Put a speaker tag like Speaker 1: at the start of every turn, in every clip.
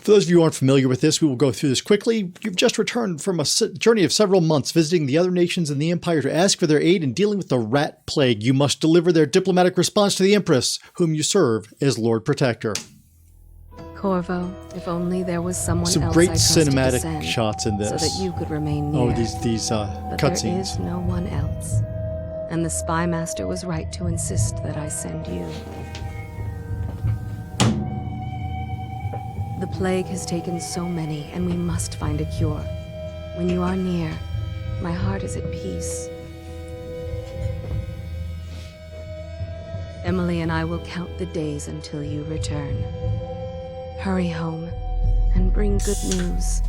Speaker 1: For those of you who aren't familiar with this, we will go through this quickly. You've just returned from a journey of several months visiting the other nations in the Empire to ask for their aid in dealing with the rat plague. You must deliver their diplomatic response to the Empress, whom you serve as Lord Protector.
Speaker 2: Corvo, if only there was someone
Speaker 1: Some
Speaker 2: else
Speaker 1: great
Speaker 2: I trusted to
Speaker 1: cinematic
Speaker 2: send,
Speaker 1: shots in this.
Speaker 2: so that you could remain near.
Speaker 1: Oh, these
Speaker 2: But there
Speaker 1: cutscenes.
Speaker 2: is no one else, and the Spy Master was right to insist that I send you. The plague has taken so many, and we must find a cure. When you are near, my heart is at peace. Emily and I will count the days until you return. Hurry home and bring good news.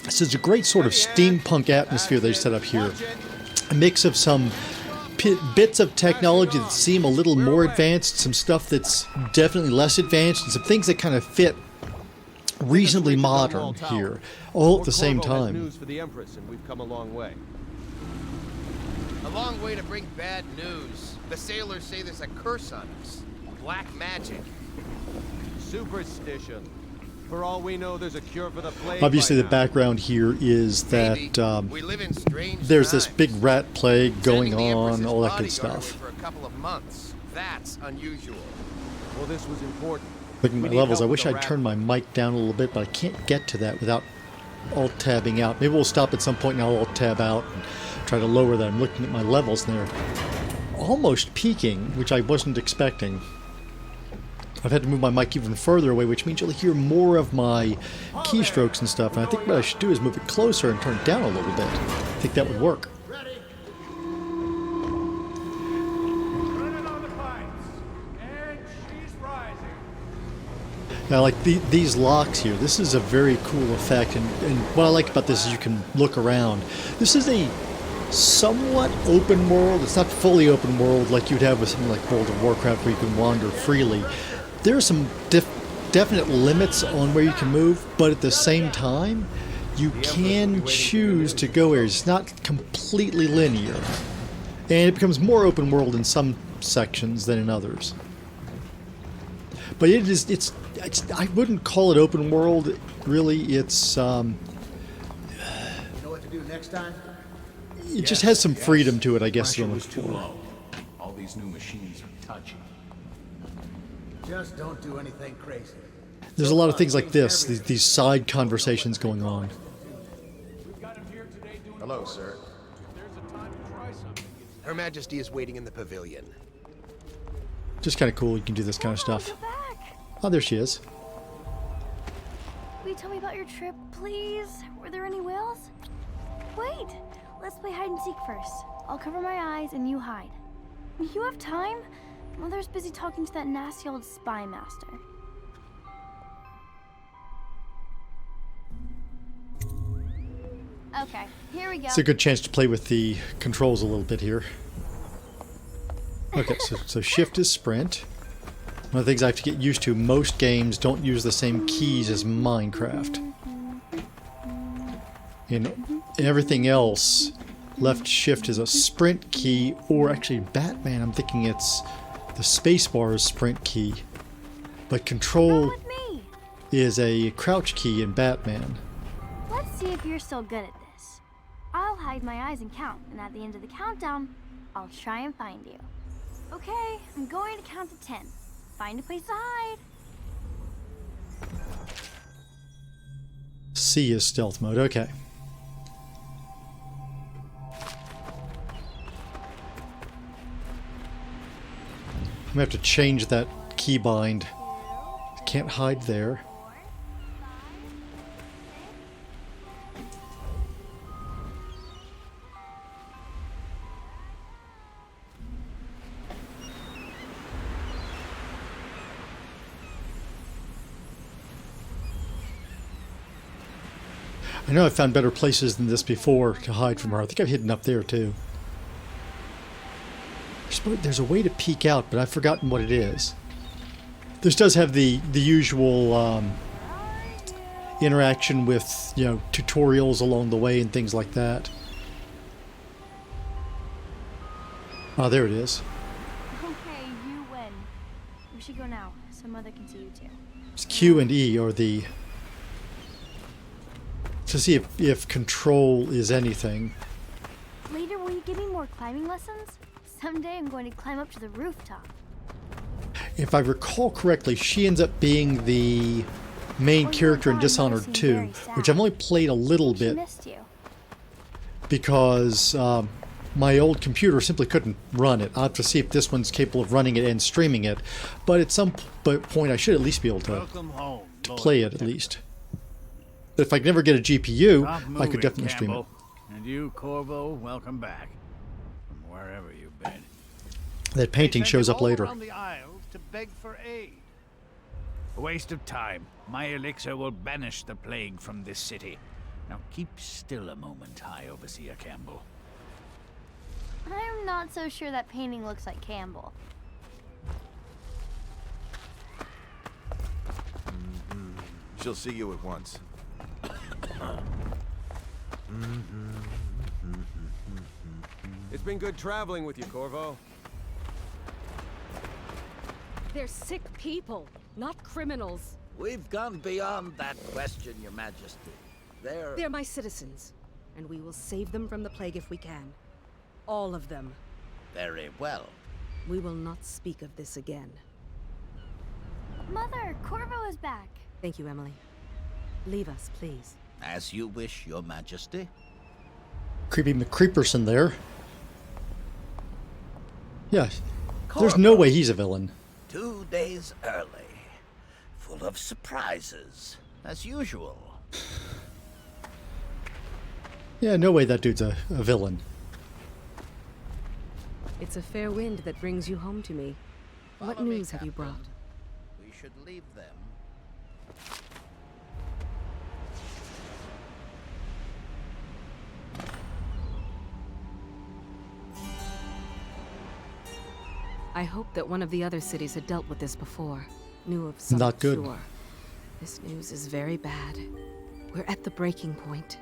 Speaker 1: This is a great sort of steampunk atmosphere they set up here. A mix of some bits of technology that seem a little more advanced, some stuff that's definitely less advanced, and some things that kind of fit reasonably modern here, all at the same time.
Speaker 3: News for the Empress, and we've come a long way.
Speaker 4: A long way to bring bad news. The sailors say there's a curse on us. Black magic.
Speaker 3: Superstition. For all we know, there's a cure for the plague.
Speaker 1: Obviously, the
Speaker 3: by now.
Speaker 1: background here is that
Speaker 4: We live in strange
Speaker 1: there's this
Speaker 4: times.
Speaker 1: big rat plague going
Speaker 4: Sending the
Speaker 1: on,
Speaker 4: Empress's
Speaker 1: all that good
Speaker 4: bodyguard away
Speaker 1: stuff.
Speaker 4: For a couple of months. That's unusual.
Speaker 3: Well, this was important.
Speaker 1: Looking at my
Speaker 3: We need
Speaker 1: levels, I
Speaker 3: help
Speaker 1: wish
Speaker 3: with the
Speaker 1: I'd turned my
Speaker 3: rat
Speaker 1: mic down a little bit, but I can't get to that without alt-tabbing out. Maybe we'll stop at some point and I'll alt-tab out and try to lower that. I'm looking at my levels and they're almost peaking, which I wasn't expecting. I've had to move my mic even further away, which means you'll hear more of my keystrokes and stuff. And I think what I should do is move it closer and turn it down a little bit. I think that would work. Now, like these locks here, this is a very cool effect, and what I like about this is you can look around. This is a somewhat open world. It's not fully open world like you'd have with something like World of Warcraft where you can wander freely. There are some definite limits on where you can move, but at the same time, you can choose to go areas. It's not completely linear, and it becomes more open world in some sections than in others. But it's I wouldn't call it open world, really. It's
Speaker 5: You know what to do next time?
Speaker 1: it just has some freedom to it, I guess.
Speaker 6: Pressure was too low. All these new machines are touchy.
Speaker 5: Just don't do anything crazy.
Speaker 1: There's a lot of things like this, these side conversations going on.
Speaker 4: Hello, sir. Her Majesty is waiting in the pavilion.
Speaker 1: Just kind of cool. You can do this kind of stuff. Oh, there she is.
Speaker 7: Will you tell me about your trip, please? Were there any whales? Wait, let's play hide and seek first. I'll cover my eyes and you hide. You have time? Mother's busy talking to that nasty old spy master. Okay, here we go.
Speaker 1: It's a good chance to play with the controls a little bit here. Okay, so shift is sprint. One of the things I have to get used to, most games don't use the same keys as Minecraft. In everything else, left shift is a sprint key, or actually Batman, I'm thinking it's the spacebar is sprint key. But control
Speaker 7: With me.
Speaker 1: is a crouch key in Batman.
Speaker 7: Let's see if you're still good at this. I'll hide my eyes and count, and at the end of the countdown, I'll try and find you. Okay, I'm going to count to 10. Find a place to hide.
Speaker 1: C is stealth mode, okay. I'm gonna have to change that keybind. Can't hide there. I know I've found better places than this before to hide from her. I think I've hidden up there too. There's a way to peek out, but I've forgotten what it is. This does have the usual interaction with, you know, tutorials along the way and things like that. Oh, there it is.
Speaker 7: Okay, you win. We should go now, so Mother can see you too.
Speaker 1: It's Q and E are the... to see if control is anything.
Speaker 7: Later, will you give me more climbing lessons? Someday I'm going to climb up to the rooftop.
Speaker 1: If I recall correctly, she ends up being the main
Speaker 7: When you
Speaker 1: character
Speaker 7: were
Speaker 1: in
Speaker 7: gone, Mother
Speaker 1: Dishonored
Speaker 7: seemed
Speaker 1: 2,
Speaker 7: very sad.
Speaker 1: which I've only played a little
Speaker 7: She
Speaker 1: bit
Speaker 7: missed you.
Speaker 1: because my old computer simply couldn't run it. I'll have to see if this one's capable of running it and streaming it, but at some point I should at least be able to
Speaker 5: Welcome home, Lord
Speaker 1: play it at
Speaker 5: Protector.
Speaker 1: least. If I could never get a GPU,
Speaker 5: Stop
Speaker 1: I
Speaker 5: moving,
Speaker 1: could definitely stream it.
Speaker 5: Campbell. And you, Corvo, welcome back. From wherever you've been.
Speaker 1: That painting
Speaker 5: They send
Speaker 1: shows
Speaker 5: you
Speaker 1: up
Speaker 5: all
Speaker 1: later.
Speaker 5: around the Isles to beg for aid. A waste of time. My elixir will banish the plague from this city. Now keep still a moment, High Overseer Campbell.
Speaker 7: I'm not so sure that painting looks like Campbell.
Speaker 8: She'll see you at once.
Speaker 3: It's been good traveling with you, Corvo.
Speaker 9: They're sick people, not criminals.
Speaker 10: We've gone beyond that question, Your Majesty.
Speaker 9: They're my citizens, and we will save them from the plague if we can. All of them.
Speaker 10: Very well.
Speaker 9: We will not speak of this again.
Speaker 7: Mother, Corvo is back.
Speaker 9: Thank you, Emily. Leave us, please.
Speaker 10: As you wish, Your Majesty.
Speaker 1: Creepy McCreeperson there. Yeah, there's no way he's a villain.
Speaker 10: 2 days early. Full of surprises, as usual.
Speaker 1: Yeah, no way that dude's a villain.
Speaker 9: It's a fair wind that brings you home to me. What
Speaker 10: Follow me,
Speaker 9: news have you
Speaker 10: Captain.
Speaker 9: brought?
Speaker 10: We should leave them.
Speaker 9: I hope that one of the other cities had dealt with this before. Knew of some
Speaker 1: Not good.
Speaker 9: cure. This news is very bad. We're at the breaking point.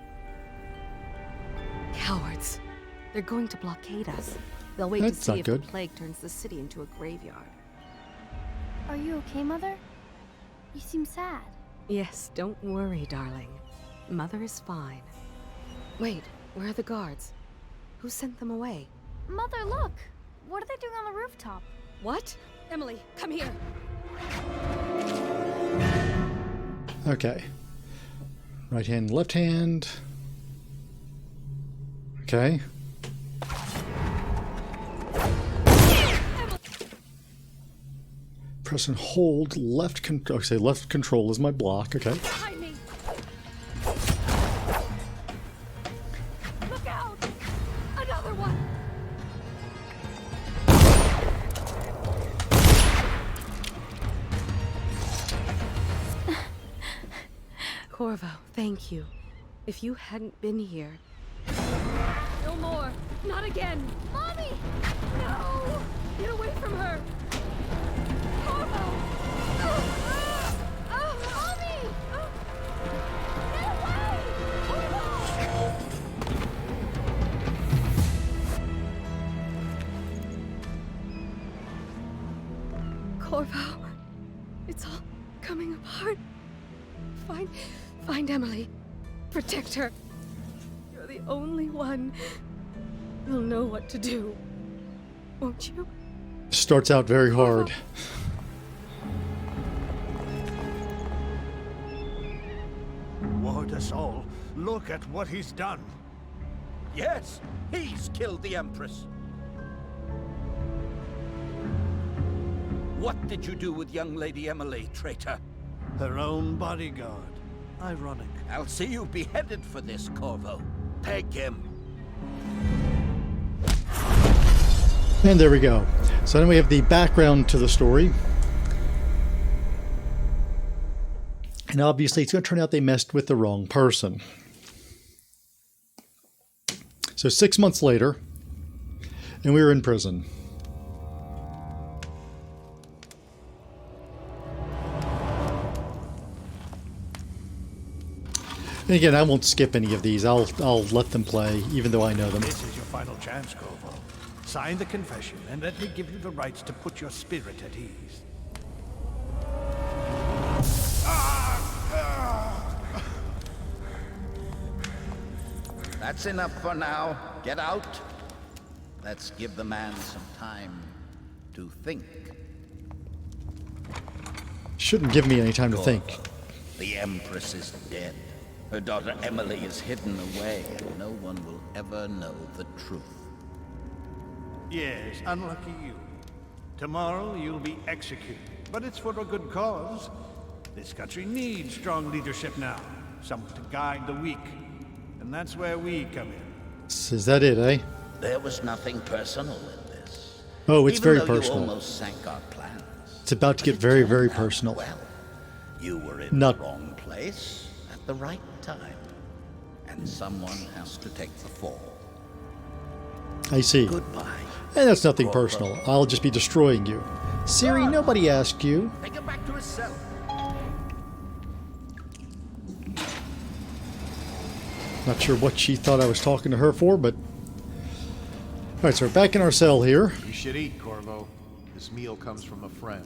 Speaker 9: Cowards. They're going to blockade us. They'll wait
Speaker 1: That's
Speaker 9: to see
Speaker 1: not
Speaker 9: if
Speaker 1: good.
Speaker 9: the plague turns the city into a graveyard.
Speaker 7: Are you okay, Mother? You seem sad.
Speaker 9: Yes, don't worry, darling. Mother is fine. Wait, where are the guards? Who sent them away?
Speaker 7: Mother, look! What are they doing on the rooftop?
Speaker 9: What? Emily, come here!
Speaker 1: Okay. Right hand, left hand. Okay. Press and hold left left control is my block, okay.
Speaker 9: Behind me! Look out! Another one! Corvo, thank you. If you hadn't been here... No more! Not again!
Speaker 7: Mommy!
Speaker 9: No! Get away from her! Corvo!
Speaker 7: Mommy! Get away!
Speaker 9: Corvo, it's all coming apart. Find Emily. Protect her. You're the only one who'll know what to do. Won't you?
Speaker 1: Starts out very hard.
Speaker 5: Ward us all. Look at what he's done.
Speaker 10: Yes, he's killed the Empress. What did you do with young Lady Emily, traitor?
Speaker 5: Her own bodyguard. Ironic.
Speaker 10: I'll see you beheaded for this, Corvo. Peg him.
Speaker 1: And there we go. So then we have the background to the story. And obviously it's going to turn out they messed with the wrong person. So 6 months later, and we were in prison. And again, I won't skip any of these. I'll let them play, even though I know them.
Speaker 5: This is your final chance, Corvo. Sign the confession, and let me give you the rights to put your spirit at ease.
Speaker 10: That's enough for now. Get out. Let's give the man some time to think.
Speaker 1: Shouldn't give me any time to think.
Speaker 10: The Empress is dead. Her daughter Emily is hidden away, and no one will ever know the truth.
Speaker 5: Yes, unlucky you. Tomorrow you'll be executed, but it's for a good cause. This country needs strong leadership now, someone to guide the weak. And that's where we come in.
Speaker 1: Is that it, eh?
Speaker 10: There was nothing personal in this.
Speaker 1: Oh, it's
Speaker 10: Even
Speaker 1: very
Speaker 10: though
Speaker 1: personal.
Speaker 10: You almost sank our plans.
Speaker 1: It's about to get very, very personal.
Speaker 10: Well, you were in
Speaker 1: Not
Speaker 10: the wrong place at the right time. And someone has to take the fall.
Speaker 1: I see.
Speaker 10: Goodbye.
Speaker 1: And that's nothing personal. I'll just be destroying you. Siri, nobody asked you.
Speaker 10: Take him back to his cell.
Speaker 1: Not sure what she thought I was talking to her for, but... Alright, so we're back in our cell here.
Speaker 8: You should eat, Corvo. This meal comes from a friend.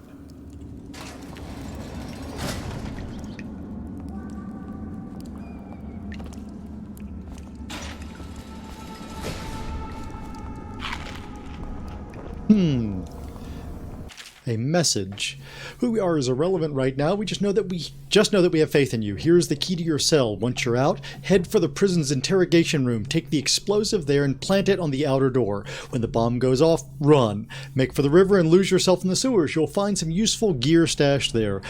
Speaker 1: A message. Who we are is irrelevant right now. We just know that we have faith in you. Here's the key to your cell. Once you're out, head for the prison's interrogation room. Take the explosive there and plant it on the outer door. When the bomb goes off, run. Make for the river and lose yourself in the sewers. You'll find some useful gear stashed there.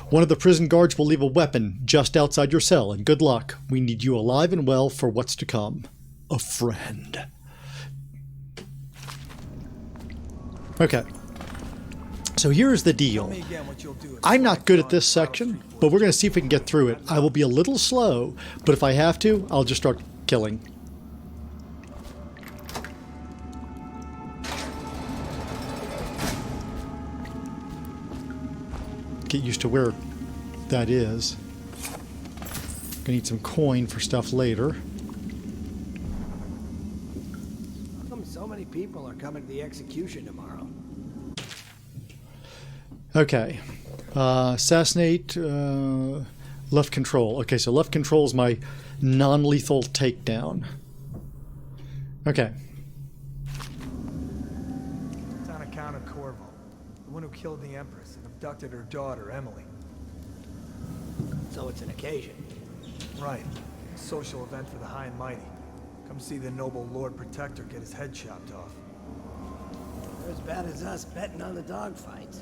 Speaker 1: One of the prison guards will leave a weapon just outside your cell, and good luck. We need you alive and well for what's to come. A friend. Okay. So here's the deal. I'm not good at this section, but we're going to see if we can get through it. I will be a little slow, but if I have to, I'll just start killing. Get used to where that is. Gonna need some coin for stuff later.
Speaker 11: How come so many people are coming to the execution tomorrow?
Speaker 1: Okay. Assassinate, left control. Okay, so left control is my non-lethal takedown. Okay.
Speaker 11: It's on account of Cornwall, the one who killed the Empress and abducted her daughter, Emily. So it's an occasion. Right. A social event for the high and mighty. Come see the noble Lord Protector get his head chopped off. They're as bad as us betting on the dogfight.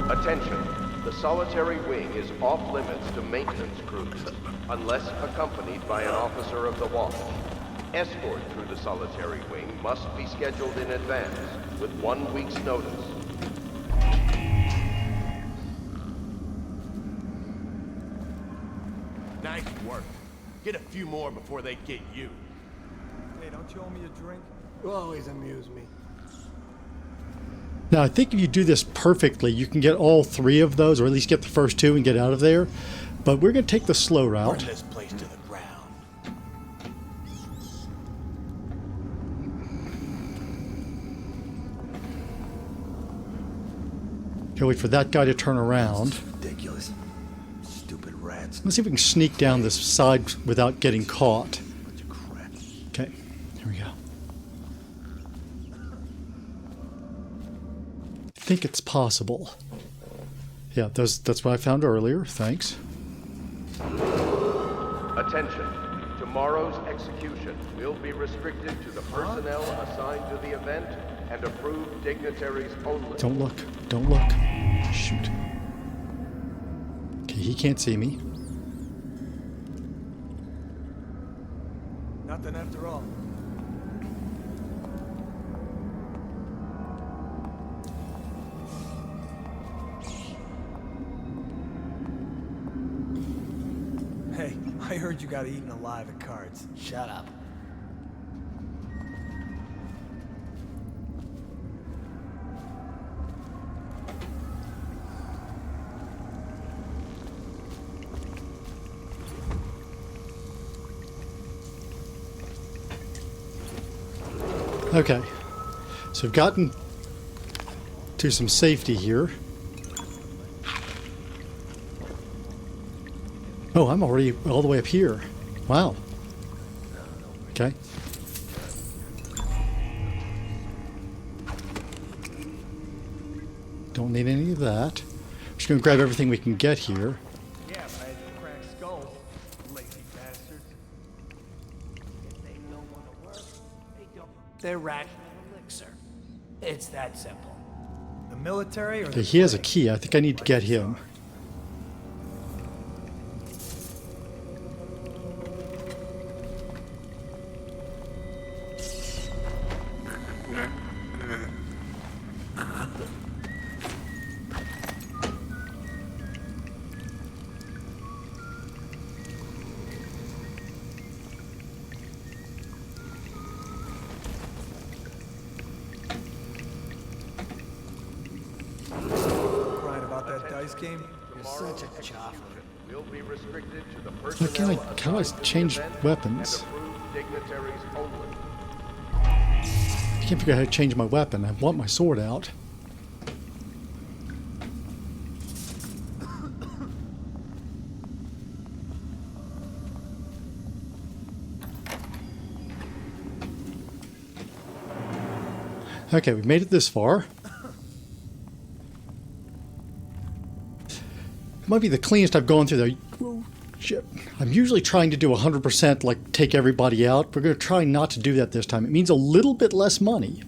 Speaker 12: Attention. The solitary wing is off limits to maintenance crews, unless accompanied by an officer of the watch. Escort through the solitary wing must be scheduled in advance, with 1 week's notice.
Speaker 4: Nice work. Get a few more before they get you.
Speaker 11: Hey, don't you owe me a drink? You always amuse me.
Speaker 1: Now, I think if you do this perfectly, you can get all 3 of those, or at least get the first 2 and get out of there. But we're going to take the slow route.
Speaker 5: Burn this place to the ground.
Speaker 1: Okay, wait for that guy to turn around.
Speaker 11: Ridiculous. Stupid rats.
Speaker 1: Let's see if we can sneak down this side without getting caught.
Speaker 11: Bunch of crap.
Speaker 1: Okay, here we go. I think it's possible. Yeah, that's what I found earlier. Thanks.
Speaker 12: Attention. Tomorrow's execution will be restricted to the personnel assigned to the event and approved dignitaries only.
Speaker 1: Don't look. Don't look. Shoot. Okay, he can't see me.
Speaker 11: Nothing after all. Hey, I heard you got eaten alive at cards. Shut up.
Speaker 1: Okay. So we've gotten to some safety here. Oh, I'm already all the way up here. Wow. Okay. Don't need any of that. Just gonna grab everything we can get here.
Speaker 11: Yeah, but I had cracked skulls. Lazy bastards.
Speaker 13: If they don't want to work, they don't. They're rationing elixir. It's that simple.
Speaker 11: The military or
Speaker 1: Okay, he has a key. I think I need to get him.
Speaker 11: Crying about that dice game?
Speaker 13: You're such a chopper.
Speaker 12: Will be restricted to the
Speaker 1: How
Speaker 12: personnel
Speaker 1: can I
Speaker 12: assigned to the
Speaker 1: change
Speaker 12: event
Speaker 1: weapons?
Speaker 12: and approved dignitaries only.
Speaker 1: I can't figure out how to change my weapon. I want my sword out. Okay, we've made it this far. It might be the cleanest I've gone through there. Oh, shit. I'm usually trying to do 100%, like take everybody out. We're going to try not to do that this time. It means a little bit less money.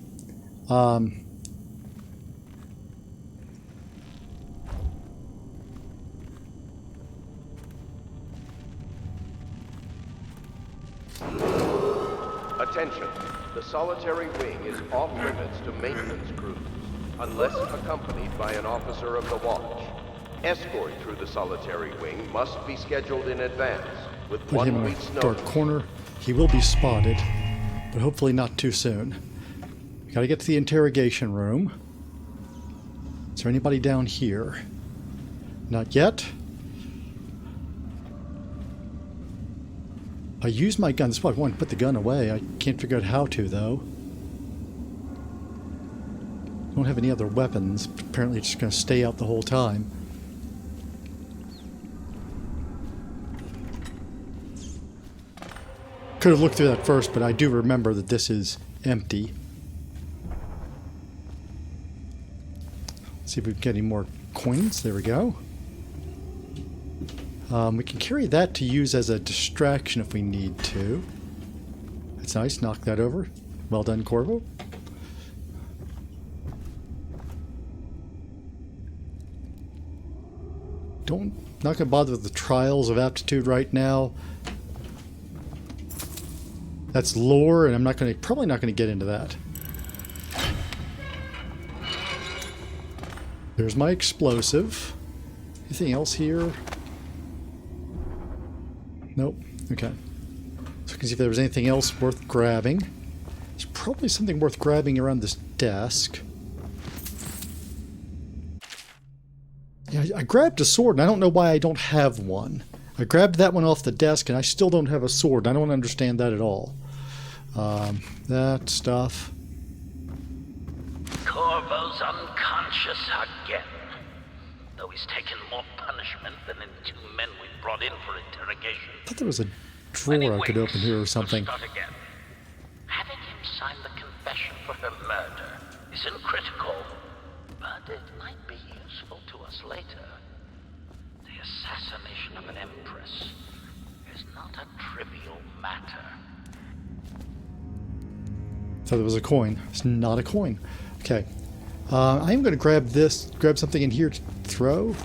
Speaker 12: Attention. The solitary wing is off limits to maintenance crews, unless accompanied by an officer of the watch. Escort through the solitary wing must be scheduled in advance, with
Speaker 1: Put him
Speaker 12: 1
Speaker 1: in
Speaker 12: week's
Speaker 1: a
Speaker 12: notice.
Speaker 1: dark corner. He will be spotted, but hopefully not too soon. We gotta get to the interrogation room. Is there anybody down here? Not yet. I used my gun. This is why I want to put the gun away. I can't figure out how to, though. Don't have any other weapons. Apparently it's just going to stay out the whole time. Could have looked through that first, but I do remember that this is empty. Let's see if we can get any more coins. There we go. We can carry that to use as a distraction if we need to. That's nice. Knock that over. Well done, Corvo. Not gonna bother with the trials of aptitude right now. That's lore, and I'm probably not gonna get into that. There's my explosive. Anything else here? Nope. Okay. So we can see if there was anything else worth grabbing. There's probably something worth grabbing around this desk. Yeah, I grabbed a sword, and I don't know why I don't have one. I grabbed that one off the desk, and I still don't have a sword. I don't understand that at all. That stuff.
Speaker 10: Corvo's unconscious again. Though he's taken more punishment than the 2 men we brought in for interrogation.
Speaker 1: I thought there was a drawer I could open here or something.
Speaker 10: Start again. Having him sign the confession for her murder isn't critical, but it might be useful to us later. The assassination of an empress is not a trivial matter.
Speaker 1: Thought there was a coin. It's not a coin. Okay. I'm going to grab this, grab something in here to throw.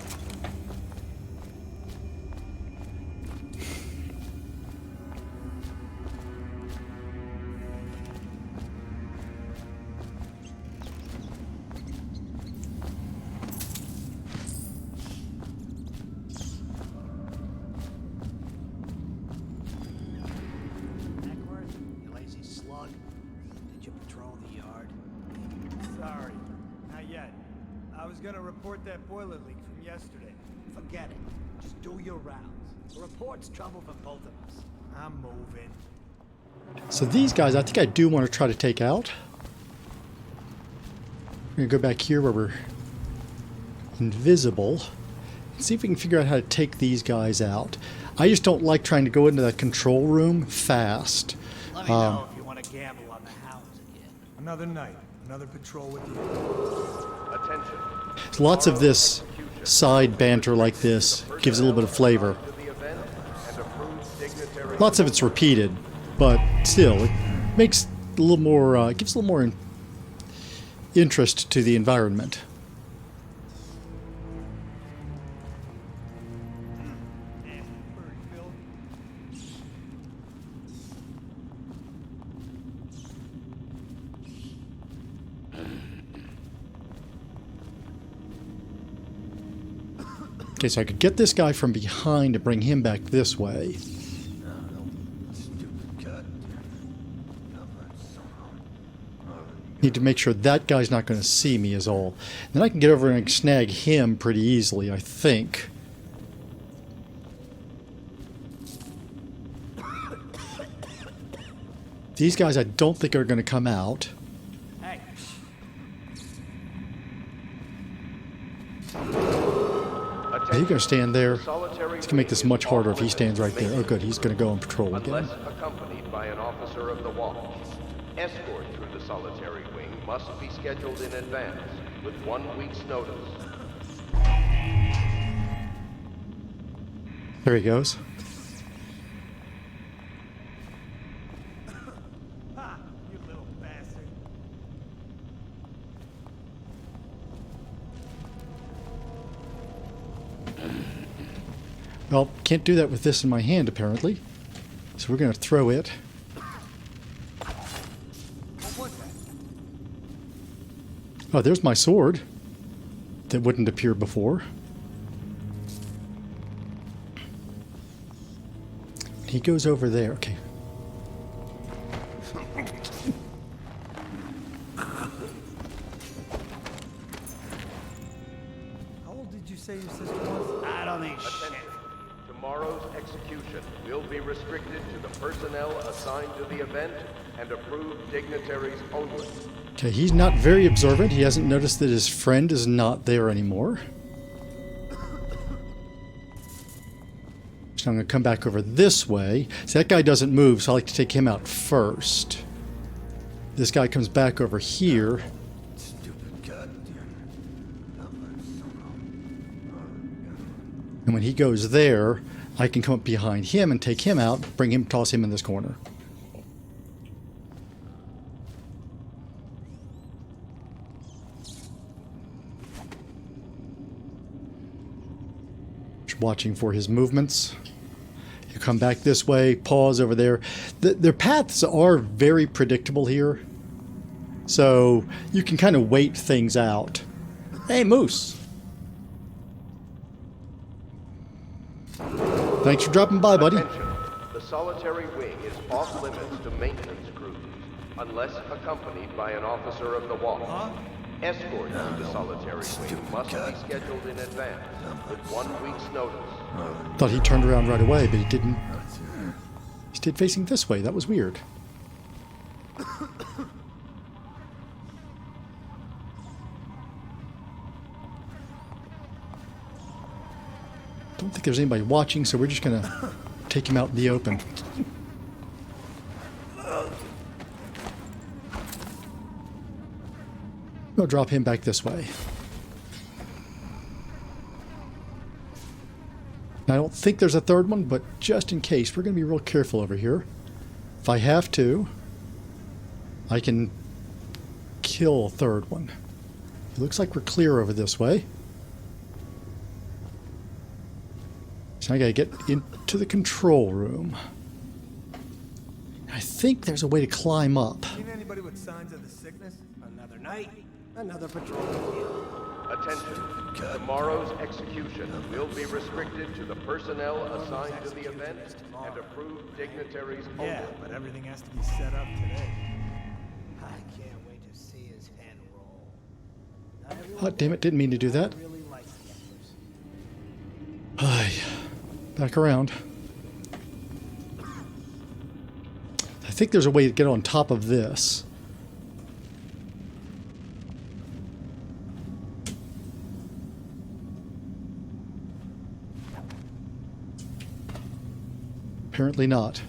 Speaker 13: You lazy slug. Did you patrol the yard?
Speaker 11: Sorry, not yet. I was gonna report that boiler leak from yesterday.
Speaker 13: Forget it. Just do your rounds. The report's trouble for both of us.
Speaker 11: I'm moving.
Speaker 1: So these guys, I think I do want to try to take out. We're going to go back here where we're invisible. And see if we can figure out how to take these guys out. I just don't like trying to go into that control room fast.
Speaker 11: Let me know if you want to gamble on the hounds again. Another night, another patrol with you.
Speaker 12: Attention.
Speaker 1: So lots of this side banter like this gives a little bit of flavor. Lots of it's repeated, but still, it makes a little more, gives a little more interest to the environment. Okay, so I could get this guy from behind to bring him back this way. Need to make sure that guy's not going to see me is all. Then I can get over and snag him pretty easily, I think. These guys I don't think are going to come out.
Speaker 11: Hey.
Speaker 1: He's going to stand there. It's going to make this much harder if he stands right there. Oh good, he's going to go on patrol again.
Speaker 12: Unless accompanied by an officer of the watch. Escort through the solitary wing must be scheduled in advance with 1 week's notice.
Speaker 1: There he goes.
Speaker 11: You little bastard.
Speaker 1: Well, can't do that with this in my hand apparently. So we're going to throw it. Oh, there's my sword. That wouldn't appear before. He goes over there. Okay.
Speaker 11: How old did you say your sister was? I don't think shit.
Speaker 12: Tomorrow's execution will be restricted to the personnel assigned to the event and approved dignitaries only.
Speaker 1: Okay, he's not very observant. He hasn't noticed that his friend is not there anymore. So I'm going to come back over this way. See, that guy doesn't move, so I like to take him out first. This guy comes back over here. And when he goes there, I can come up behind him and take him out, bring him, toss him in this corner. Just watching for his movements. You come back this way, pause over there. Their paths are very predictable here. So you can kind of wait things out. Hey, Moose. Thanks for dropping by, buddy.
Speaker 12: Attention. The solitary wing is off limits to maintenance crews, unless accompanied by an officer of the watch. Escort through the solitary wing must be scheduled in advance, with 1 week's notice.
Speaker 1: Thought he turned around right away, but he didn't. He stayed facing this way. That was weird. Don't think there's anybody watching, so we're just gonna take him out in the open. We'll drop him back this way. I don't think there's a third one, but just in case, we're gonna be real careful over here. If I have to, I can kill a third one. It looks like we're clear over this way. So I gotta get into the control room. I think there's a way to climb up.
Speaker 11: Seen anybody with signs of the sickness? Another night, another patrol with you.
Speaker 12: Attention. Tomorrow's execution will be restricted to the personnel assigned to the event and approved dignitaries only.
Speaker 11: Yeah, but everything has to be set up today.
Speaker 13: I can't wait to see his head roll.
Speaker 1: Oh, damn it, didn't mean to do that.
Speaker 13: Really like the Empress.
Speaker 1: Ay, back around. I think there's a way to get on top of this. Apparently not.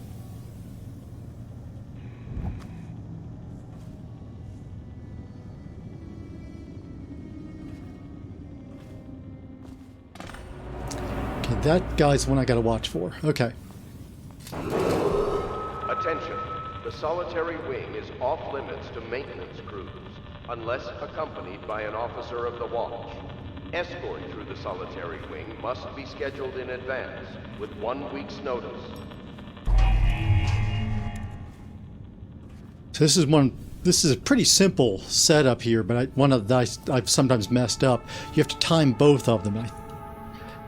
Speaker 1: Okay, that guy's the one I gotta watch for. Okay.
Speaker 12: Attention. The solitary wing is off limits to maintenance crews, unless accompanied by an officer of the watch. Escort through the solitary wing must be scheduled in advance, with 1 week's notice.
Speaker 1: So this is a pretty simple setup here, but one of the I've sometimes messed up. You have to time both of them.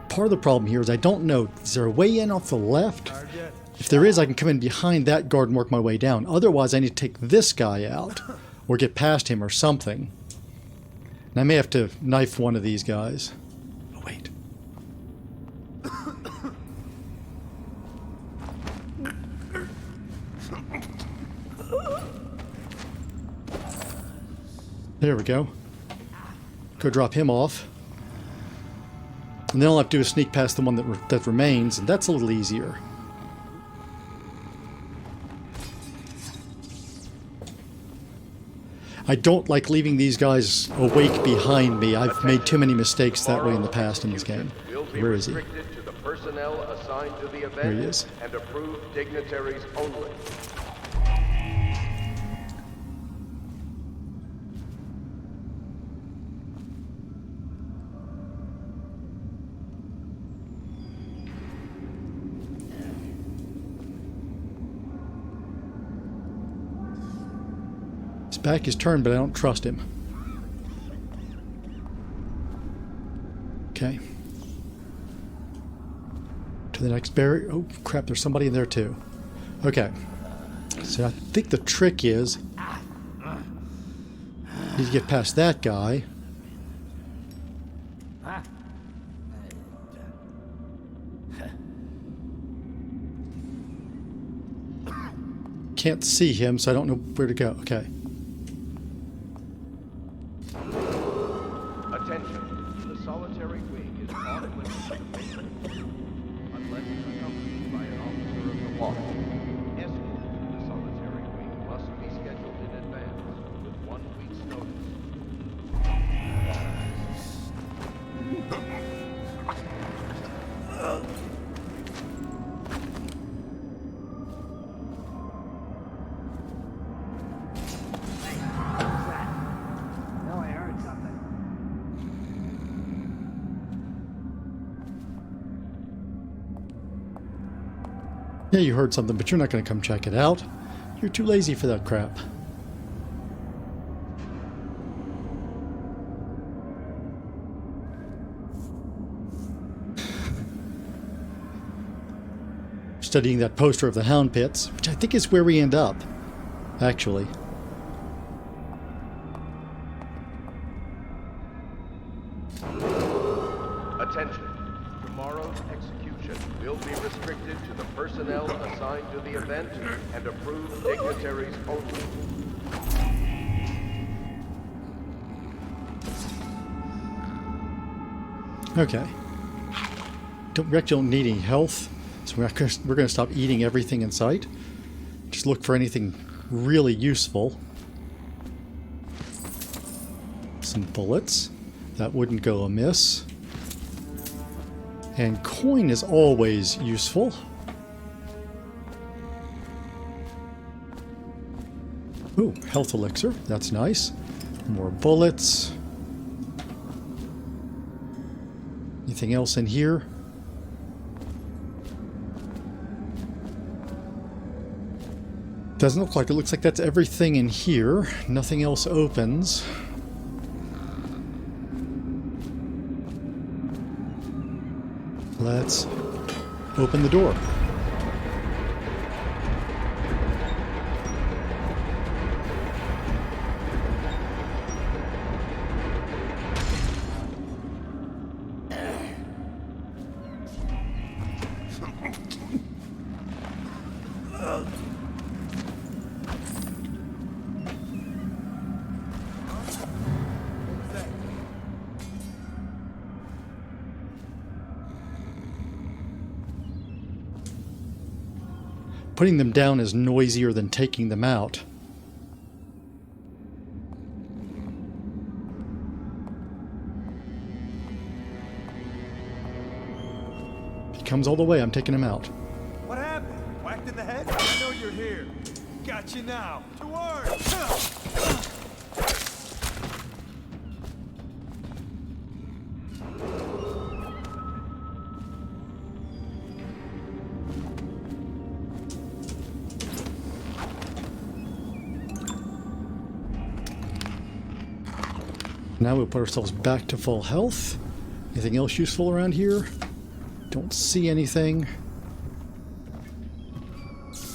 Speaker 1: Part of the problem here is I don't know, is there a way in off the left? If there is, I can come in behind that guard and work my way down. Otherwise, I need to take this guy out, or get past him or something. And I may have to knife one of these guys. Oh, wait. There we go. Go drop him off. And then all I have to do is sneak past the one that remains, and that's a little easier. I don't like leaving these guys awake behind me. I've made too many mistakes that way in the past in this game. Where is he?
Speaker 12: To the personnel assigned to the event
Speaker 1: There he is.
Speaker 12: and approved dignitaries only.
Speaker 1: His back is turned, but I don't trust him. Okay. To the next barrier. Oh, crap, there's somebody in there too. Okay. So I think the trick is need to get past that guy. Can't see him, so I don't know where to go. Okay.
Speaker 12: Attention. The solitary wing is off limits to maintenance unless accompanied by an officer of the watch. Escort to the solitary wing must be scheduled in advance with 1 week's notice.
Speaker 1: Yeah, you heard something, but you're not going to come check it out. You're too lazy for that crap. Studying that poster of the Hound Pits, which I think is where we end up, actually.
Speaker 12: Attention. Tomorrow's execution will be restricted to the personnel assigned to the event and approved dignitaries only.
Speaker 1: Okay. We actually don't need any health, so we're going to stop eating everything in sight. Just look for anything really useful. Some bullets. That wouldn't go amiss. And coin is always useful. Ooh, health elixir. That's nice. More bullets. Anything else in here? Doesn't look like it. Looks like that's everything in here. Nothing else opens. Let's open the door. putting them down is noisier than taking them out. If he comes all the way, I'm taking him out.
Speaker 11: What happened? Whacked in the head? I know you're here. Got you now. To work!
Speaker 1: Now we'll put ourselves back to full health. Anything else useful around here? Don't see anything.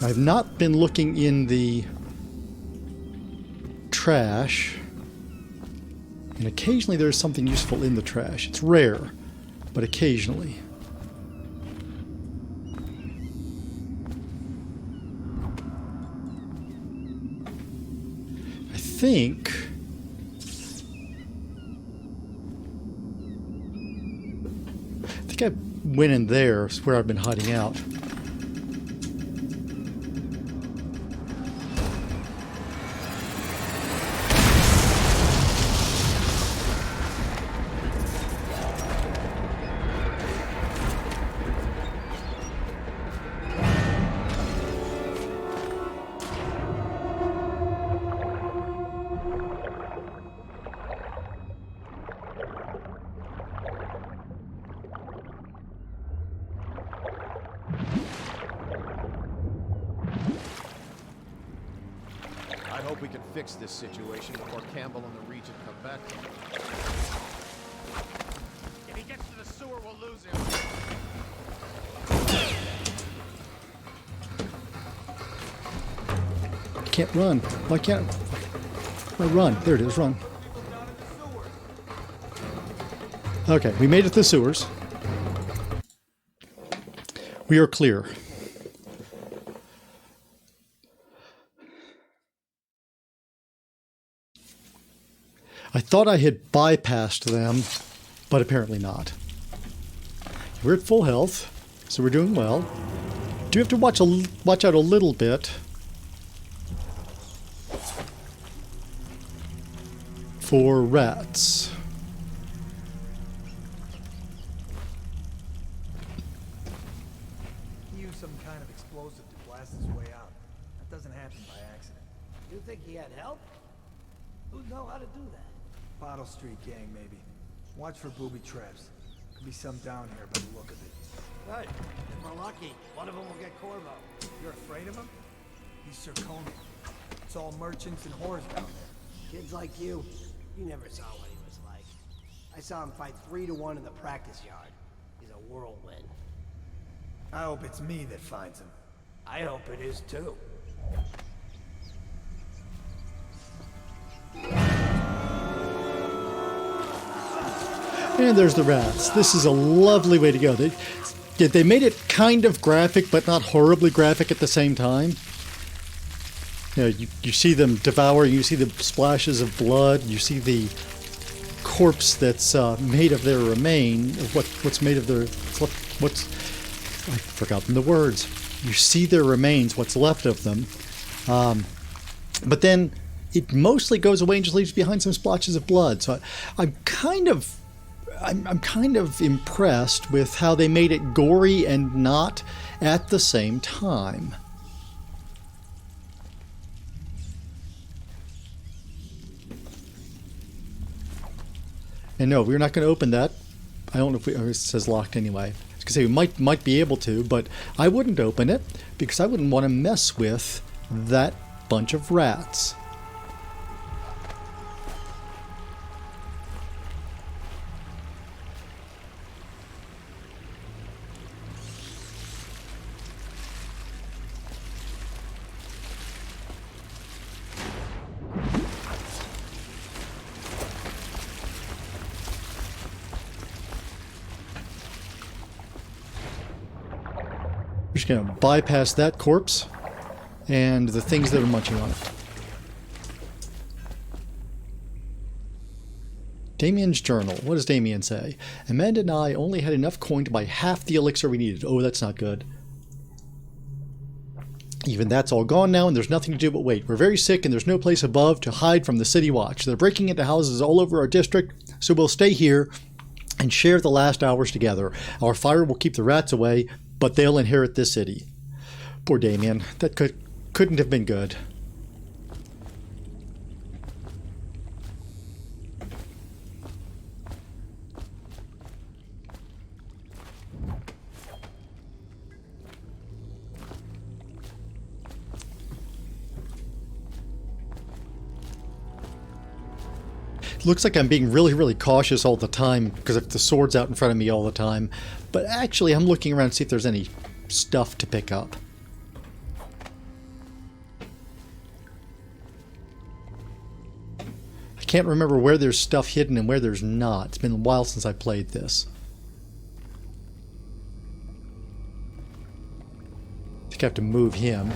Speaker 1: I've not been looking in the trash. And occasionally there's something useful in the trash. It's rare, but occasionally. I think I went in there. It's where I've been hiding out.
Speaker 8: I hope we can fix this situation before Campbell and the Regent come back.
Speaker 4: If he gets to the sewer, we'll lose him.
Speaker 1: I can't run. Why can't I run? There it is, run. Okay, we made it to the sewers. We are clear. I thought I had bypassed them, but apparently not. We're at full health, so we're doing well. Do have to watch out a little bit for rats.
Speaker 11: Use some kind of explosive to blast his way out. That doesn't happen by accident.
Speaker 13: You think he had help? Who'd know how to do that?
Speaker 11: Bottle Street gang, maybe. Watch for booby traps. Could be some down here by the look of it.
Speaker 13: Good. If we're lucky, one of them will get Corvo.
Speaker 11: You're afraid of him? He's Zirconian. It's all merchants and whores down there.
Speaker 13: Kids like you never saw what he was like. I saw him fight 3-to-1 in the practice yard. He's a whirlwind.
Speaker 11: I hope it's me that finds him.
Speaker 13: I hope it is too.
Speaker 1: And there's the rats. This is a lovely way to go. They made it kind of graphic, but not horribly graphic at the same time. You know, you see them devour, you see the splashes of blood, you see the corpse that's made of their remain, of what's made of their... I've forgotten the words. You see their remains, what's left of them. But then it mostly goes away and just leaves behind some splotches of blood. So I'm kind of impressed with how they made it gory and not at the same time. And no, we're not going to open that. I don't know if it says locked anyway. I was going to say we might be able to, but I wouldn't open it because I wouldn't want to mess with that bunch of rats. We're just going to bypass that corpse and the things that are munching on it. Damien's journal. What does Damien say? Amanda and I only had enough coin to buy half the elixir we needed. Oh, that's not good. Even that's all gone now, and there's nothing to do but wait. We're very sick, and there's no place above to hide from the city watch. They're breaking into houses all over our district, so we'll stay here and share the last hours together. Our fire will keep the rats away, but they'll inherit this city. Poor Damien. That couldn't have been good. Looks like I'm being really, really cautious all the time because if the sword's out in front of me all the time. But actually, I'm looking around to see if there's any stuff to pick up. I can't remember where there's stuff hidden and where there's not. It's been a while since I played this. I think I have to move him.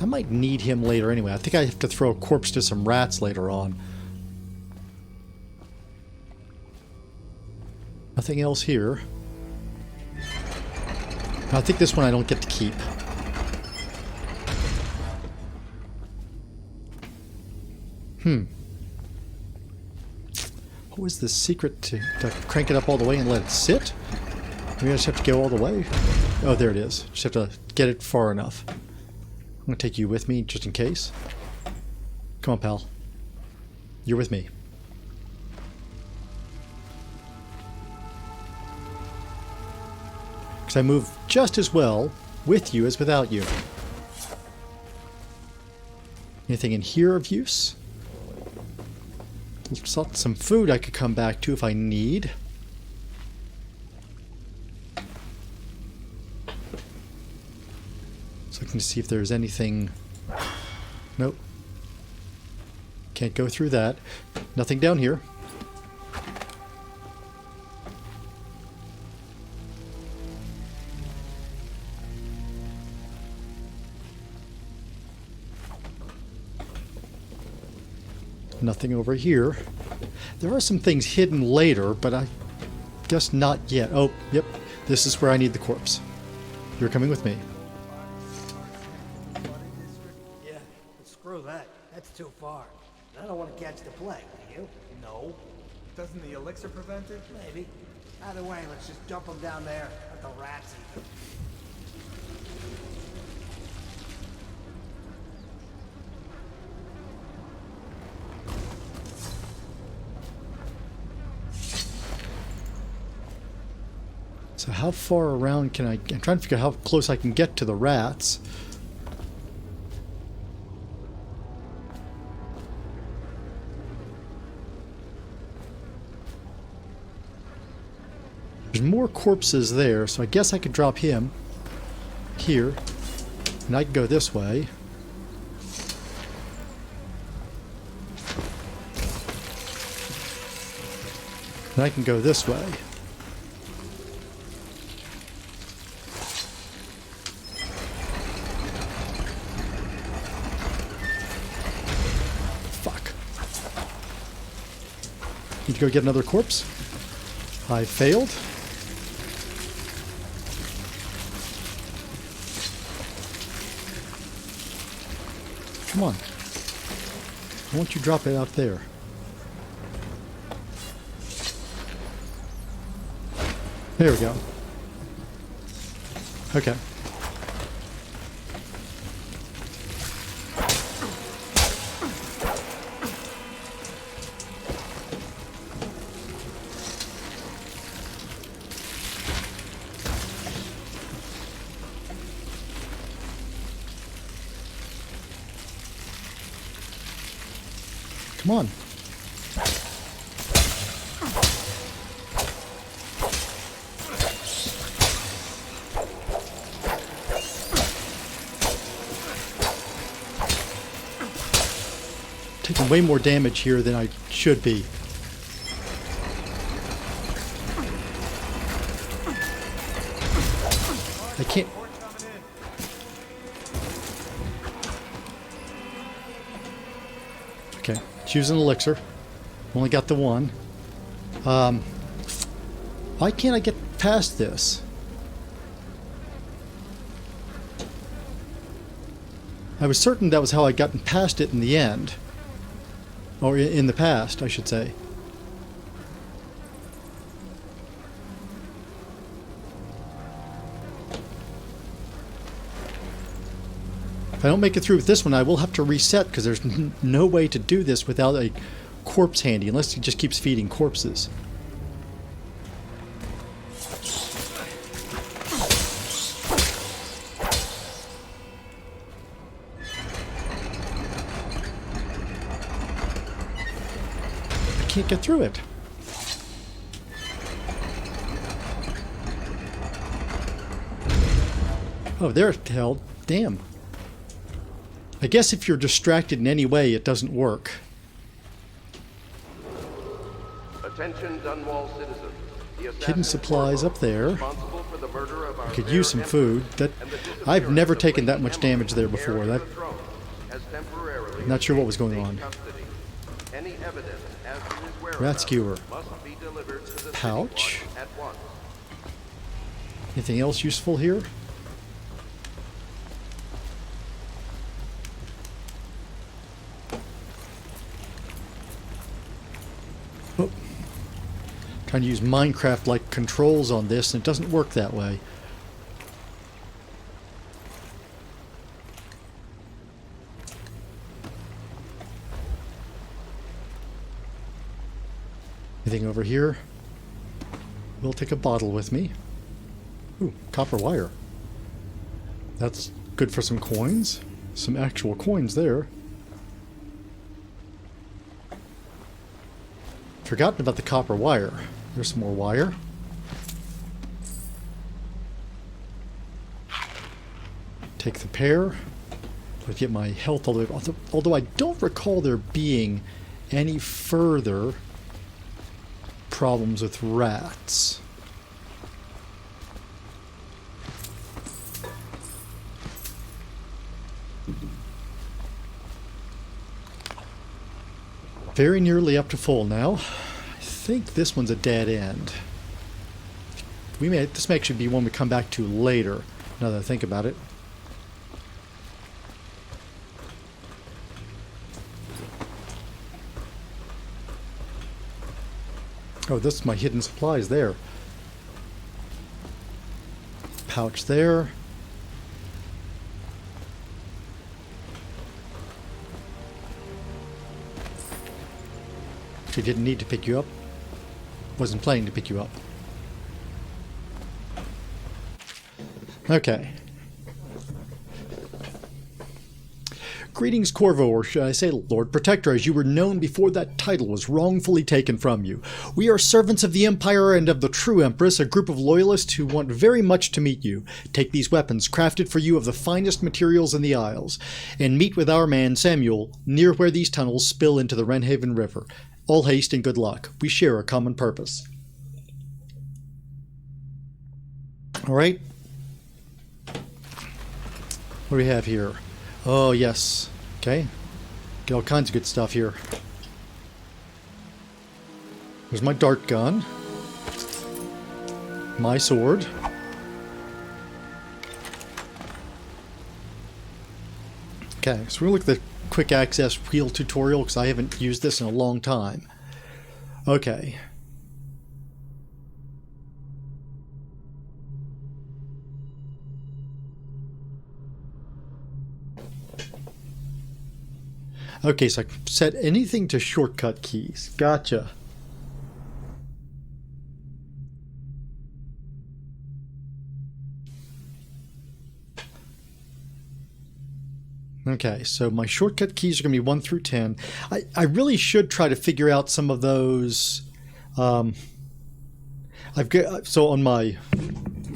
Speaker 1: I might need him later anyway. I think I have to throw a corpse to some rats later on. Nothing else here. I think this one I don't get to keep. What was the secret to crank it up all the way and let it sit? Maybe I just have to go all the way? Oh, there it is. Just have to get it far enough. I'm going to take you with me just in case. Come on, pal. You're with me. I move just as well with you as without you. Anything in here of use? Some food I could come back to if I need. So looking to see if there's anything. Nope. Can't go through that. Nothing down here. Nothing over here. There are some things hidden later, but I guess not yet. Oh, yep. This is where I need the corpse. You're coming with me.
Speaker 13: Yeah, but screw that. That's too far. I don't want to catch the plague, do you?
Speaker 11: No. Doesn't the elixir prevent it?
Speaker 13: Maybe. Either way, let's just dump them down there. Let the rats eat them.
Speaker 1: So how far around can I'm trying to figure out how close I can get to the rats. There's more corpses there, so I guess I could drop him here. And I can go this way. And I can go this way. Need to go get another corpse. I failed. Come on. Why don't you drop it out there? There we go. Okay. Come on. Taking way more damage here than I should be. I can't. Okay, choose an elixir. Only got the one. Why can't I get past this? I was certain that was how I'd gotten past it in the end. Or in the past, I should say. If I don't make it through with this one, I will have to reset, because there's no way to do this without a corpse handy, unless he just keeps feeding corpses. I can't get through it. Oh, there it held. Damn. I guess if you're distracted in any way, it doesn't work.
Speaker 12: Attention, Dunwall citizens. The
Speaker 1: Hidden supplies up there.
Speaker 12: responsible for the murder of our
Speaker 1: Could use some food. I've never taken that much damage there before. Not sure what was going on.
Speaker 12: Any evidence as to his whereabouts
Speaker 1: Rat skewer.
Speaker 12: must be delivered to the
Speaker 1: Pouch.
Speaker 12: city at once.
Speaker 1: Anything else useful here? Oh. Trying to use Minecraft-like controls on this, and it doesn't work that way. Anything over here? We'll take a bottle with me. Ooh, copper wire. That's good for some coins. Some actual coins there. Forgotten about the copper wire. There's some more wire. Take the pear. Let's get my health all the way. Although I don't recall there being any further problems with rats. Very nearly up to full now. I think this one's a dead end. This may actually be one we come back to later, now that I think about it. Oh, this is my hidden supplies there. Pouch there. She didn't need to pick you up. Wasn't planning to pick you up. Okay. Greetings, Corvo, or should I say Lord Protector, as you were known before that title was wrongfully taken from you. We are servants of the Empire and of the true Empress, a group of loyalists who want very much to meet you. Take these weapons, crafted for you of the finest materials in the Isles, and meet with our man Samuel, near where these tunnels spill into the Wrenhaven River. All haste and good luck. We share a common purpose. Alright. What do we have here? Oh, yes. Okay. Get all kinds of good stuff here. There's my dart gun. My sword. Okay, so we're going to look at the quick access wheel tutorial because I haven't used this in a long time. Okay. Okay, so I can set anything to shortcut keys. Gotcha. Okay, so my shortcut keys are going to be 1 through 10. I really should try to figure out some of those. I've got, so on my,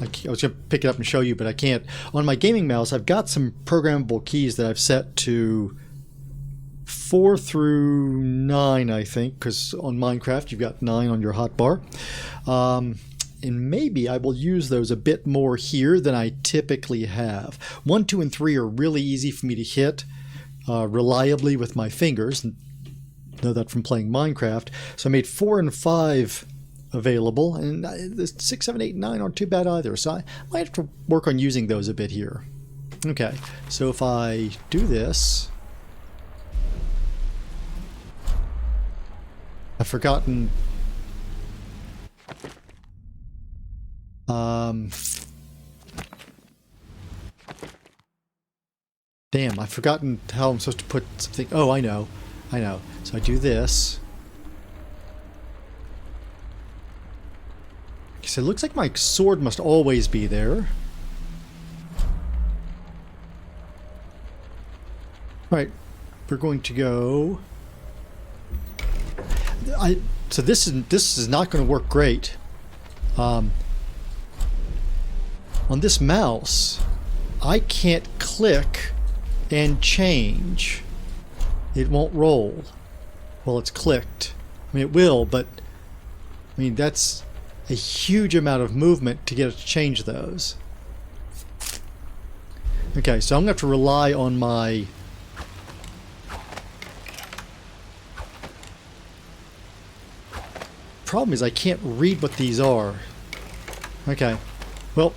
Speaker 1: I was going to pick it up and show you, but I can't. On my gaming mouse, I've got some programmable keys that I've set to 4 through 9, I think, because on Minecraft you've got 9 on your hotbar. And maybe I will use those a bit more here than I typically have. 1, 2, and 3 are really easy for me to hit reliably with my fingers. I know that from playing Minecraft. So I made 4 and 5 available, and the 6, 7, 8, and 9 aren't too bad either. So I might have to work on using those a bit here. Okay, so if I do this... I've forgotten... Damn, I've forgotten how I'm supposed to put something... Oh, I know. I know. So I do this. So it looks like my sword must always be there. Alright, we're going to go... So this is not going to work great. On this mouse, I can't click and change. It won't roll. Well, it's clicked. I mean, it will, but I mean, that's a huge amount of movement to get it to change those. Okay, so I'm going to have to rely on my... Problem is I can't read what these are. Okay, well,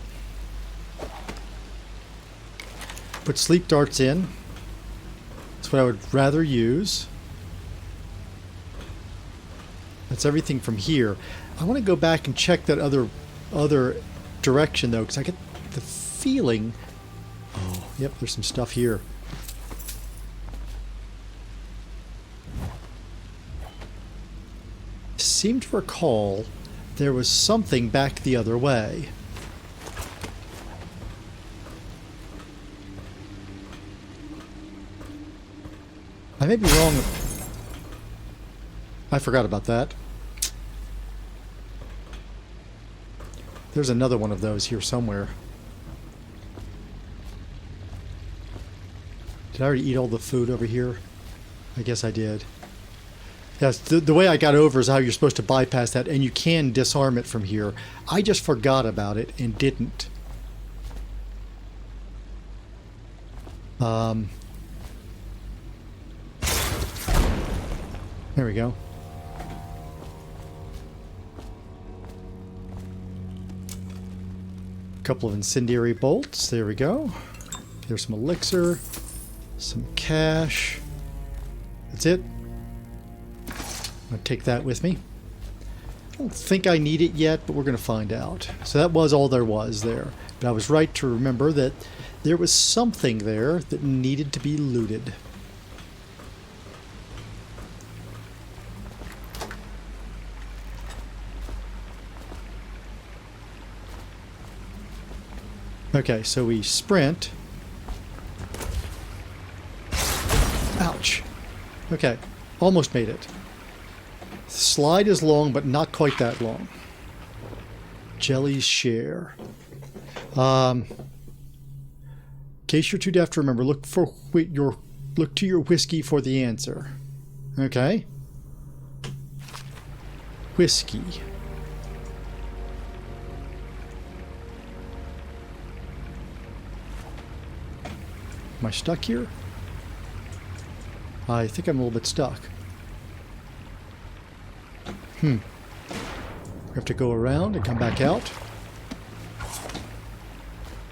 Speaker 1: put sleep darts in. That's what I would rather use. That's everything from here. I want to go back and check that other direction though, because I get the feeling... Oh, yep, there's some stuff here. Seem to recall there was something back the other way. I may be wrong. I forgot about that. There's another one of those here somewhere. Did I already eat all the food over here? I guess I did. Yes, the way I got over is how you're supposed to bypass that, and you can disarm it from here. I just forgot about it and didn't. There we go. A couple of incendiary bolts. There we go. There's some elixir, some cash. That's it. I'm going to take that with me. I don't think I need it yet, but we're going to find out. So that was all there was there. But I was right to remember that there was something there that needed to be looted. Okay, so we sprint. Ouch. Okay, almost made it. Slide is long, but not quite that long. Jelly's share. In case you're too deaf to remember, look to your whiskey for the answer. Okay. Whiskey. Am I stuck here? I think I'm a little bit stuck. We have to go around and come back out.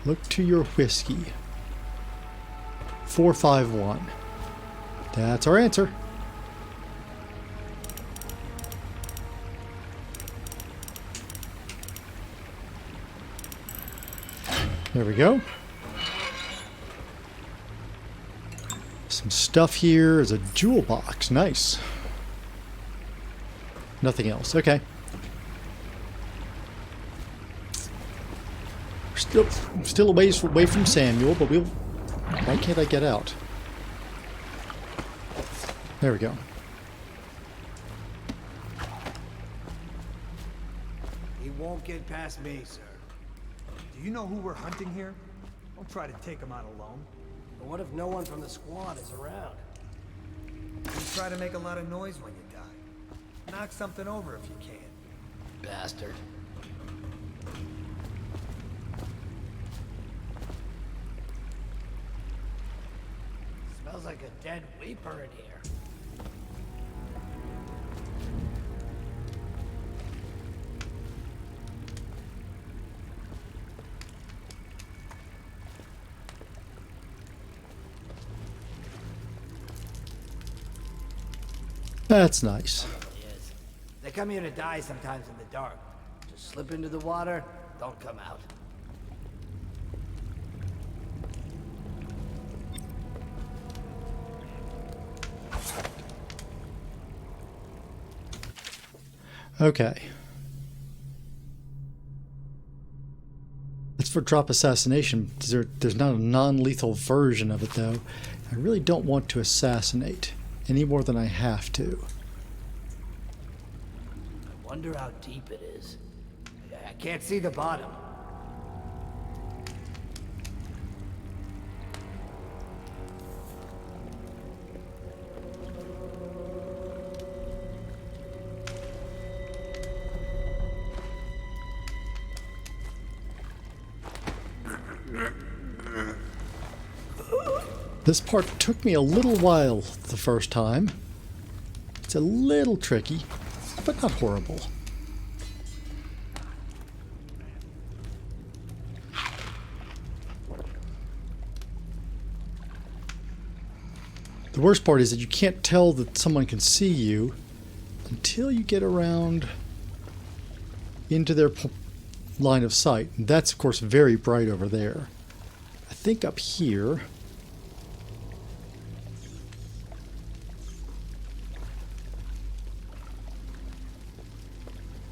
Speaker 1: Look to your whiskey. 451. That's our answer. There we go. Some stuff here. There's a jewel box. Nice. Nothing else. Okay. Still a ways away from Samuel, but we'll... Why can't I get out? There we go.
Speaker 11: He won't get past me, sir. Do you know who we're hunting here? Don't try to take him out alone.
Speaker 13: But what if no one from the squad is around?
Speaker 11: You try to make a lot of noise when you die. Knock something over if you can.
Speaker 13: Bastard. Smells like a dead weeper in here.
Speaker 1: That's nice.
Speaker 13: Yes. They come here to die sometimes in the dark. Just slip into the water, don't come out.
Speaker 1: Okay. That's for drop assassination. There's not a non-lethal version of it, though. I really don't want to assassinate any more than I have to.
Speaker 13: I wonder how deep it is. I can't see the bottom.
Speaker 1: This part took me a little while the first time. It's a little tricky, but not horrible. The worst part is that you can't tell that someone can see you until you get around into their line of sight. And that's, of course, very bright over there. I think up here...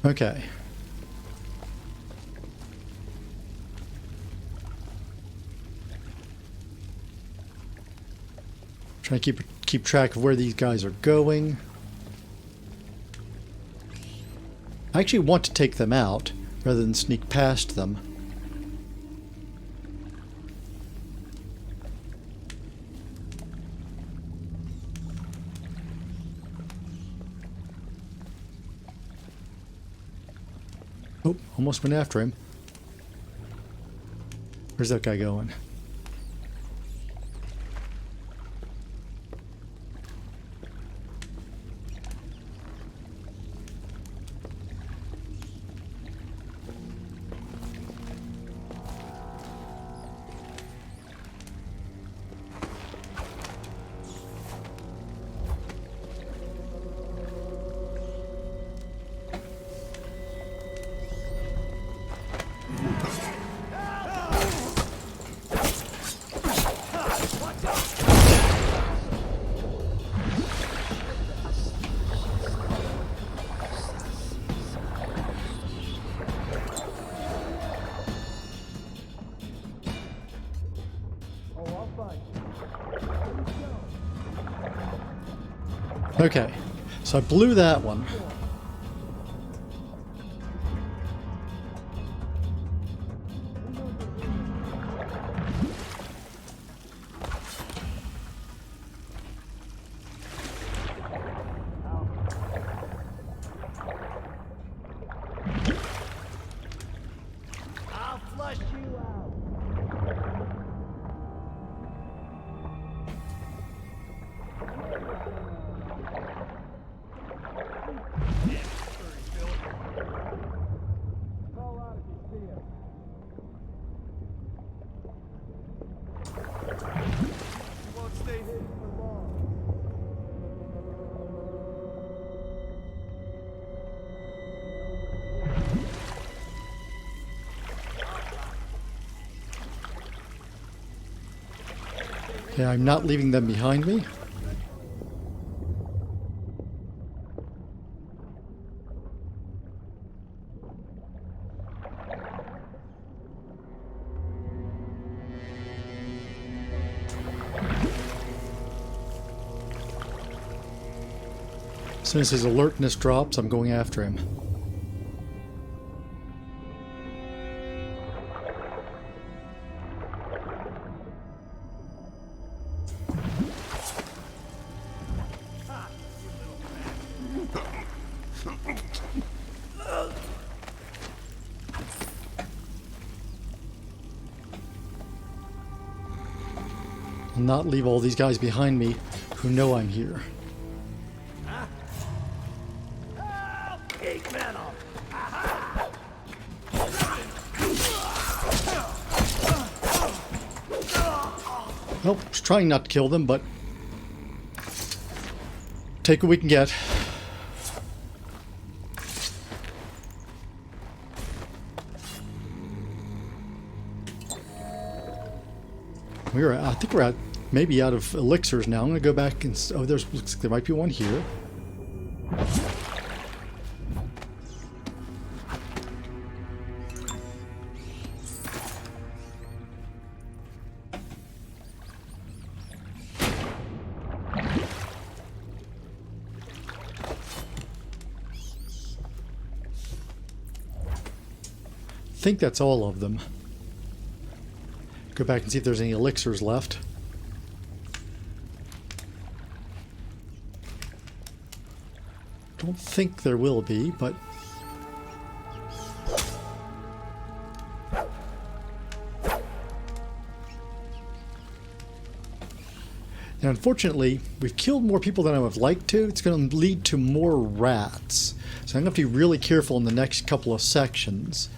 Speaker 1: Okay. Trying to keep track of where these guys are going. I actually want to take them out rather than sneak past them. Oh, almost went after him. Where's that guy going? Okay, so I blew that one.
Speaker 13: I'll flush you out.
Speaker 1: Okay, I'm not leaving them behind me. As soon as his alertness drops, I'm going after him. I'll not leave all these guys behind me who know I'm here. Nope, just trying not to kill them, but... Take what we can get. I think we're maybe out of elixirs now. I'm gonna go back and looks like there might be one here. I think that's all of them. Go back and see if there's any elixirs left. Don't think there will be, but... Now, unfortunately, we've killed more people than I would have liked to. It's going to lead to more rats. So I'm going to have to be really careful in the next couple of sections.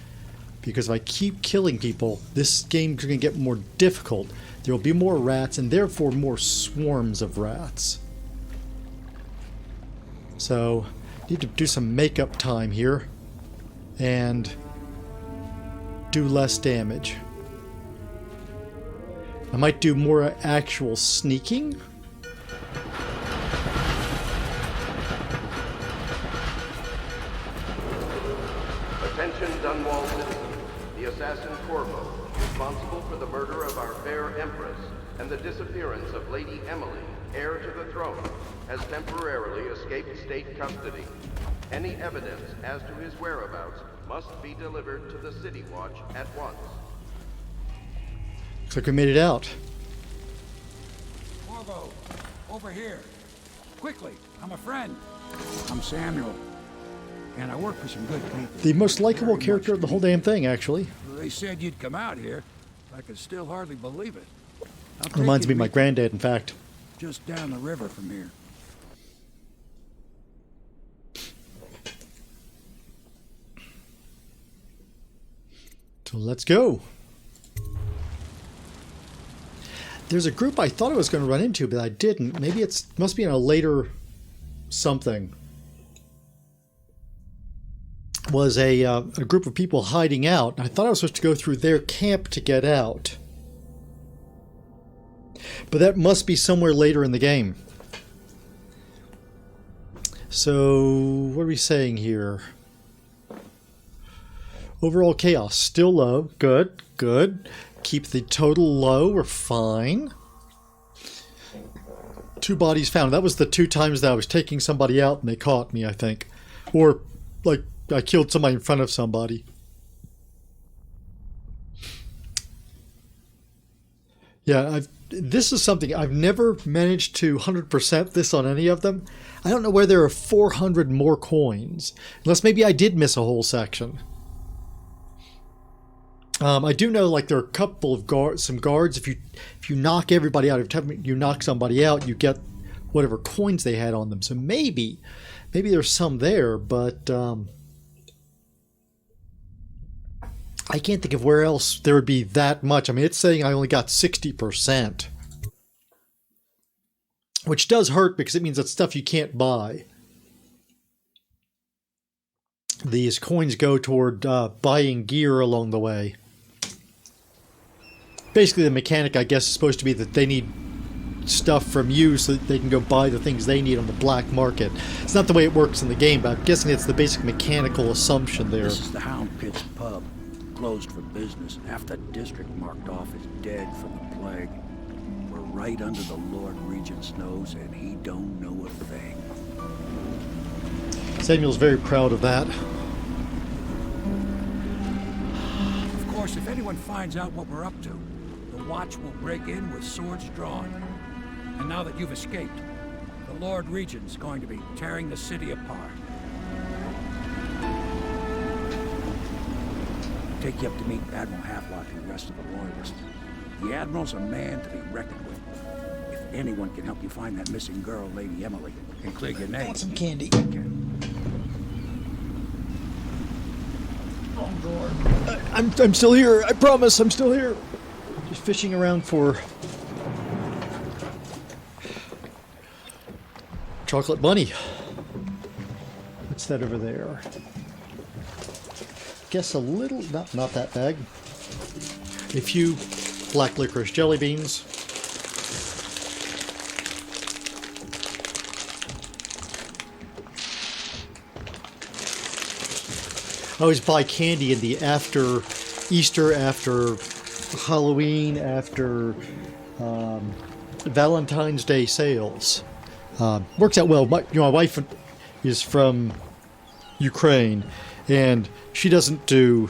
Speaker 1: Because if I keep killing people, this game's going to get more difficult. There will be more rats, and therefore more swarms of rats. So, need to do some makeup time here. And do less damage. I might do more actual sneaking.
Speaker 12: Attention, Dunwall citizens. The assassin Cornwall, responsible for the murder of our fair Empress and the disappearance of Lady Emily, heir to the throne, has temporarily escaped state custody. Any evidence as to his whereabouts must be delivered to the City Watch at once.
Speaker 1: Looks like we made it out.
Speaker 14: Corvo, over here. Quickly, I'm a friend. I'm Samuel. And I work for some good people.
Speaker 1: The most likable character of the whole damn thing, actually.
Speaker 14: They said you'd come out here. I could still hardly believe it.
Speaker 1: Reminds me of my granddad, in fact.
Speaker 14: Just down the river from here.
Speaker 1: So let's go. There's a group I thought I was going to run into, but I didn't. Maybe it must be in a later something. Was a group of people hiding out. I thought I was supposed to go through their camp to get out. But that must be somewhere later in the game. So, what are we saying here? Overall chaos, still low. Good, good. Keep the total low, we're fine. 2 bodies found. That was the 2 times that I was taking somebody out and they caught me, I think. Or, like, I killed somebody in front of somebody. Yeah, this is something I've never managed to 100% this on any of them. I don't know where there are 400 more coins. Unless maybe I did miss a whole section. I do know, like, there are a couple of some guards. If you knock everybody out, every time you knock somebody out, you get whatever coins they had on them. So maybe there's some there, but I can't think of where else there would be that much. I mean, it's saying I only got 60%. Which does hurt because it means that's stuff you can't buy. These coins go toward buying gear along the way. Basically, the mechanic, I guess, is supposed to be that they need stuff from you so that they can go buy the things they need on the black market. It's not the way it works in the game, but I'm guessing it's the basic mechanical assumption there.
Speaker 14: This is the Hound Pit's pub. Closed for business. Half the district marked off as dead from the plague. We're right under the Lord Regent's nose, and he don't know a thing.
Speaker 1: Samuel's very proud of that.
Speaker 14: Of course, if anyone finds out what we're up to, the Watch will break in with swords drawn. And now that you've escaped, the Lord Regent's going to be tearing the city apart. Take you up to meet Admiral Havelock and the rest of the Loyalists. The Admiral's a man to be reckoned with. If anyone can help you find that missing girl, Lady Emily, and clear your name.
Speaker 1: Want some candy? I'm still here. I promise I'm still here. Just fishing around for... chocolate bunny. What's that over there? Guess a little, not that bag. A few black licorice jelly beans. I always buy candy in the after Easter, after Halloween, after Valentine's Day sales. Works out well. My wife is from Ukraine, and she doesn't do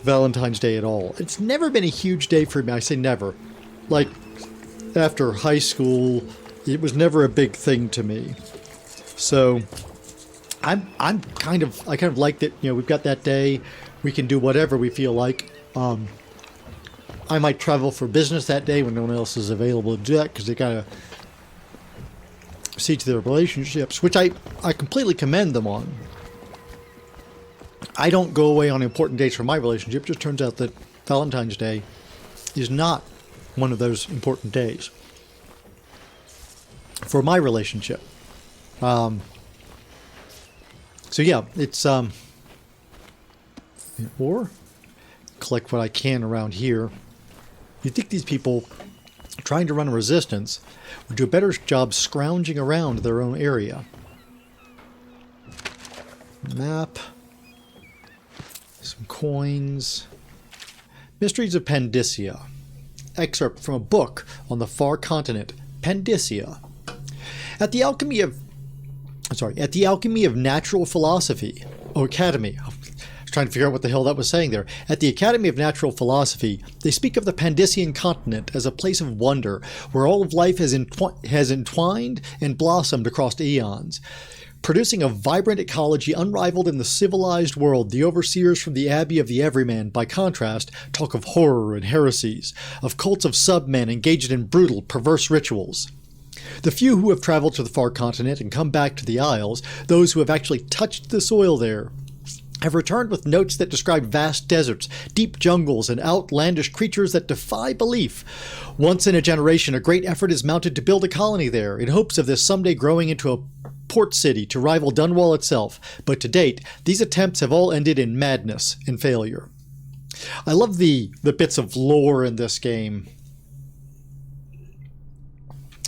Speaker 1: Valentine's Day at all. It's never been a huge day for me. I say never. Like, after high school, it was never a big thing to me. So I kind of like that, you know, we've got that day, we can do whatever we feel like. I might travel for business that day when no one else is available to do that, because they gotta see to their relationships, which I completely commend them on. I don't go away on important dates for my relationship. It just turns out that Valentine's Day is not one of those important days for my relationship. So yeah, it's or collect what I can around here. You'd think these people trying to run a resistance would do a better job scrounging around their own area. Map. Some coins. Mysteries of Pandysia. Excerpt from a book on the far continent, Pandysia. At the alchemy of natural philosophy, or academy. I was trying to figure out what the hell that was saying there. At the Academy of Natural Philosophy, they speak of the Pandysian continent as a place of wonder, where all of life has entwined and blossomed across eons. Producing a vibrant ecology unrivaled in the civilized world, the overseers from the Abbey of the Everyman, by contrast, talk of horror and heresies, of cults of submen engaged in brutal, perverse rituals. The few who have traveled to the far continent and come back to the Isles, those who have actually touched the soil there, have returned with notes that describe vast deserts, deep jungles, and outlandish creatures that defy belief. Once in a generation, a great effort is mounted to build a colony there, in hopes of this someday growing into a port city to rival Dunwall itself, but to date, these attempts have all ended in madness and failure. I love the bits of lore in this game.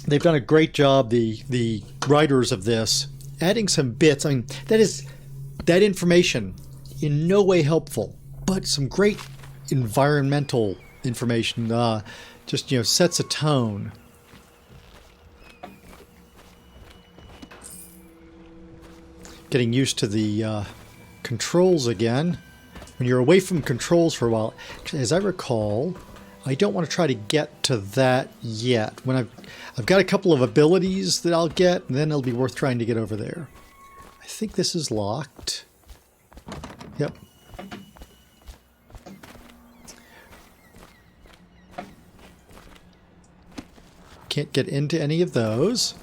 Speaker 1: They've done a great job, the writers of this, adding some bits. I mean, that information in no way helpful, but some great environmental information. Just, you know, sets a tone. Getting used to the controls again. When you're away from controls for a while, as I recall, I don't want to try to get to that yet. When I've got a couple of abilities that I'll get, and then it'll be worth trying to get over there. I think this is locked. Yep. Can't get into any of those.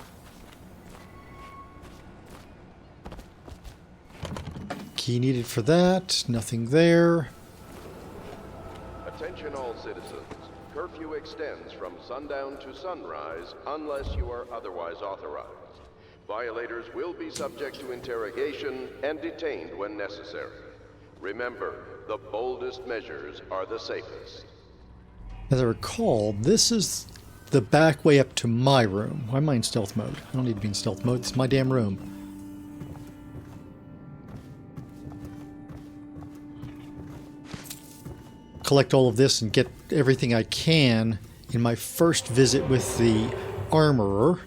Speaker 1: Key needed for that. Nothing there.
Speaker 12: Attention all citizens. Curfew extends from sundown to sunrise unless you are otherwise authorized. Violators will be subject to interrogation and detained when necessary. Remember, the boldest measures are the safest.
Speaker 1: As I recall, this is the back way up to my room. Why am I in stealth mode? I don't need to be in stealth mode. It's my damn room. Collect all of this and get everything I can in my first visit with the armorer.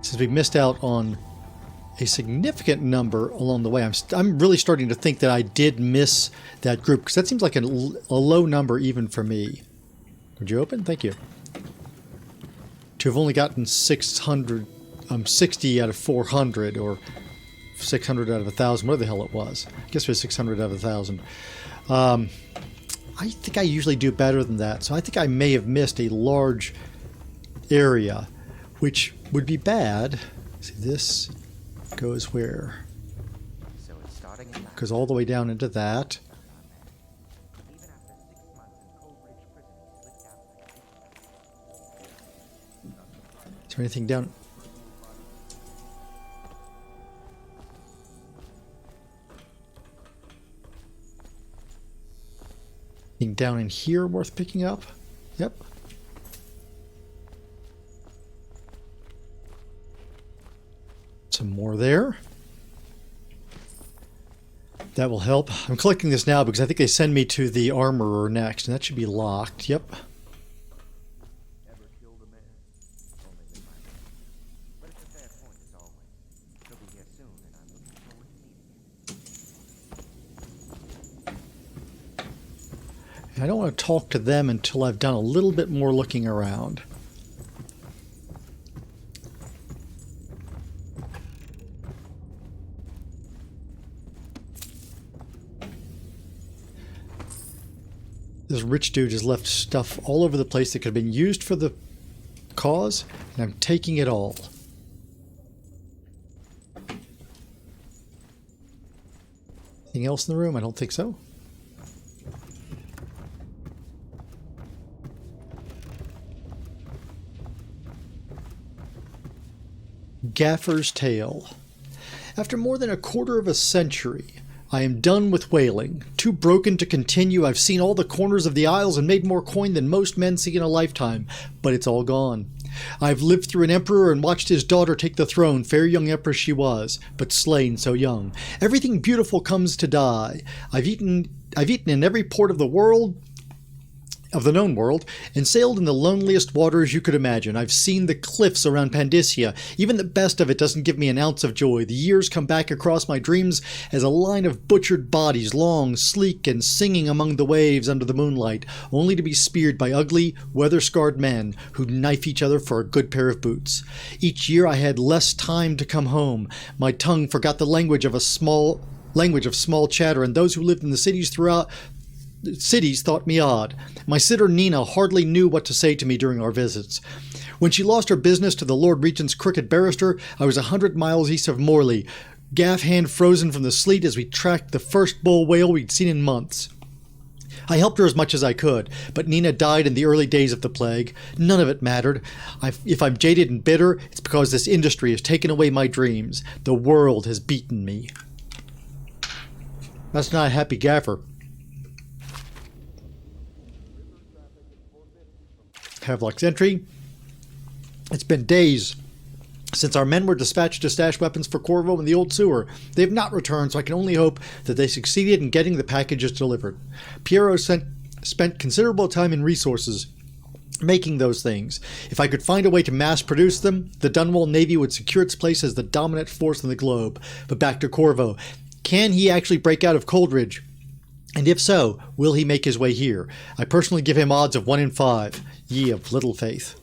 Speaker 1: Since we missed out on a significant number along the way, I'm really starting to think that I did miss that group, because that seems like a low number even for me. Would you open? Thank you. To have only gotten 60 out of 400, or 600 out of 1,000, whatever the hell it was. I guess it was 600 out of 1,000. I think I usually do better than that, so I think I may have missed a large area, which would be bad. See, this goes where? Goes all the way down into that. there anything down? Anything down in here worth picking up? Yep. Some more there. That will help. I'm collecting this now because I think they send me to the armorer next, and that should be locked. Yep. I don't want to talk to them until I've done a little bit more looking around. This rich dude has left stuff all over the place that could have been used for the cause, and I'm taking it all. Anything else in the room? I don't think so. Gaffer's Tale. After more than a quarter of a century, I am done with whaling. Too broken to continue, I've seen all the corners of the isles and made more coin than most men see in a lifetime, but it's all gone. I've lived through an emperor and watched his daughter take the throne, fair young empress she was, but slain so young. Everything beautiful comes to die. I've eaten in every port of the world, of the known world, and sailed in the loneliest waters you could imagine. I've seen the cliffs around Pandysia. Even the best of it doesn't give me an ounce of joy. The years come back across my dreams as a line of butchered bodies, long, sleek, and singing among the waves under the moonlight, only to be speared by ugly, weather-scarred men who knife each other for a good pair of boots. Each year I had less time to come home. My tongue forgot the language of small chatter, and those who lived in the cities thought me odd. My sitter Nina hardly knew what to say to me during our visits. When she lost her business to the Lord Regent's crooked barrister, I was 100 miles east of Morley, gaff hand frozen from the sleet as we tracked the first bull whale we'd seen in months. I helped her as much as I could, but Nina died in the early days of the plague. None of it mattered. If I'm jaded and bitter, it's because this industry has taken away my dreams. The world has beaten me. That's not a happy gaffer. Havelock's entry. It's been days since our men were dispatched to stash weapons for Cornwall in the old sewer. They have not returned, so I can only hope that they succeeded in getting the packages delivered. Piero spent considerable time and resources making those things. If I could find a way to mass produce them, the Dunwall Navy would secure its place as the dominant force in the globe. But back to Corvo. Can he actually break out of Coldridge? And if so, will he make his way here? I personally give him odds of 1 in 5. Ye of little faith.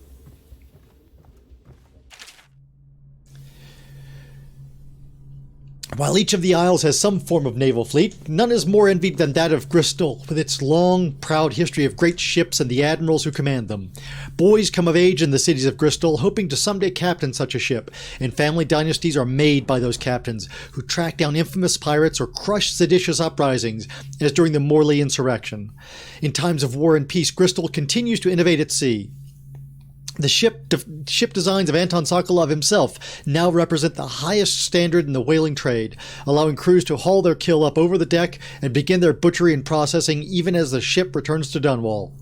Speaker 1: While each of the isles has some form of naval fleet, none is more envied than that of Bristol, with its long, proud history of great ships and the admirals who command them. Boys come of age in the cities of Bristol, hoping to someday captain such a ship, and family dynasties are made by those captains, who track down infamous pirates or crush seditious uprisings, as during the Morley insurrection. In times of war and peace, Bristol continues to innovate at sea. The ship designs of Anton Sokolov himself now represent the highest standard in the whaling trade, allowing crews to haul their kill up over the deck and begin their butchery and processing even as the ship returns to Dunwall.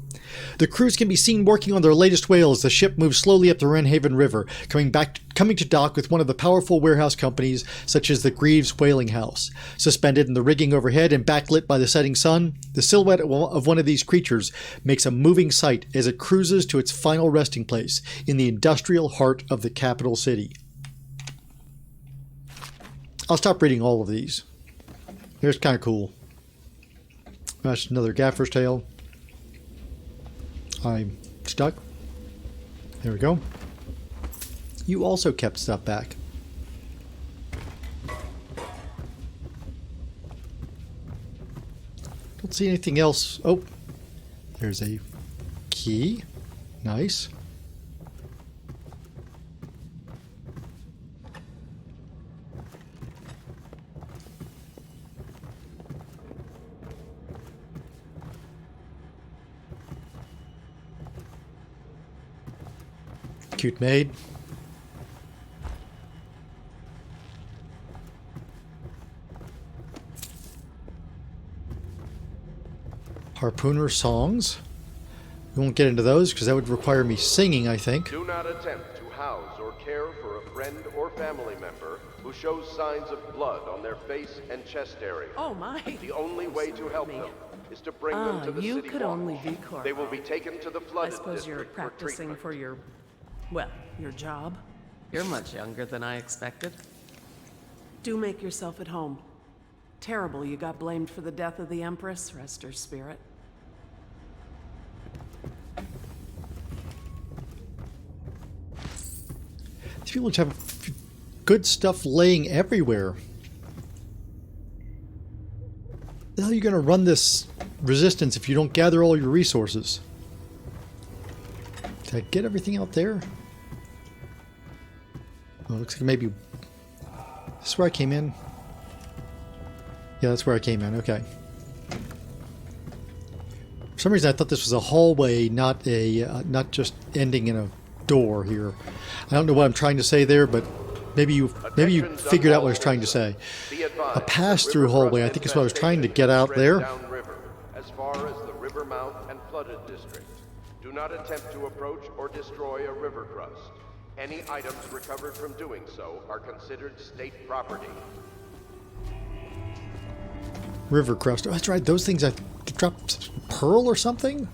Speaker 1: The crews can be seen working on their latest whale as the ship moves slowly up the Wrenhaven River, coming to dock with one of the powerful warehouse companies such as the Greaves Whaling House. Suspended in the rigging overhead and backlit by the setting sun, the silhouette of one of these creatures makes a moving sight as it cruises to its final resting place in the industrial heart of the capital city. I'll stop reading all of these. Here's kind of cool. That's another Gaffer's Tale. I'm stuck. There we go. You also kept stuff back. Don't see anything else. Oh, there's a key. Nice. Cute maid. Harpooner songs. We won't get into those because that would require me singing, I think.
Speaker 12: Do not attempt to house or care for a friend or family member who shows signs of blood on their face and chest area.
Speaker 15: Oh my!
Speaker 12: The only way to help them is to bring them to the
Speaker 15: you
Speaker 12: city
Speaker 15: could
Speaker 12: watch.
Speaker 15: only be Cornwall.
Speaker 12: They will be taken to the
Speaker 15: I
Speaker 12: flooded
Speaker 15: suppose you're
Speaker 12: district
Speaker 15: practicing
Speaker 12: for treatment.
Speaker 15: for your, well, your job. You're much younger than I expected. Do make yourself at home. Terrible you got blamed for the death of the Empress. Rest her spirit.
Speaker 1: These people just have good stuff laying everywhere. How are you going to run this resistance if you don't gather all your resources? Did I get everything out there? Oh, looks like maybe... This is where I came in? Yeah, that's where I came in. Okay. For some reason I thought this was a hallway, not a not just ending in a door here. I don't know what I'm trying to say there, but maybe you figured out what I was trying to say. A pass-through hallway, I think is what I was trying to get out there.
Speaker 12: Downriver, as far as the river mouth and flooded district. Do not attempt to approach or destroy a river crust. Any items recovered from doing so are considered state property.
Speaker 1: River crust. Oh, that's right. Those things I dropped pearl or something.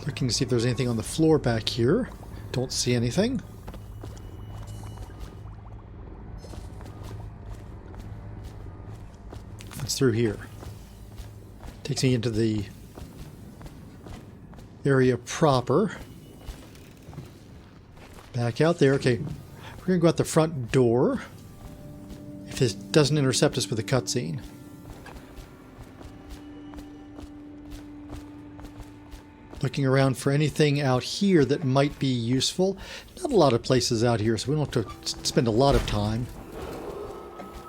Speaker 1: Looking to see if there's anything on the floor back here. Don't see anything. What's through here? Takes me into the area proper. Back out there. Okay, we're gonna go out the front door. If this doesn't intercept us with a cutscene. Looking around for anything out here that might be useful. Not a lot of places out here, so we don't have to spend a lot of time.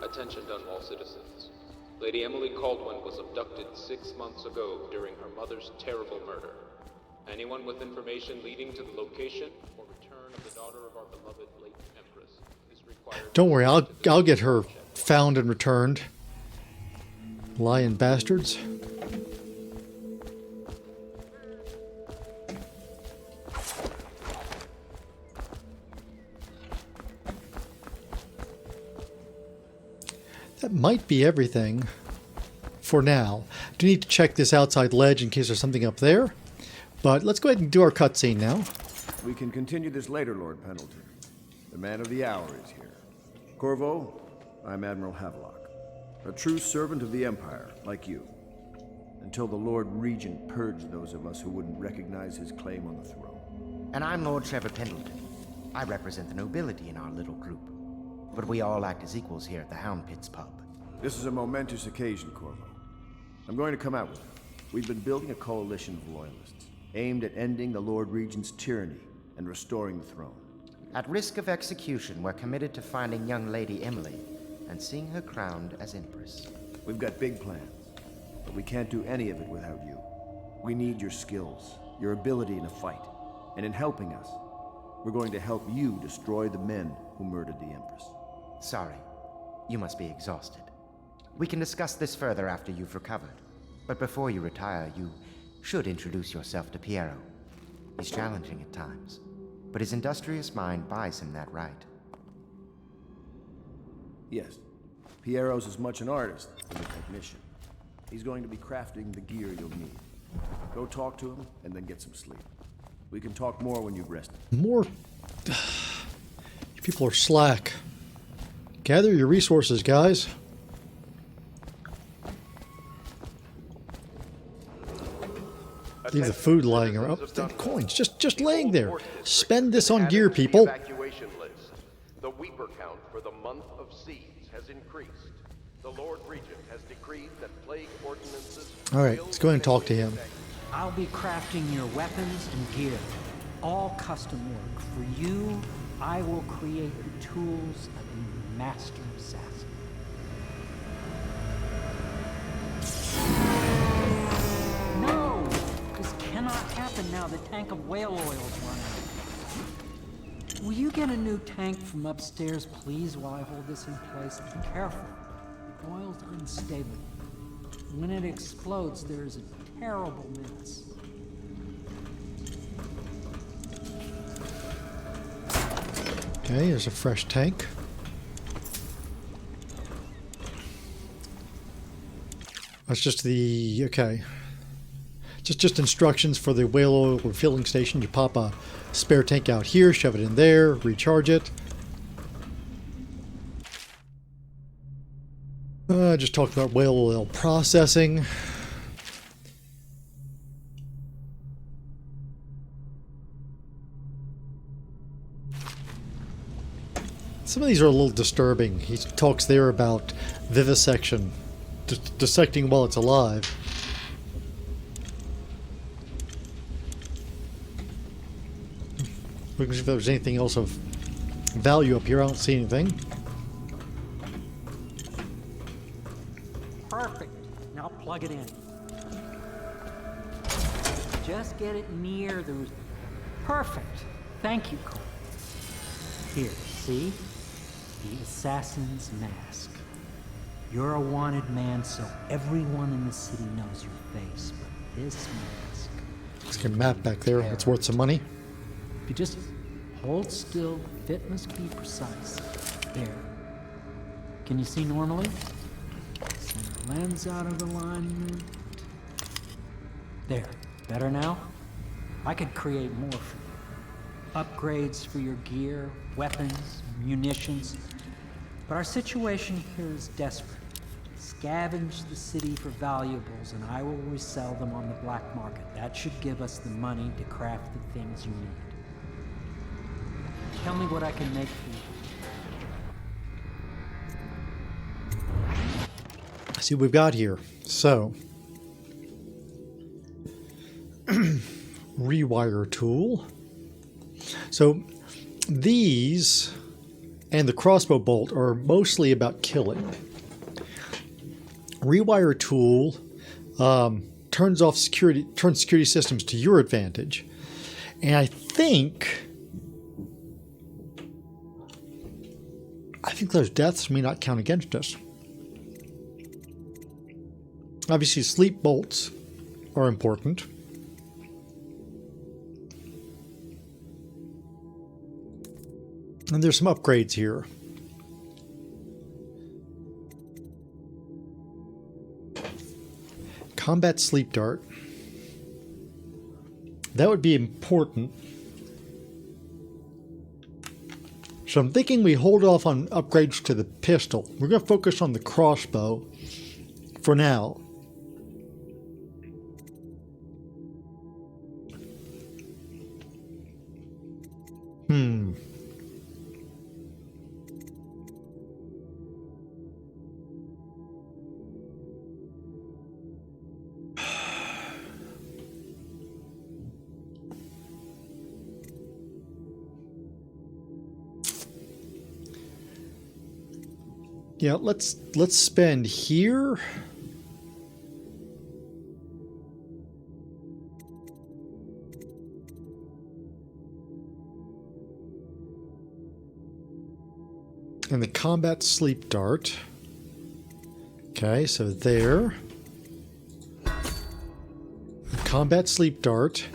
Speaker 16: Attention Dunwall citizens. Lady Emily Caldwin was abducted 6 months ago during her mother's terrible murder. Anyone with information leading to the location or return of the daughter of our beloved late Empress is required...
Speaker 1: Don't worry, I'll get her found and returned. Lying bastards. That might be everything for now. I do need to check this outside ledge in case there's something up there. But let's go ahead and do our cutscene now.
Speaker 8: We can continue this later, Lord Pendleton. The man of the hour is here. Cornwall, I'm Admiral Havelock, a true servant of the Empire, like you. Until the Lord Regent purged those of us who wouldn't recognize his claim on the throne.
Speaker 17: And I'm Lord Trevor Pendleton. I represent the nobility in our little group. But we all act as equals here at the Hound Pits pub.
Speaker 8: This is a momentous occasion, Cornwall. I'm going to come out with it. We've been building a coalition of loyalists, aimed at ending the Lord Regent's tyranny and restoring the throne.
Speaker 17: At risk of execution, we're committed to finding young Lady Emily and seeing her crowned as Empress.
Speaker 8: We've got big plans, but we can't do any of it without you. We need your skills, your ability in a fight, and in helping us, we're going to help you destroy the men who murdered the Empress.
Speaker 17: Sorry, you must be exhausted. We can discuss this further after you've recovered. But before you retire, you should introduce yourself to Piero. He's challenging at times, but his industrious mind buys him that right.
Speaker 8: Yes, Piero's as much an artist as a technician. He's going to be crafting the gear you'll need. Go talk to him, and then get some sleep. We can talk more when you've rested.
Speaker 1: More... You people are slack. Gather your resources, guys. Leave the food lying around. Oh, the coins, just laying there. Spend this on gear, people.
Speaker 12: Evacuation list. The weeper count for the month of siege has increased. The Lord Regent has decreed that plague ordinances...
Speaker 1: All right, let's go ahead and talk to him.
Speaker 13: I'll be crafting your weapons and gear. All custom work. For you, I will create the tools of a master assassin. No! This cannot happen now. The tank of whale oil's run out. Will you get a new tank from upstairs, please, while I hold this in place? Be careful. The oil's unstable. When it explodes, there's a terrible mess.
Speaker 1: Okay, here's a fresh tank. That's just the, okay. Just instructions for the whale oil refilling station. You pop a spare tank out here, shove it in there, recharge it. Just talked about whale oil processing. Some of these are a little disturbing. He talks there about vivisection, dissecting while it's alive. Looking if there's anything else of value up here. I don't see anything.
Speaker 13: Perfect. Now plug it in. Just get it near the... Perfect. Thank you, Cole. Here, see? The assassin's mask. You're a wanted man, so everyone in the city knows your face, but this mask...
Speaker 1: Let's get a map back there. It's worth some money.
Speaker 13: If you just hold still, the fit must be precise. There. Can you see normally? Center lens out of alignment. There. Better now? I could create more for you. Upgrades for your gear, weapons, munitions. But our situation here is desperate. Scavenge the city for valuables and I will resell them on the black market. That should give us the money to craft the things you need. Tell me what I can make for you.
Speaker 1: Let's see what we've got here. So, rewire tool. So, these and the crossbow bolt are mostly about killing. Rewire tool turns security systems to your advantage, and I think those deaths may not count against us. Obviously, sleep bolts are important. And there's some upgrades here. Combat sleep dart. That would be important. So I'm thinking we hold off on upgrades to the pistol. We're going to focus on the crossbow for now. Yeah, let's spend here. And the combat sleep dart. Okay, so there. The combat sleep dart.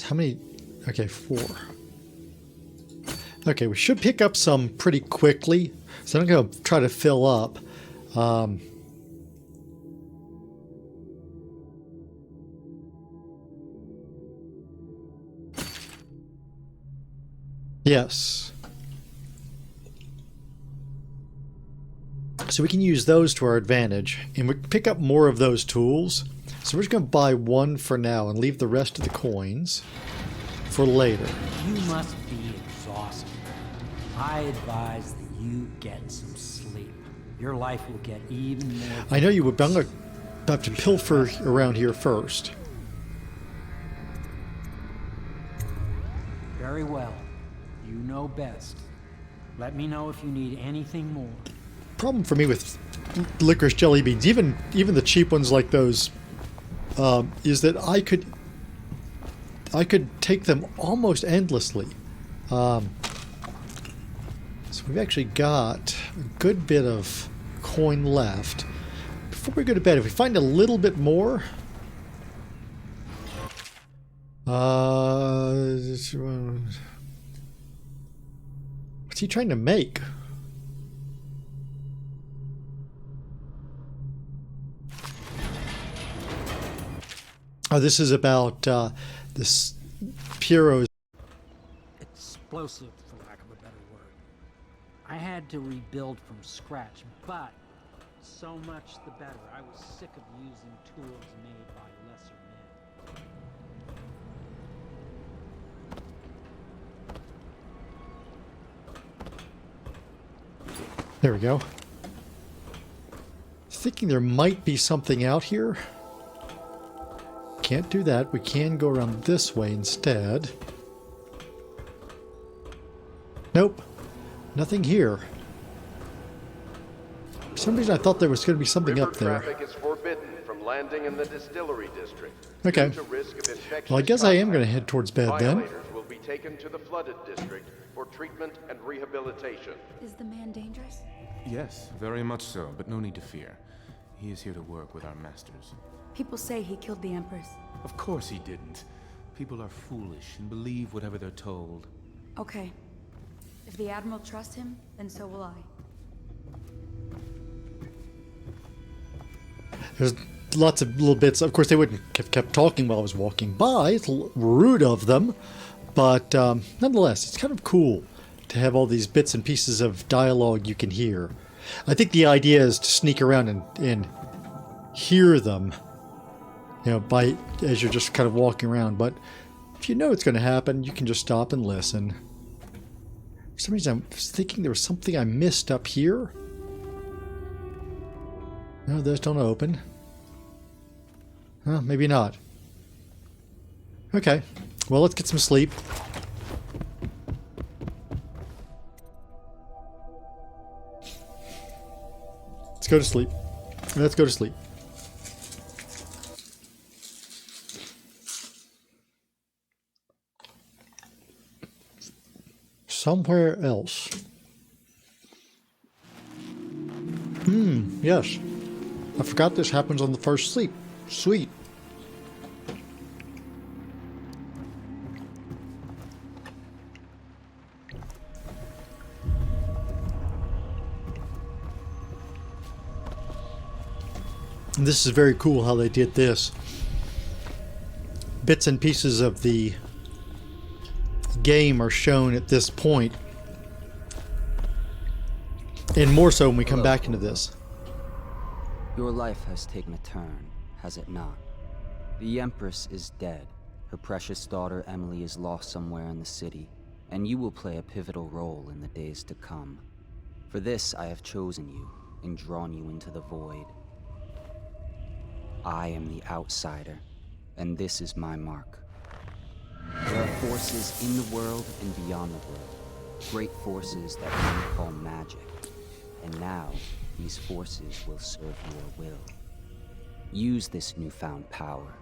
Speaker 1: How many? Okay, 4. Okay, we should pick up some pretty quickly. So I'm going to try to fill up. Yes. So we can use those to our advantage. And we can pick up more of those tools. So we're just going to buy one for now and leave the rest of the coins for later.
Speaker 13: You must be exhausted. I advise that you get some sleep. Your life will get even more...
Speaker 1: I know you would, but I'm going to have to pilfer around here first.
Speaker 13: Very well. You know best. Let me know if you need anything more.
Speaker 1: Problem for me with licorice jelly beans, even the cheap ones like those, is that I could take them almost endlessly. So we've actually got a good bit of coin left. Before we go to bed, if we find a little bit more, what's he trying to make? Oh, this is about this Piero's
Speaker 13: explosive, for lack of a better word. I had to rebuild from scratch, but so much the better. I was sick of using tools made by lesser men.
Speaker 1: There we go. Thinking there might be something out here. Can't do that. We can go around this way instead. Nope. Nothing here. For some reason I thought there was going to be something up there.
Speaker 12: Traffic is forbidden from landing in the distillery district.
Speaker 1: Okay.
Speaker 12: Due to risk of infectious
Speaker 1: Well, I guess I am going to head towards bed then.
Speaker 12: Violators will be taken to the flooded district for treatment and rehabilitation.
Speaker 7: Is the man dangerous?
Speaker 6: Yes, very much so, but no need to fear. He is here to work with our masters.
Speaker 18: People say he killed the Empress.
Speaker 6: Of course he didn't. People are foolish and believe whatever they're told.
Speaker 18: Okay. If the Admiral trusts him, then so will I.
Speaker 1: There's lots of little bits. Of course, they wouldn't have kept talking while I was walking by. It's rude of them. But nonetheless, it's kind of cool to have all these bits and pieces of dialogue you can hear. I think the idea is to sneak around and hear them, you know, as you're just kind of walking around. But if you know it's going to happen, you can just stop and listen. For some reason, I was thinking there was something I missed up here. No, those don't open. Well, maybe not. Okay. Well, let's get some sleep. Let's go to sleep. Let's go to sleep. Somewhere else. Yes. I forgot this happens on the first sleep. Sweet. And this is very cool how they did this. Bits and pieces of the game are shown at this point. And more so when we come back into this.
Speaker 19: Your life has taken a turn, has it not? The Empress is dead. Her precious daughter Emily is lost somewhere in the city, and you will play a pivotal role in the days to come. For this I have chosen you and drawn you into the void. I am the outsider, and this is my mark. There are forces in the world and beyond the world, great forces that men call magic. And now, these forces will serve your will. Use this newfound power,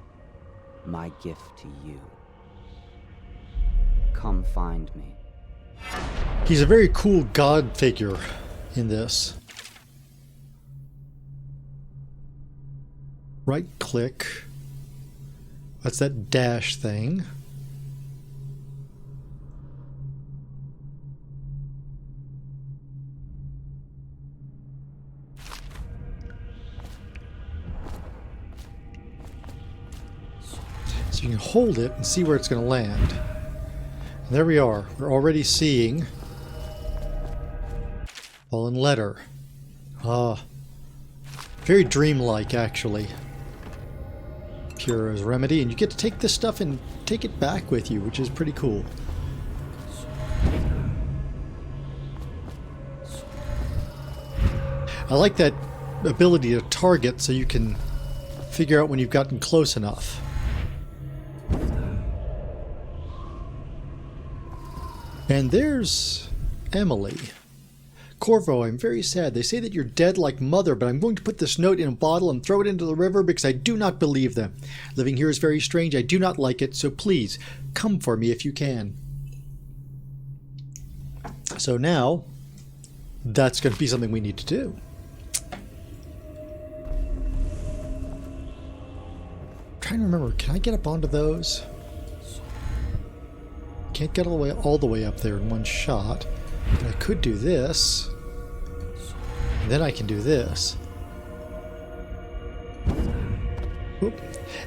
Speaker 19: my gift to you. Come find me.
Speaker 1: He's a very cool god figure in this. Right click. That's that dash thing. So you can hold it and see where it's going to land. And there we are. We're already seeing Fallen Letter. Very dreamlike, actually. Piero's Remedy, and you get to take this stuff and take it back with you, which is pretty cool. I like that ability to target so you can figure out when you've gotten close enough. And there's Emily. Of Corvo, I'm very sad. They say that you're dead like mother, but I'm going to put this note in a bottle and throw it into the river because I do not believe them. Living here is very strange. I do not like it, so please, come for me if you can. So now, that's going to be something we need to do. I'm trying to remember, can I get up onto those? Can't get all the way up there in one shot. But I could do this. And then I can do this. Oop.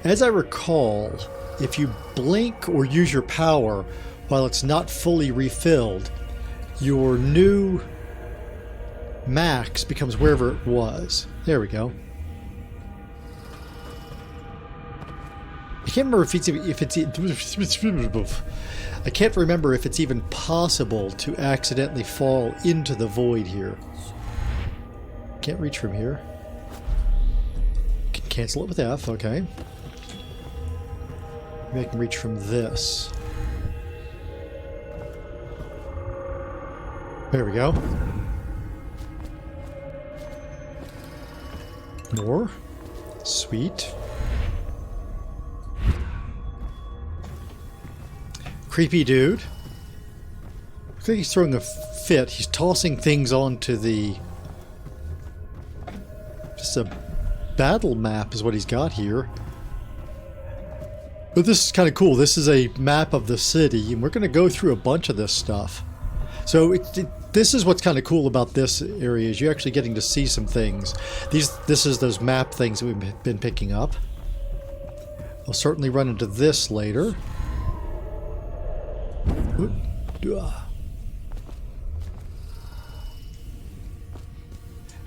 Speaker 1: As I recall, if you blink or use your power while it's not fully refilled, your new max becomes wherever it was. There we go. I can't remember I can't remember if it's even possible to accidentally fall into the void here. Can't reach from here. Can cancel it with F, okay. Maybe I can reach from this. There we go. More. Sweet. Creepy dude. Looks like he's throwing a fit. He's tossing things onto the... Just a battle map is what he's got here. But this is kind of cool. This is a map of the city, and we're going to go through a bunch of this stuff. So this is what's kind of cool about this area, is you're actually getting to see some things. This is those map things that we've been picking up. We'll certainly run into this later.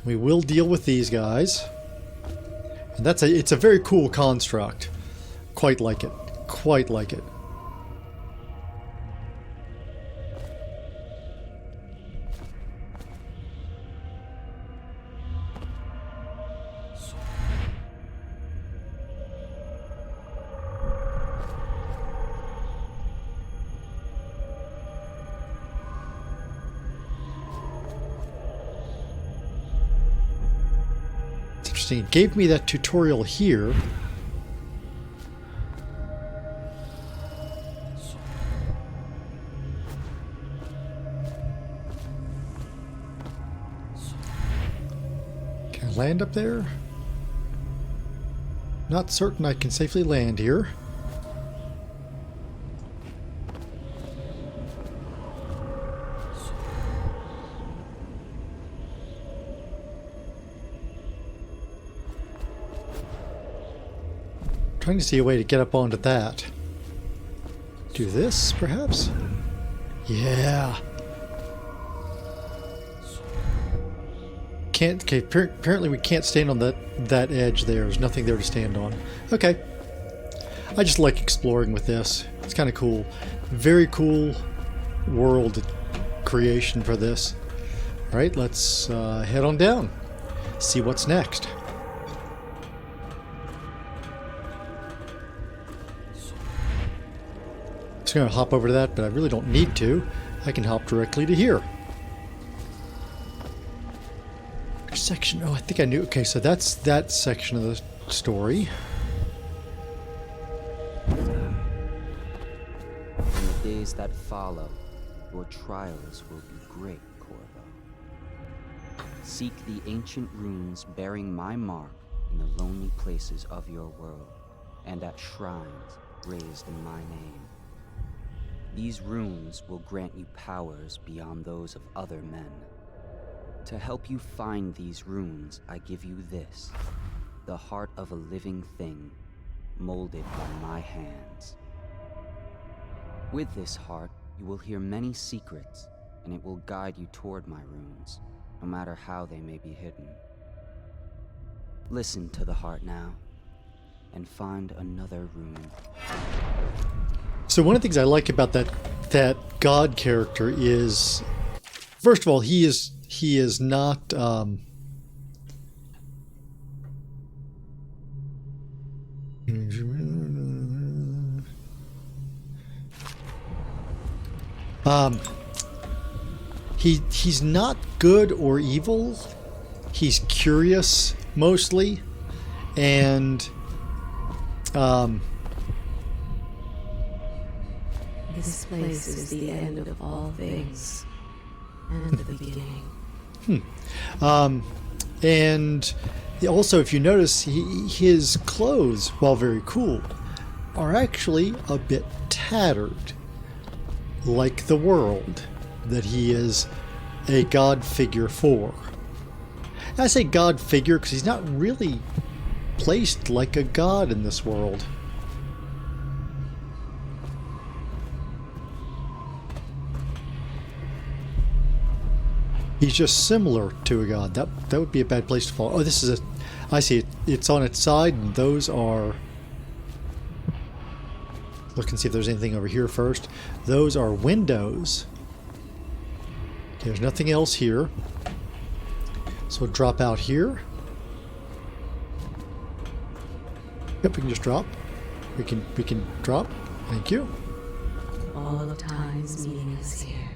Speaker 1: We will deal with these guys. And it's a very cool construct. Quite like it. Quite like it. It gave me that tutorial here. Can I land up there? Not certain I can safely land here. Trying to see a way to get up onto that. Do this, perhaps? Yeah. Can't. Okay. Apparently, we can't stand on that edge there. There's nothing there to stand on. Okay. I just like exploring with this. It's kind of cool. Very cool world creation for this. All right. Let's head on down. See what's next. I'm going to hop over to that, but I really don't need to. I can hop directly to here. Section. Oh, I think I knew. Okay, so that's that section of the story.
Speaker 19: In the days that follow, your trials will be great, Corvo. Seek the ancient runes bearing my mark in the lonely places of your world, and at shrines raised in my name. These runes will grant you powers beyond those of other men. To help you find these runes, I give you this, the heart of a living thing, molded by my hands. With this heart, you will hear many secrets, and it will guide you toward my runes, no matter how they may be hidden. Listen to the heart now, and find another rune.
Speaker 1: So one of the things I like about that God character is, first of all, he is not he's not good or evil. He's curious mostly, and
Speaker 2: this place is the end of all things, and the beginning.
Speaker 1: And also, if you notice, his clothes, while very cool, are actually a bit tattered, like the world that he is a god figure for. And I say god figure because he's not really placed like a god in this world. He's just similar to a god. That would be a bad place to fall. Oh, this is a... I see it. It's on its side, and those are... Look and see if there's anything over here first. Those are windows. There's nothing else here. So we'll drop out here. Yep, we can just drop. We can drop. Thank you.
Speaker 2: All of time is meaningless here.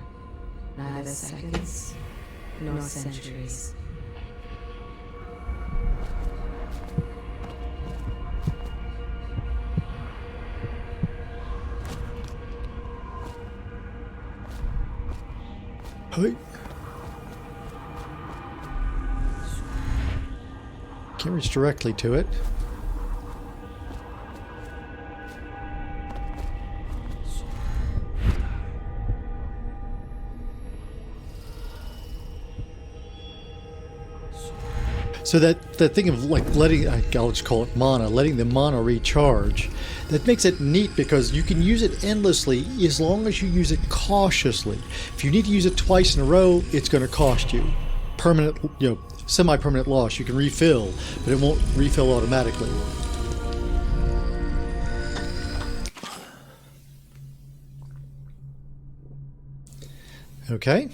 Speaker 2: Neither seconds nor centuries.
Speaker 1: Hey. Can't reach directly to it. So that thing of like letting, I'll just call it mana, letting the mana recharge, that makes it neat because you can use it endlessly as long as you use it cautiously. If you need to use it twice in a row, it's going to cost you permanent, semi-permanent loss. You can refill, but it won't refill automatically. Okay.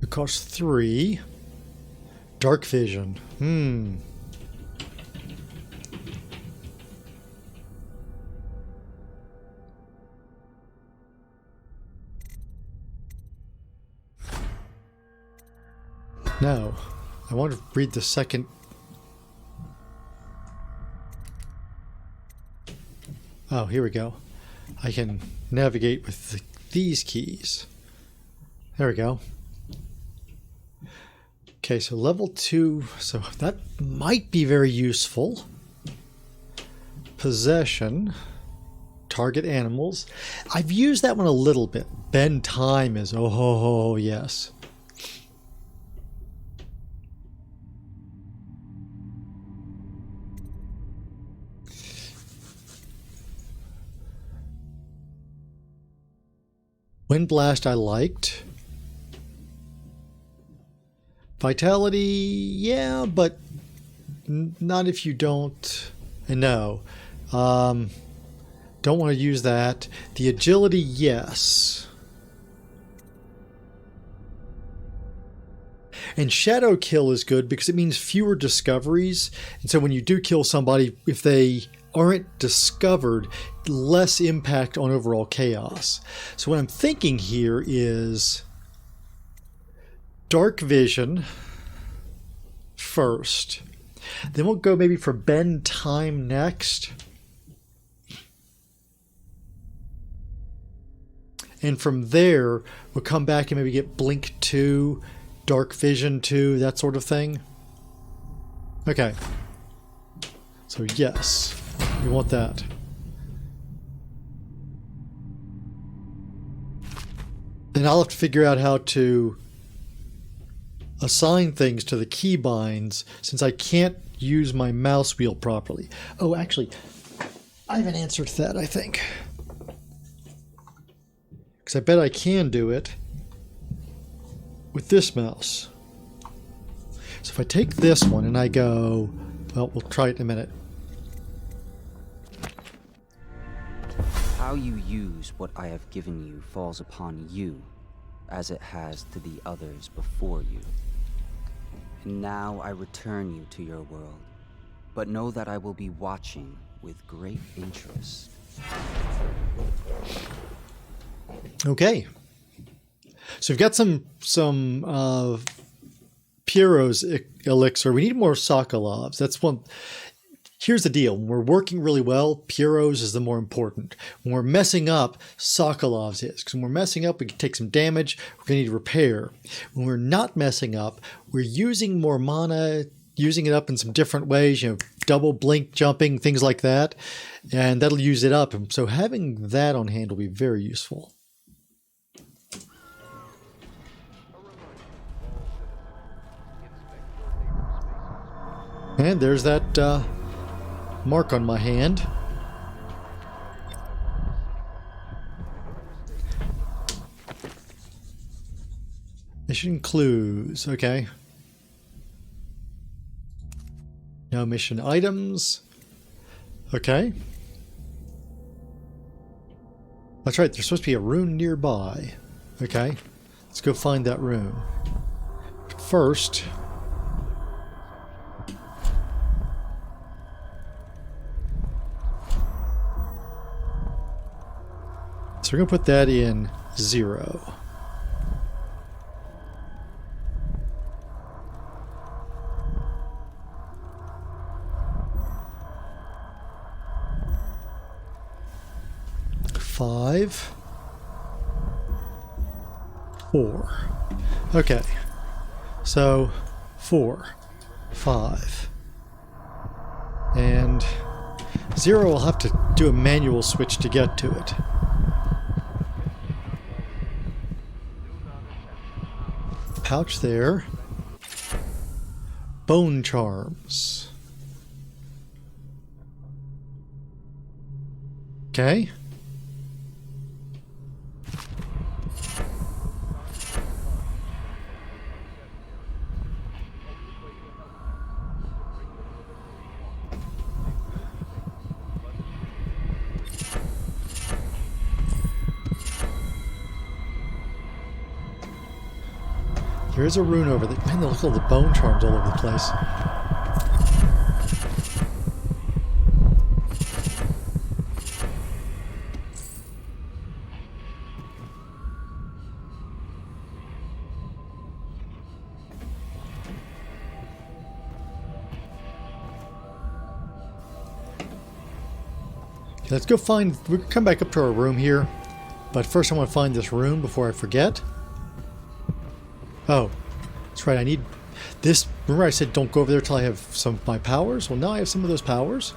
Speaker 1: It costs 3. Dark vision. No. I want to read the second. Oh, here we go. I can navigate with these keys. There we go. Okay, so level 2, so that might be very useful. Possession. Target animals. I've used that one a little bit. Bend time is, oh ho ho, yes. Wind Blast I liked. Vitality, yeah, but not if you don't. No. Don't want to use that. The agility, yes. And Shadow Kill is good because it means fewer discoveries. And so when you do kill somebody, if they aren't discovered, less impact on overall chaos. So what I'm thinking here is Dark Vision first. Then we'll go maybe for Bend Time next. And from there, we'll come back and maybe get Blink 2, Dark Vision 2, that sort of thing. Okay. So yes, we want that. And I'll have to figure out how to assign things to the keybinds since I can't use my mouse wheel properly. Oh, actually, I have an answer to that, I think. Because I bet I can do it with this mouse. So if I take this one and I go, well, we'll try it in a minute.
Speaker 19: How you use what I have given you falls upon you, as it has to the others before you. and now I return you to your world. But know that I will be watching with great interest.
Speaker 1: Okay. So we've got some Piero's elixir. We need more Sokolovs. That's one. Here's the deal. When we're working really well, Piero's is the more important. When we're messing up, Sokolov's is. Because when we're messing up, we can take some damage. We're going to need repair. When we're not messing up, we're using more mana, using it up in some different ways, double blink jumping, things like that. And that'll use it up. And so having that on hand will be very useful. And there's that mark on my hand. Mission clues, okay. No mission items. Okay. That's right, there's supposed to be a rune nearby. Okay. Let's go find that rune. But first... So we're going to put that in 0. Five, 4. Okay. So 4, 5. And 0, I'll have to do a manual switch to get to it. Pouch there. Bone charms. Okay. There is a rune over there. Man, look at all the bone charms all over the place. Okay, let's go find... We can come back up to our room here. But first I want to find this rune before I forget. Oh, that's right, I need this. Remember I said don't go over there till I have some of my powers? Well, now I have some of those powers.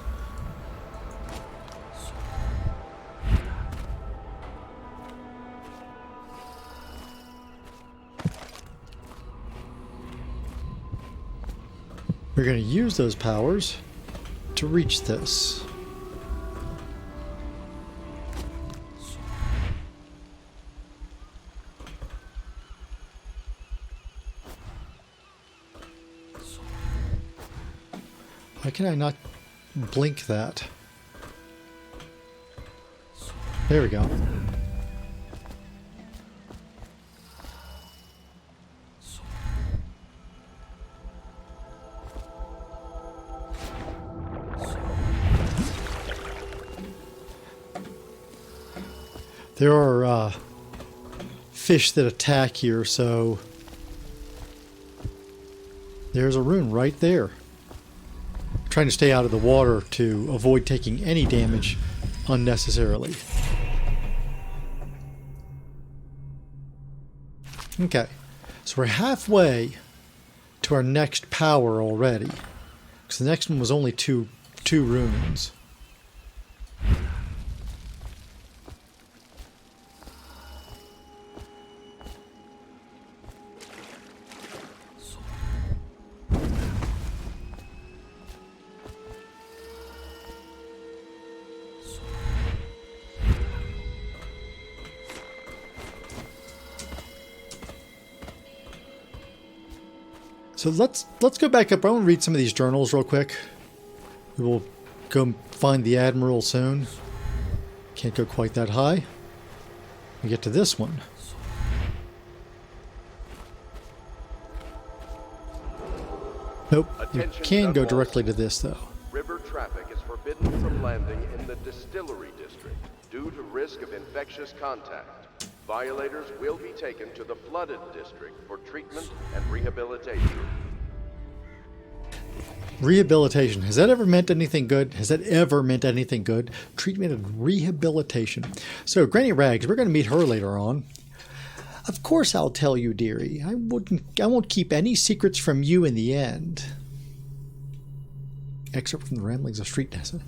Speaker 1: We're going to use those powers to reach this. Why can I not blink that? There we go. There are fish that attack here, so there's a rune right there. Trying to stay out of the water to avoid taking any damage unnecessarily. Okay, so we're halfway to our next power already, because the next one was only two runes. So let's go back up. I want to read some of these journals real quick. We will go find the Admiral soon. Can't go quite that high. We get to this one. Nope. You
Speaker 12: Attention
Speaker 1: can go
Speaker 12: Dunwall
Speaker 1: directly to this, though.
Speaker 12: River traffic is forbidden from landing in the distillery district due to risk of infectious contact. Violators will be taken to the flooded district for treatment and rehabilitation.
Speaker 1: Rehabilitation. Has that ever meant anything good? Has that ever meant anything good? Treatment and rehabilitation. So, Granny Rags, we're going to meet her later on. Of course I'll tell you, dearie. I won't keep any secrets from you in the end. Excerpt from the Ramblings of Street Nessa.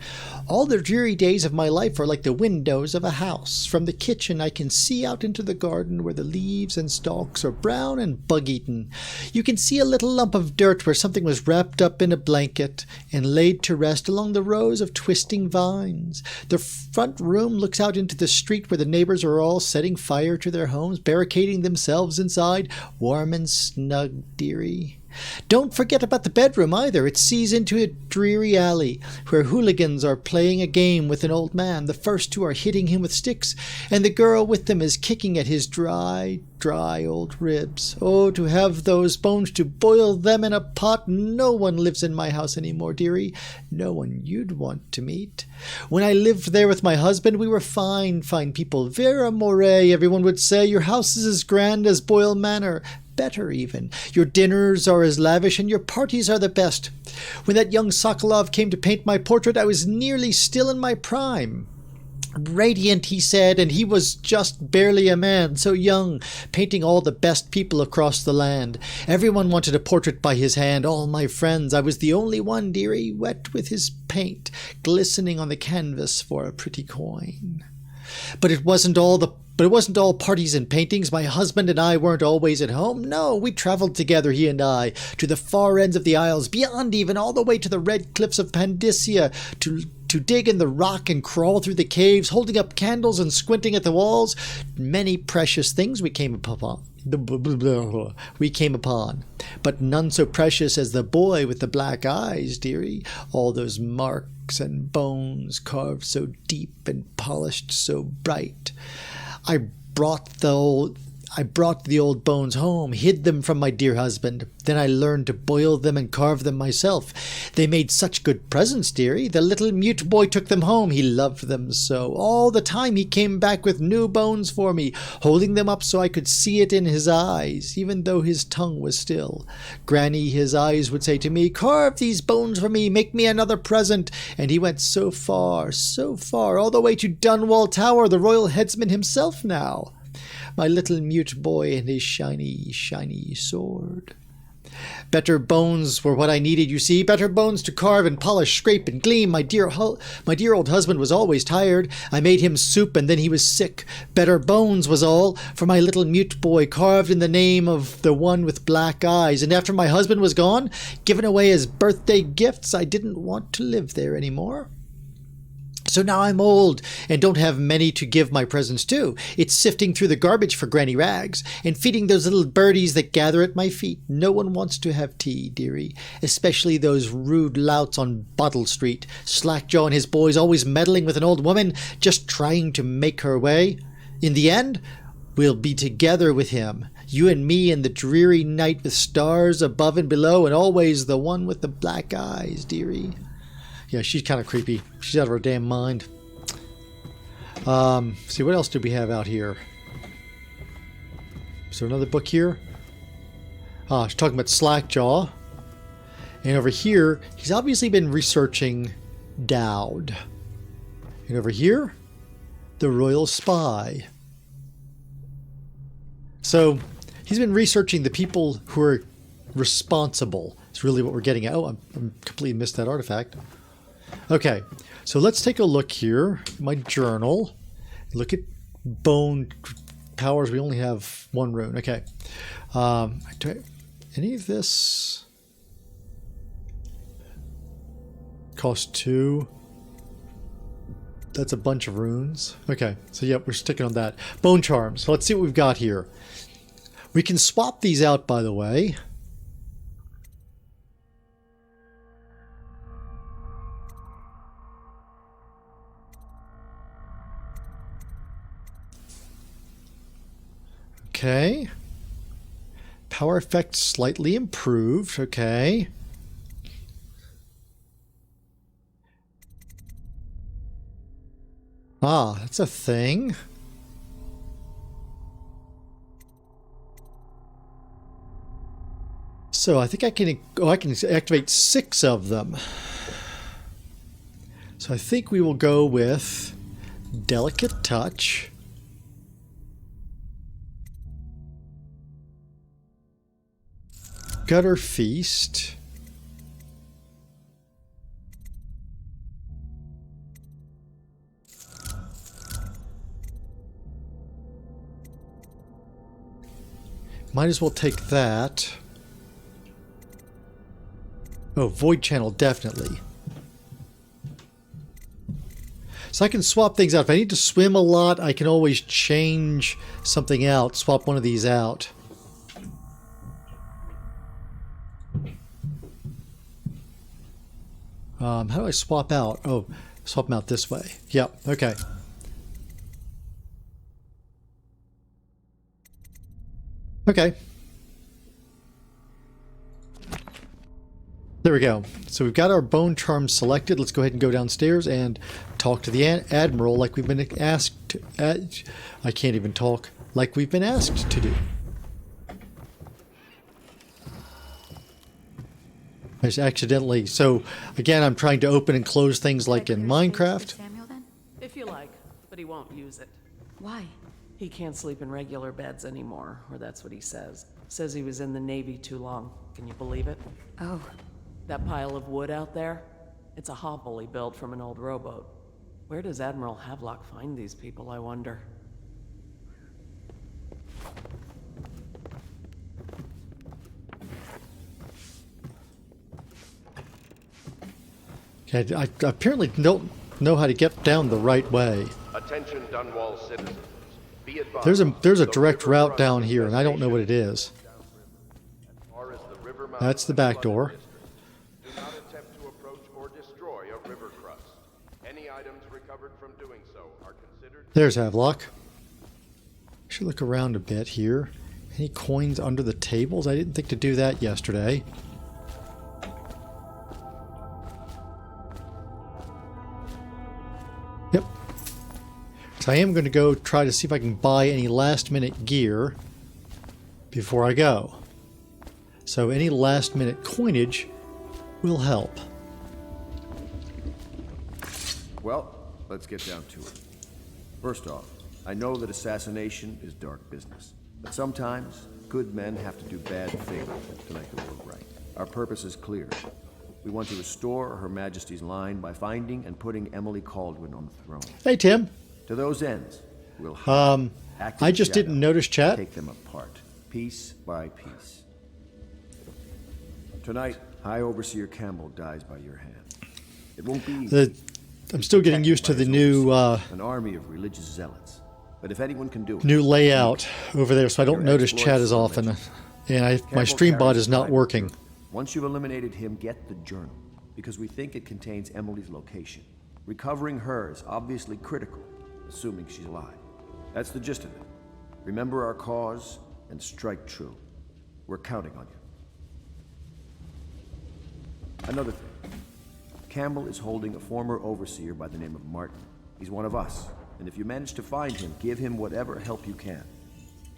Speaker 1: All the dreary days of my life are like the windows of a house. From the kitchen I can see out into the garden where the leaves and stalks are brown and bug-eaten. You can see a little lump of dirt where something was wrapped up in a blanket and laid to rest along the rows of twisting vines. The front room looks out into the street where the neighbors are all setting fire to their homes, barricading themselves inside, warm and snug, dearie. Don't forget about the bedroom either. It sees into a dreary alley where hooligans are playing a game with an old man. The first two are hitting him with sticks, and the girl with them is kicking at his dry old ribs. Oh, to have those bones, to boil them in a pot. No one lives in my house anymore, dearie. No one you'd want to meet. When I lived there with my husband, we were fine people. Vera Moray, everyone would say. Your house is as grand as Boyle Manor. Better even. Your dinners are as lavish and your parties are the best. When that young Sokolov came to paint my portrait, I was nearly still in my prime. Radiant, he said, and he was just barely a man, so young, painting all the best people across the land. Everyone wanted a portrait by his hand, all my friends. I was the only one, dearie, wet with his paint, glistening on the canvas for a pretty coin. But it wasn't all parties and paintings. My husband and I weren't always at home. No, we traveled together, he and I, to the far ends of the Isles, beyond even, all the way to the red cliffs of Pandyssia, to dig in the rock and crawl through the caves, holding up candles and squinting at the walls. Many precious things we came upon. But none so precious as the boy with the black eyes, dearie. All those marks and bones carved so deep and polished so bright. I brought the old bones home, hid them from my dear husband. Then I learned to boil them and carve them myself. They made such good presents, dearie. The little mute boy took them home. He loved them so. All the time he came back with new bones for me, holding them up so I could see it in his eyes, even though his tongue was still. Granny, his eyes would say to me, "Carve these bones for me, make me another present." And he went so far, all the way to Dunwall Tower, the royal headsman himself now. My little mute boy and his shiny, shiny sword. Better bones were what I needed, you see. Better bones to carve and polish, scrape and gleam. My dear old husband was always tired. I made him soup and then he was sick. Better bones was all for my little mute boy, carved in the name of the one with black eyes. And after my husband was gone, given away as birthday gifts, I didn't want to live there anymore. So now I'm old and don't have many to give my presents to. It's sifting through the garbage for Granny Rags and feeding those little birdies that gather at my feet. No one wants to have tea, dearie, especially those rude louts on Bottle Street. Slackjaw and his boys always meddling with an old woman, just trying to make her way. In the end, we'll be together with him, you and me in the dreary night with stars above and below, and always the one with the black eyes, dearie. Yeah, she's kind of creepy. She's out of her damn mind. See, what else do we have out here? Is there another book here? She's talking about Slackjaw. And over here, he's obviously been researching Dowd. And over here, the Royal Spy. So, he's been researching the people who are responsible. It's really what we're getting at. Oh, I completely missed that artifact. Okay, so let's take a look here. My journal. Look at bone powers. We only have one rune. Okay. Any of this cost 2? That's a bunch of runes. Okay, so yep, we're sticking on that. Bone charms. So let's see what we've got here. We can swap these out, by the way. Okay. Power effect slightly improved. Okay. Ah, that's a thing. So I think I can activate 6 of them. So I think we will go with Delicate Touch. Gutter Feast. Might as well take that. Oh, Void Channel, definitely. So I can swap things out. If I need to swim a lot, I can always change something out, swap one of these out. How do I swap out? Oh, swap them out this way. Yep, okay. Okay. There we go. So we've got our bone charm selected. Let's go ahead and go downstairs and talk to the Admiral like we've been asked to. I can't even talk. Like we've been asked to do. I just accidentally. So again, I'm trying to open and close things like in Minecraft.
Speaker 15: If you like, but he won't use it.
Speaker 18: Why?
Speaker 15: He can't sleep in regular beds anymore, or that's what he says. Says he was in the Navy too long. Can you believe it?
Speaker 18: Oh.
Speaker 15: That pile of wood out there? It's a hovel he built from an old rowboat. Where does Admiral Havelock find these people, I wonder?
Speaker 1: Okay, I apparently don't know how to get down the right way.
Speaker 12: Attention Dunwall citizens. Be advised,
Speaker 1: There's a direct route down here, and I don't know what it is. That's the back door.
Speaker 12: Do not attempt to approach or destroy a river crust. Any items recovered from doing so are considered...
Speaker 1: There's Havelock. I should look around a bit here. Any coins under the tables? I didn't think to do that yesterday. Yep. So I am going to go try to see if I can buy any last-minute gear before I go. So any last-minute coinage will help.
Speaker 8: Well, let's get down to it. First off, I know that assassination is dark business, but sometimes good men have to do bad things to make the world right. Our purpose is clear. We want to restore Her Majesty's line by finding and putting Emily Caldwin on the throne.
Speaker 1: Hey, Tim.
Speaker 8: To those ends, we'll
Speaker 1: I just didn't notice chat.
Speaker 8: Take them apart, piece by piece. Tonight, High Overseer Campbell dies by your hand. It won't be easy.
Speaker 1: I'm still getting used to the new
Speaker 8: an army of religious zealots. But if anyone can do it,
Speaker 1: new layout over there, so I don't notice chat as often. And my stream bot is not working.
Speaker 8: Once you've eliminated him, get the journal, because we think it contains Emily's location. Recovering her is obviously critical, assuming she's alive. That's the gist of it. Remember our cause and strike true. We're counting on you. Another thing. Campbell is holding a former overseer by the name of Martin. He's one of us, and if you manage to find him, give him whatever help you can.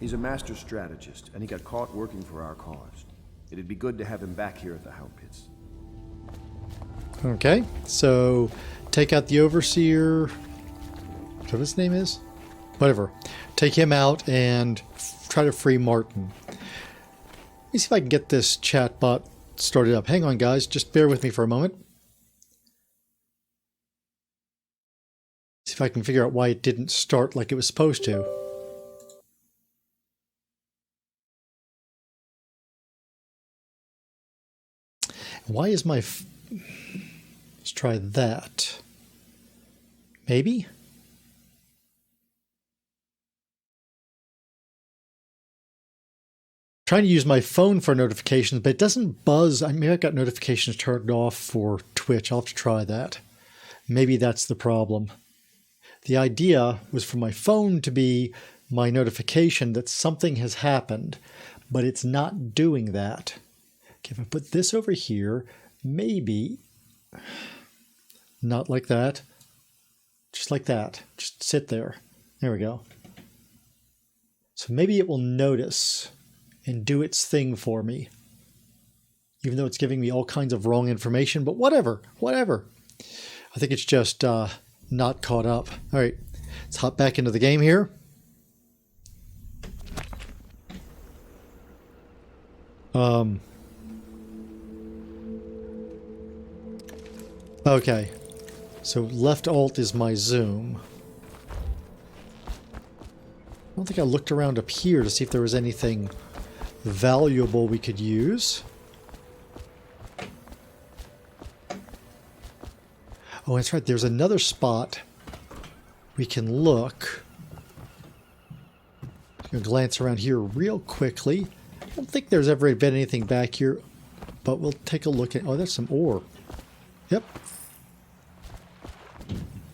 Speaker 8: He's a master strategist, and he got caught working for our cause. It'd be good to have him back here at the Hound Pits.
Speaker 1: Okay, so take out the overseer. What his name is? Whatever. Take him out and try to free Martin. Let me see if I can get this chat bot started up. Hang on, guys. Just bear with me for a moment. See if I can figure out why it didn't start like it was supposed to. Why is my... Let's try that. Maybe? Trying to use my phone for notifications, but it doesn't buzz. I mean, I've got notifications turned off for Twitch. I'll have to try that. Maybe that's the problem. The idea was for my phone to be my notification that something has happened, but it's not doing that. Okay, if I put this over here, maybe not like that. Just like that. Just sit there. There we go. So maybe it will notice and do its thing for me. Even though it's giving me all kinds of wrong information, but whatever. I think it's just not caught up. All right, let's hop back into the game here. Okay, so left alt is my zoom. I don't think I looked around up here to see if there was anything valuable we could use. Oh, that's right. There's another spot we can look. I'm going to glance around here real quickly. I don't think there's ever been anything back here, but we'll take a look at... Oh, that's some ore. Yep.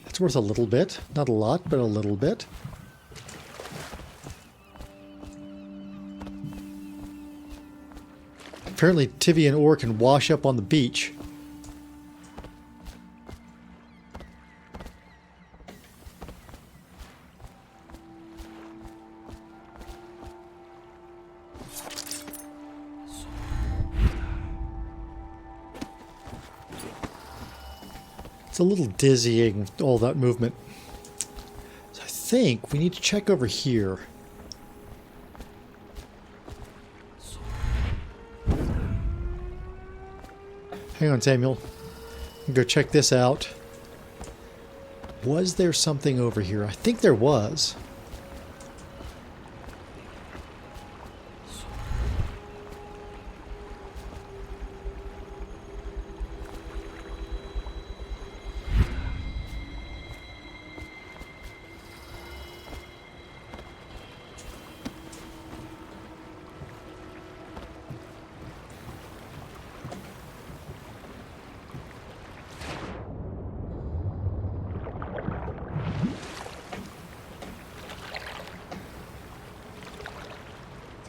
Speaker 1: That's worth a little bit. Not a lot, but a little bit. Apparently, Tivian ore can wash up on the beach. It's a little dizzying, all that movement. So I think we need to check over here. Hang on, Samuel. Go check this out. Was there something over here? I think there was.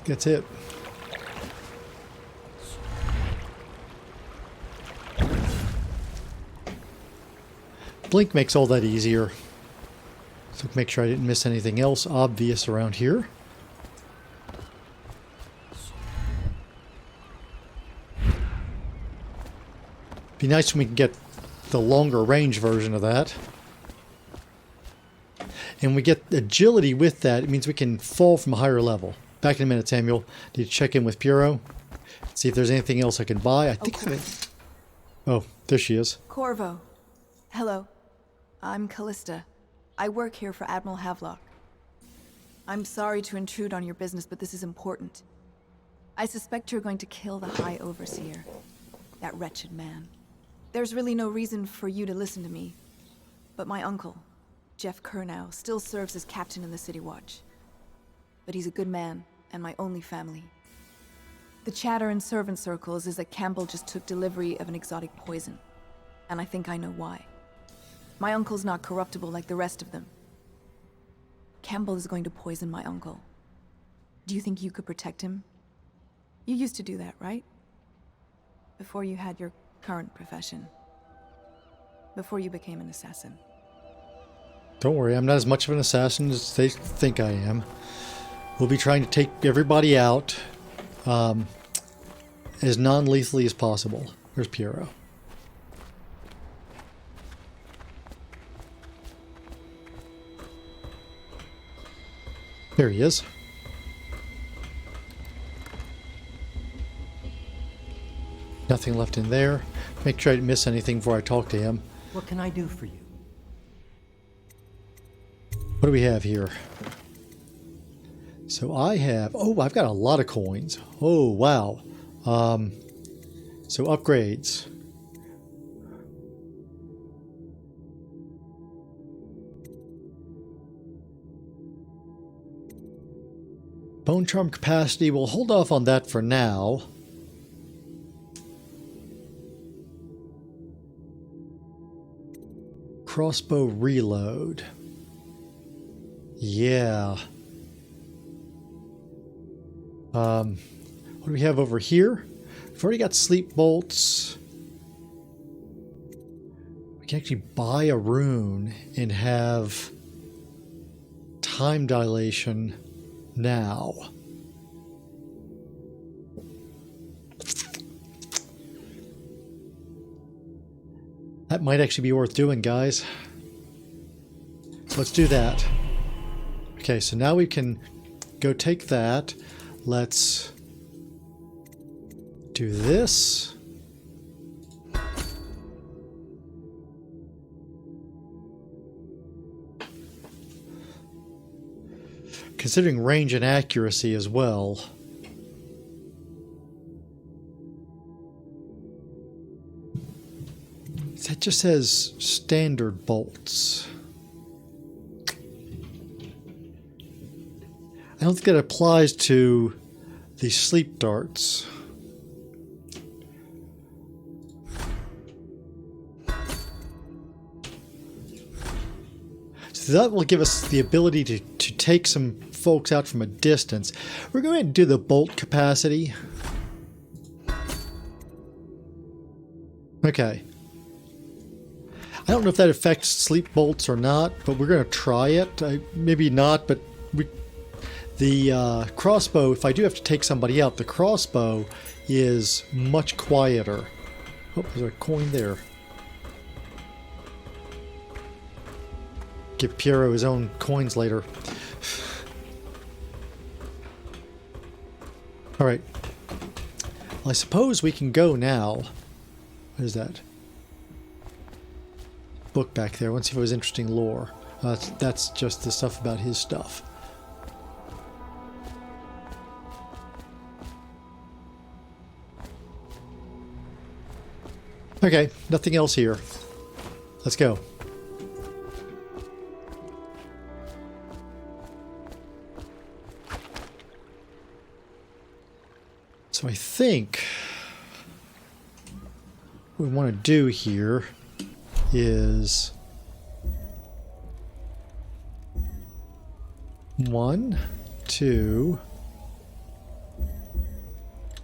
Speaker 1: That's it. Blink makes all that easier. So make sure I didn't miss anything else obvious around here. Be nice when we can get the longer range version of that. And we get agility with that. It means we can fall from a higher level. Back in a minute, Samuel. Need to check in with Piero. See if there's anything else I can buy. I think Oh, there she is.
Speaker 20: Corvo. Hello. I'm Callista. I work here for Admiral Havelock. I'm sorry to intrude on your business, but this is important. I suspect you're going to kill the High Overseer. That wretched man. There's really no reason for you to listen to me. But my uncle, Jeff Kernow, still serves as captain in the City Watch. But he's a good man, and my only family. The chatter in servant circles is that Campbell just took delivery of an exotic poison. And I think I know why. My uncle's not corruptible like the rest of them. Campbell is going to poison my uncle. Do you think you could protect him? You used to do that, right? Before you had your current profession. Before you became an assassin.
Speaker 1: Don't worry, I'm not as much of an assassin as they think I am. We'll be trying to take everybody out as non-lethally as possible. There's Piero. There he is. Nothing left in there. Make sure I didn't miss anything before I talk to him.
Speaker 21: What can I do for you?
Speaker 1: What do we have here? So I have... Oh, I've got a lot of coins. Oh, wow. So upgrades. Bone charm capacity. We'll hold off on that for now. Crossbow reload. Yeah. What do we have over here? We've already got sleep bolts. We can actually buy a rune and have time dilation now. That might actually be worth doing, guys. So let's do that. Okay, so now we can go take that. Let's do this. Considering range and accuracy as well. That just says standard bolts. I don't think that applies to the sleep darts. So that will give us the ability to take some folks out from a distance. We're going to do the bolt capacity. Okay. I don't know if that affects sleep bolts or not, but we're going to try it. Maybe not, but the crossbow, if I do have to take somebody out, the crossbow is much quieter. Oh, there's a coin there. Give Piero his own coins later. Alright. Well, I suppose we can go now. What is that? Book back there. Let's see if it was interesting lore. That's just the stuff about his stuff. Okay, nothing else here. Let's go. So I think what we want to do here is 1, 2,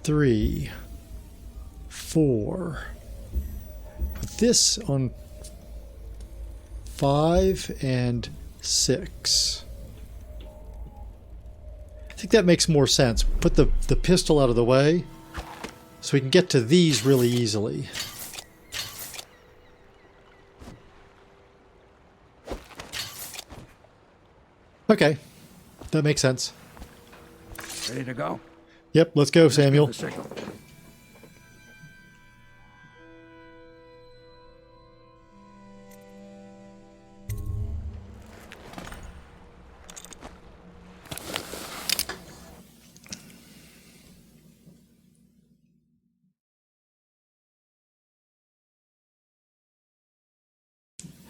Speaker 1: 3, 4. Put this on 5 and 6. I think that makes more sense. Put the pistol out of the way so we can get to these really easily. Okay, that makes sense.
Speaker 14: Ready to go?
Speaker 1: Yep, let's go, Samuel.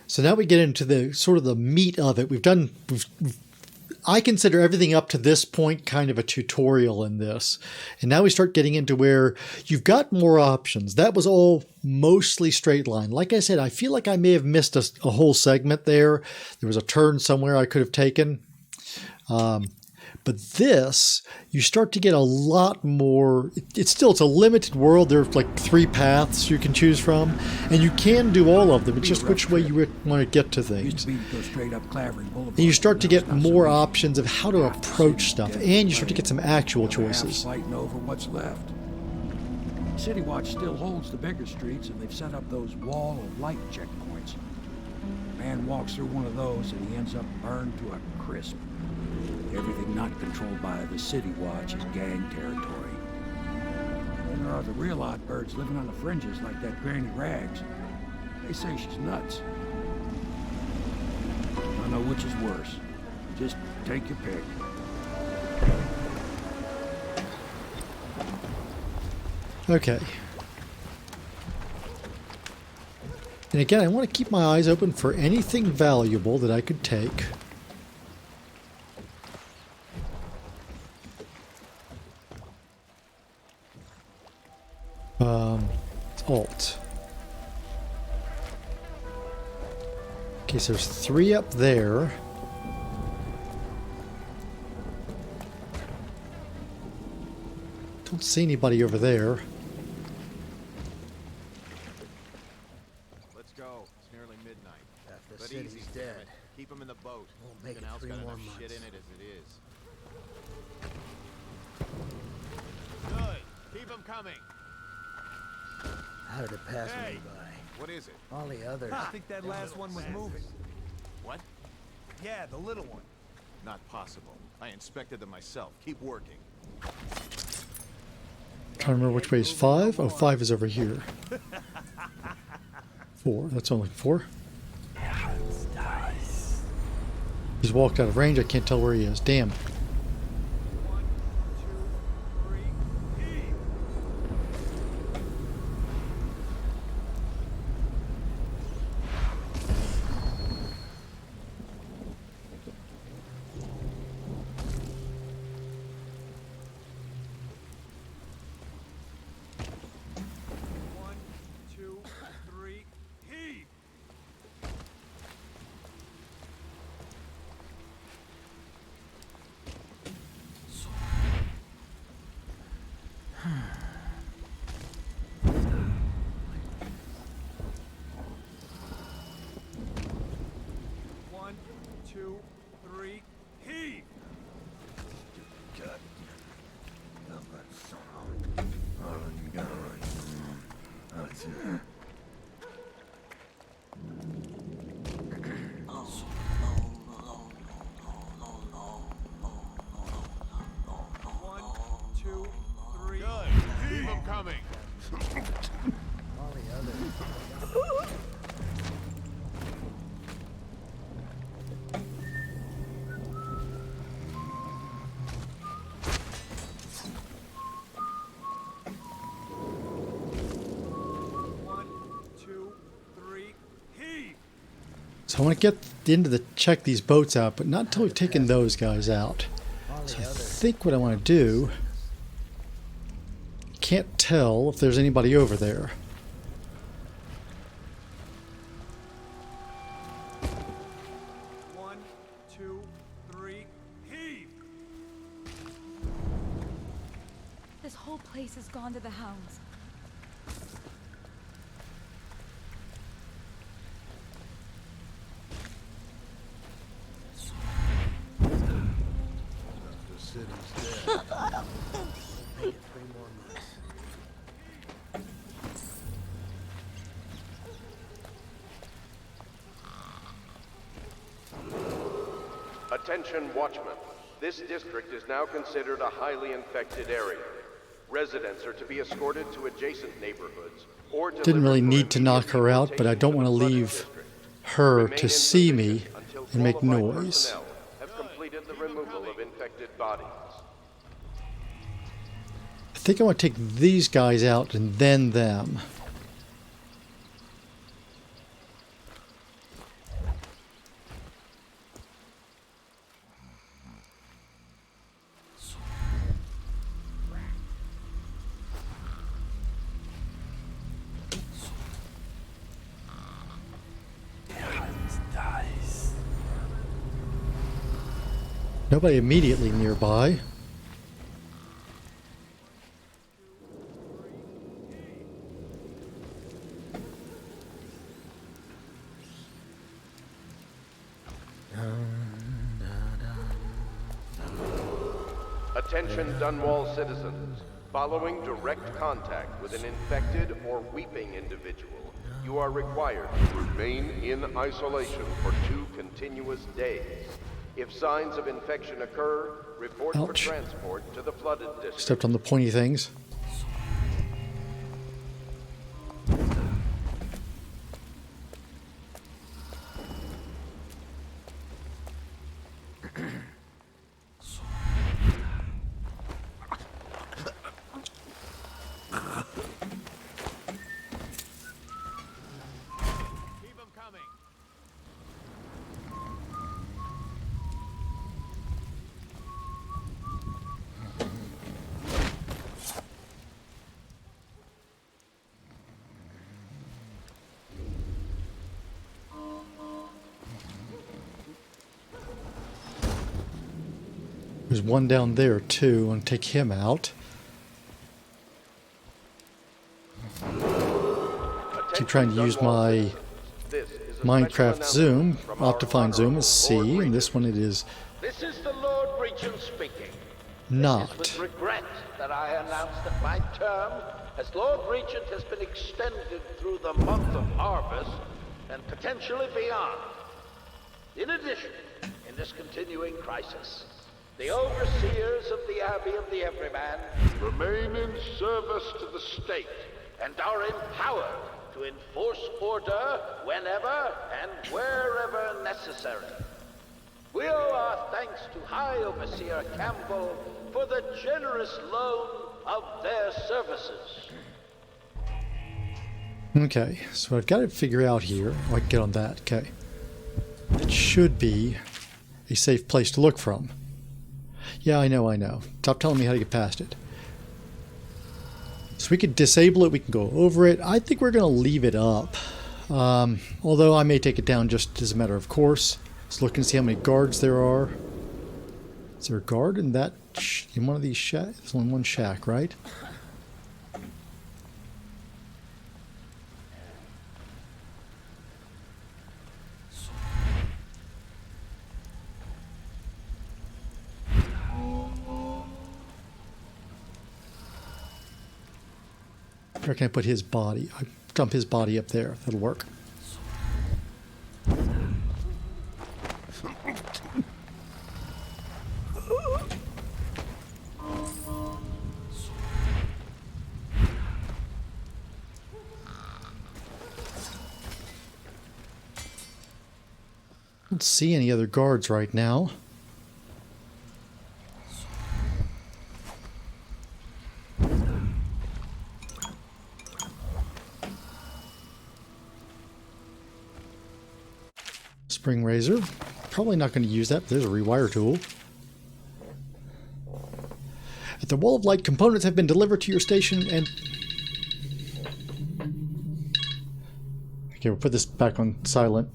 Speaker 1: So now we get into the sort of the meat of it. I consider everything up to this point kind of a tutorial in this. And now we start getting into where you've got more options. That was all mostly straight line. Like I said, I feel like I may have missed a whole segment there. There was a turn somewhere I could have taken. But this, you start to get a lot more. It's a limited world. There's like 3 paths you can choose from, and you can do all of them. It's just which way you want to get to things. And you start to get more options of how to approach stuff, and you start to get some actual choices.
Speaker 14: Fighting over what's left. City Watch still holds the bigger streets, and they've set up those wall of light checkpoints. A man walks through one of those, and he ends up burned to a crisp. Everything not controlled by the City Watch is gang territory. And there are the real odd birds living on the fringes like that Granny Rags. They say she's nuts. I don't know which is worse. Just take your pick.
Speaker 1: Okay. And again, I want to keep my eyes open for anything valuable that I could take. Alt. Okay, so there's 3 up there. Don't see anybody over there.
Speaker 3: Let's go. It's nearly boat.
Speaker 21: Won't make it
Speaker 3: Canal's
Speaker 21: 3
Speaker 3: got
Speaker 21: more
Speaker 3: enough
Speaker 21: months.
Speaker 3: shit in it as it is. Good. Keep them coming.
Speaker 21: How did it pass
Speaker 3: Hey!
Speaker 21: me by?
Speaker 3: What is it?
Speaker 21: All the others.
Speaker 11: I think that last one was moving.
Speaker 3: What?
Speaker 11: Yeah, the little one.
Speaker 3: Not possible. I inspected them myself. Keep working.
Speaker 1: Trying to remember which way is 5. Oh, 5 is over here. 4. That's only 4. He's walked out of range. I can't tell where he is. Damn.
Speaker 3: Keep them coming.
Speaker 21: All the others.
Speaker 1: So I want to get into the check these boats out, but not until we've taken those guys out. So I think what I want to do, can't tell if there's anybody over there.
Speaker 18: This whole place has gone to the hounds.
Speaker 21: The city's dead. Won't make it 3 more months.
Speaker 12: Attention, Watchmen. This district is now considered a highly infected area. Residents are to be escorted to adjacent neighborhoods or
Speaker 1: Didn't really need to knock her out, but I don't want to leave her to see me and make noise.
Speaker 12: have completed the removal of infected bodies.
Speaker 1: I think I want to take these guys out and then them. Nobody immediately nearby.
Speaker 12: Attention, Dunwall citizens. Following direct contact with an infected or weeping individual, you are required to remain in isolation for 2 continuous days. If signs of infection occur, report for
Speaker 1: Ouch.
Speaker 12: transport to the flooded district.
Speaker 1: Stepped on the pointy things.
Speaker 3: Keep them coming.
Speaker 1: There's one down there too. I want to take him out. Keep trying to use my
Speaker 12: This is
Speaker 1: Minecraft zoom. Optifine zoom is C, and this one it is
Speaker 10: This is the Lord Regent speaking. It is
Speaker 1: not.
Speaker 10: with regret that I announce that my term as Lord Regent has been extended through the month of harvest and potentially beyond. In addition, in this continuing crisis, the overseers of the Abbey of the Everyman remain in service to the state and are empowered to enforce order whenever and wherever necessary. We owe our thanks to High Overseer Campbell for the generous loan of their services.
Speaker 1: Okay, so I've got to figure out here. Oh, I can get on that. Okay. It should be a safe place to look from. Yeah, I know. Stop telling me how to get past it. So we could disable it, we can go over it. I think we're going to leave it up. Although I may take it down just as a matter of course. Let's look and see how many guards there are. Is there a guard in that in one of these shacks? There's only one shack, right? Where can I put his body? I dump his body up there. That'll work. I don't see any other guards right now. Spring razor. Probably not going to use that, but there's a rewire tool. At the Wall of Light, components have been delivered to your station and... Okay, we'll put this back on silent.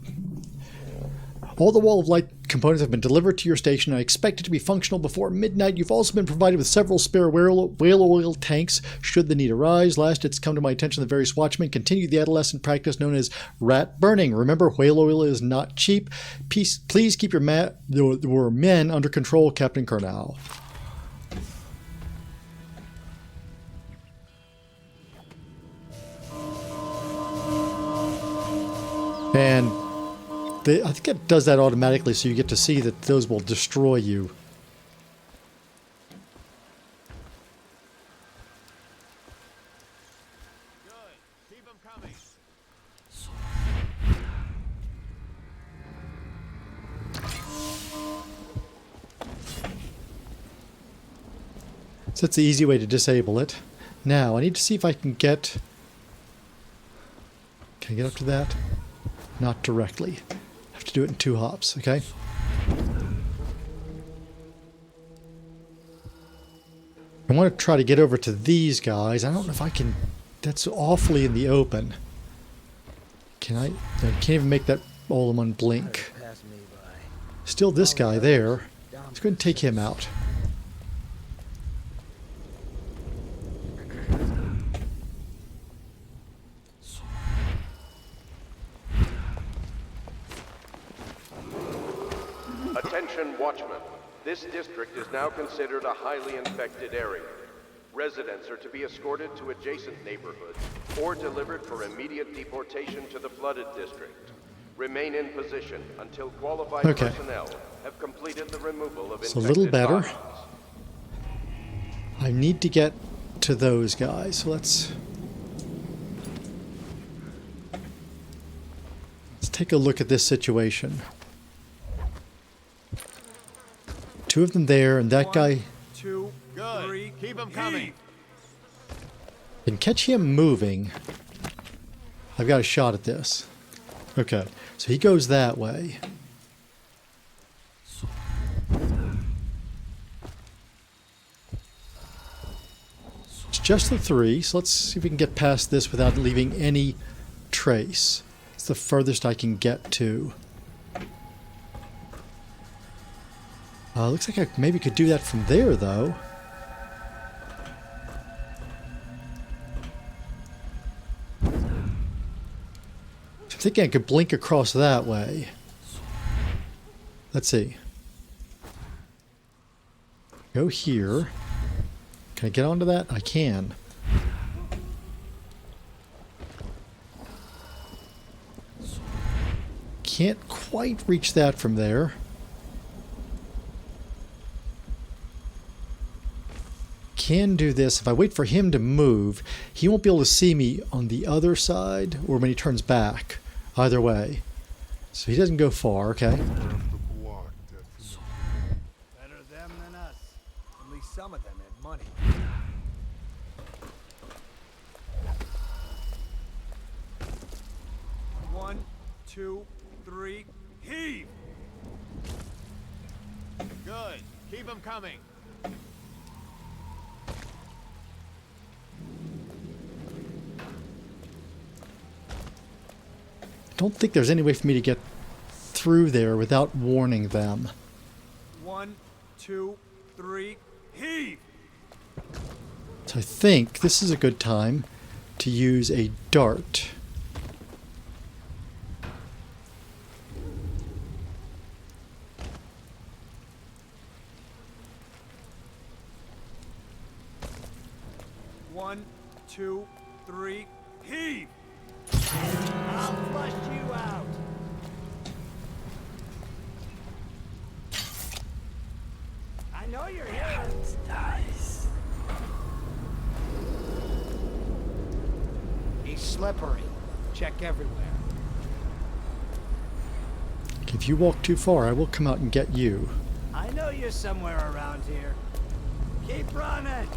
Speaker 1: All the Wall of Light components have been delivered to your station and I expect it to be functional before midnight. You've also been provided with several spare whale oil tanks should the need arise. Last, it's come to my attention that various watchmen continue the adolescent practice known as rat burning. Remember, whale oil is not cheap. Please keep your men under control, Captain Cornwall. And I think it does that automatically, so you get to see that those will destroy you.
Speaker 4: Good. Keep them coming.
Speaker 1: So that's the easy way to disable it. Now, I need to see if I can get... Can I get up to that? Not directly. Have to do it in 2 hops, okay? I want to try to get over to these guys. I don't know if I can... That's awfully in the open. Can I can't even make that all in one blink. Still this guy there. Let's go ahead and take him out.
Speaker 12: Attention watchmen. This district is now considered a highly infected area. Residents are to be escorted to adjacent neighborhoods or delivered for immediate deportation to the flooded district. Remain in position until qualified personnel have completed the removal of infected
Speaker 1: It's a little better.
Speaker 12: bodies.
Speaker 1: I need to get to those guys, so let's take a look at this situation. 2 of them there, and that guy...
Speaker 4: 2, good. 3, keep them coming.
Speaker 1: Can catch him moving. I've got a shot at this. Okay, so he goes that way. It's just the 3, so let's see if we can get past this without leaving any trace. It's the furthest I can get to. Looks like I maybe could do that from there, though. think I could blink across that way. Let's see. Go here. Can I get onto that? I can. Can't quite reach that from there. Can do this. If I wait for him to move, he won't be able to see me on the other side or when he turns back. Either way. So he doesn't go far, okay.
Speaker 11: Better them than us. At least some of them had money. One, two, three, heave!
Speaker 4: Good. Keep them coming.
Speaker 1: I don't think there's any way for me to get through there without warning them.
Speaker 11: One, two, three, heave!
Speaker 1: So I think this is a good time to use a dart.
Speaker 11: One, two, three, heave! I'll flush you out. I know you're here. It's nice. He's slippery. Check everywhere.
Speaker 1: If you walk too far, I will come out and get you.
Speaker 11: I know you're somewhere around here. Keep running.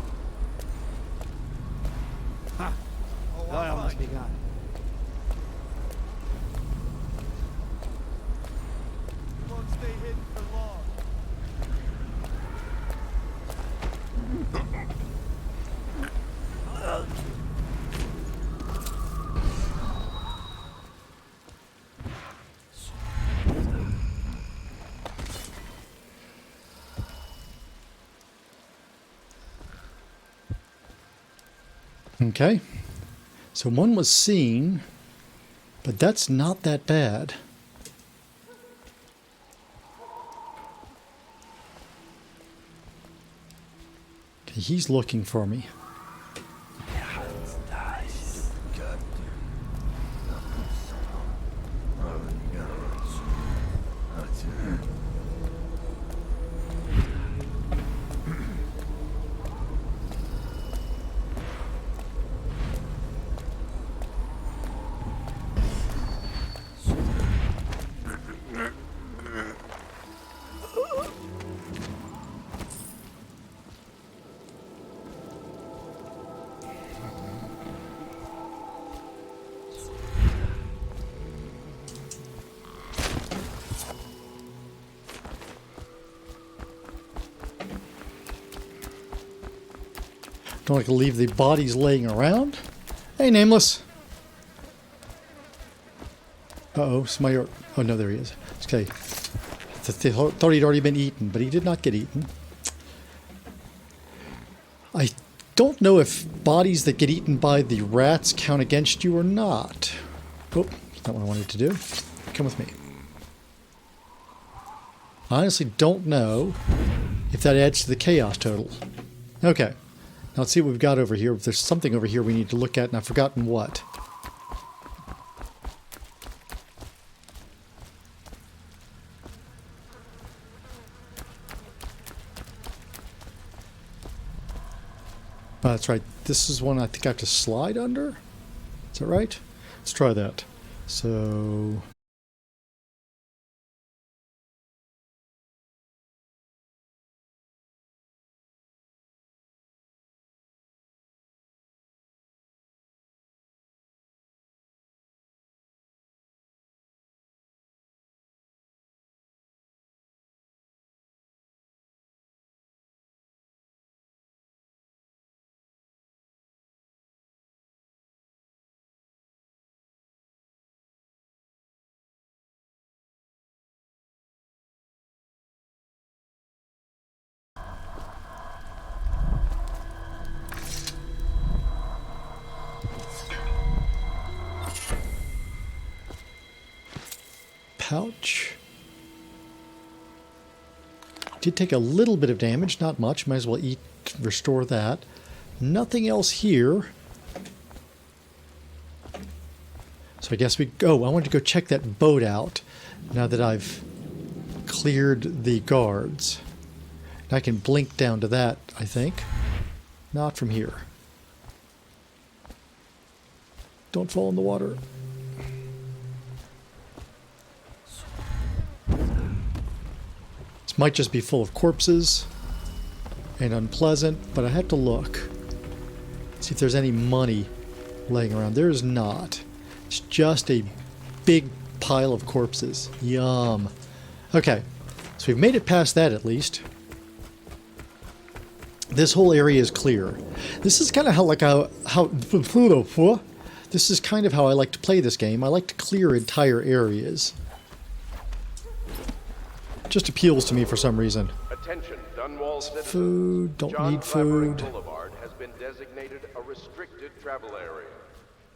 Speaker 11: Huh. Oil must be gone. Won't stay hidden for long.
Speaker 1: Okay. So one was seen, but that's not that bad. Okay, he's looking for me. Don't like to leave the bodies laying around. Hey, Nameless. Uh-oh, somebody... Oh, no, there he is. Okay. They thought he'd already been eaten, but he did not get eaten. I don't know if bodies that get eaten by the rats count against you or not. Oh, that's not what I wanted to do. Come with me. I honestly don't know if that adds to the chaos total. Okay. Now let's see what we've got over here. There's something over here we need to look at, and I've forgotten what. Oh, that's right. This is one I think I have to slide under. Is that right? Let's try that. So... pouch. Did take a little bit of damage, not much. Might as well eat, restore that. Nothing else here. So I guess we go. I wanted to go check that boat out now that I've cleared the guards. And I can blink down to that, I think. Not from here. Don't fall in the water. This might just be full of corpses and unpleasant, but I have to look. See if there's any money laying around. There is not. It's just a big pile of corpses. Yum. Okay, so we've made it past that at least. This whole area is clear. This is kind of this is kind of how I like to play this game. I like to clear entire areas. Just appeals to me for some reason.
Speaker 12: Attention, Dunwall citizens.
Speaker 1: Food, don't
Speaker 12: John
Speaker 1: need
Speaker 12: Clavering
Speaker 1: food.
Speaker 12: Boulevard has been designated a restricted travel area.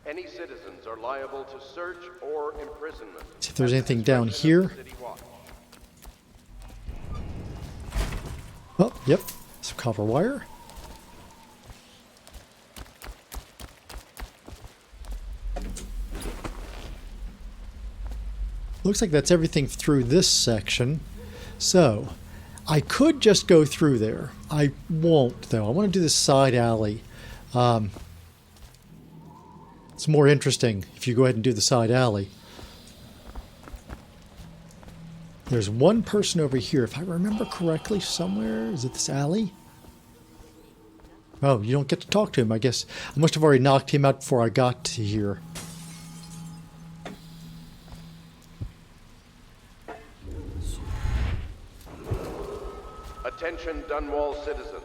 Speaker 12: Any citizens are liable to search or imprisonment.
Speaker 1: See if there's anything down here. Oh, yep. Some copper wire. Looks like that's everything through this section. So, I could just go through there. I won't, though. I want to do this side alley. It's more interesting if you go ahead and do the side alley. There's one person over here, if I remember correctly, somewhere. Is it this alley? Oh, you don't get to talk to him, I guess. I must have already knocked him out before I got to here.
Speaker 12: Attention Dunwall citizens.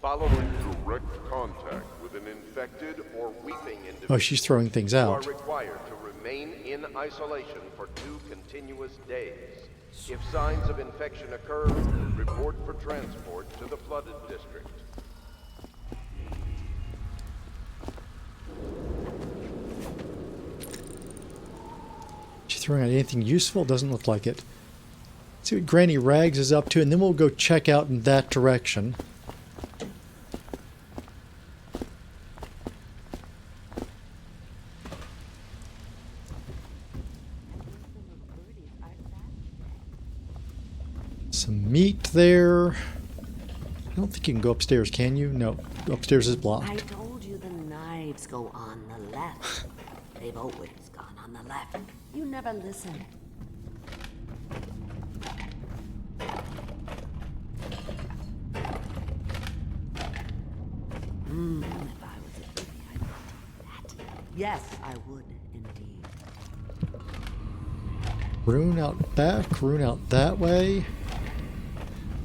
Speaker 12: Following direct contact with an infected or weeping individual,
Speaker 1: Oh, she's throwing things out.
Speaker 12: you are required to remain in isolation for 2 continuous days. If signs of infection occur, report for transport to the flooded district.
Speaker 1: She throwing out anything useful? Doesn't look like it. Let's see what Granny Rags is up to, and then we'll go check out in that direction. Some meat there. I don't think you can go upstairs, can you? No, upstairs is blocked.
Speaker 9: I told you the knives go on the left. They've always gone on the left. You never listen. If I was a baby, I'd do that. Yes, I would indeed.
Speaker 1: Rune out back, rune out that way.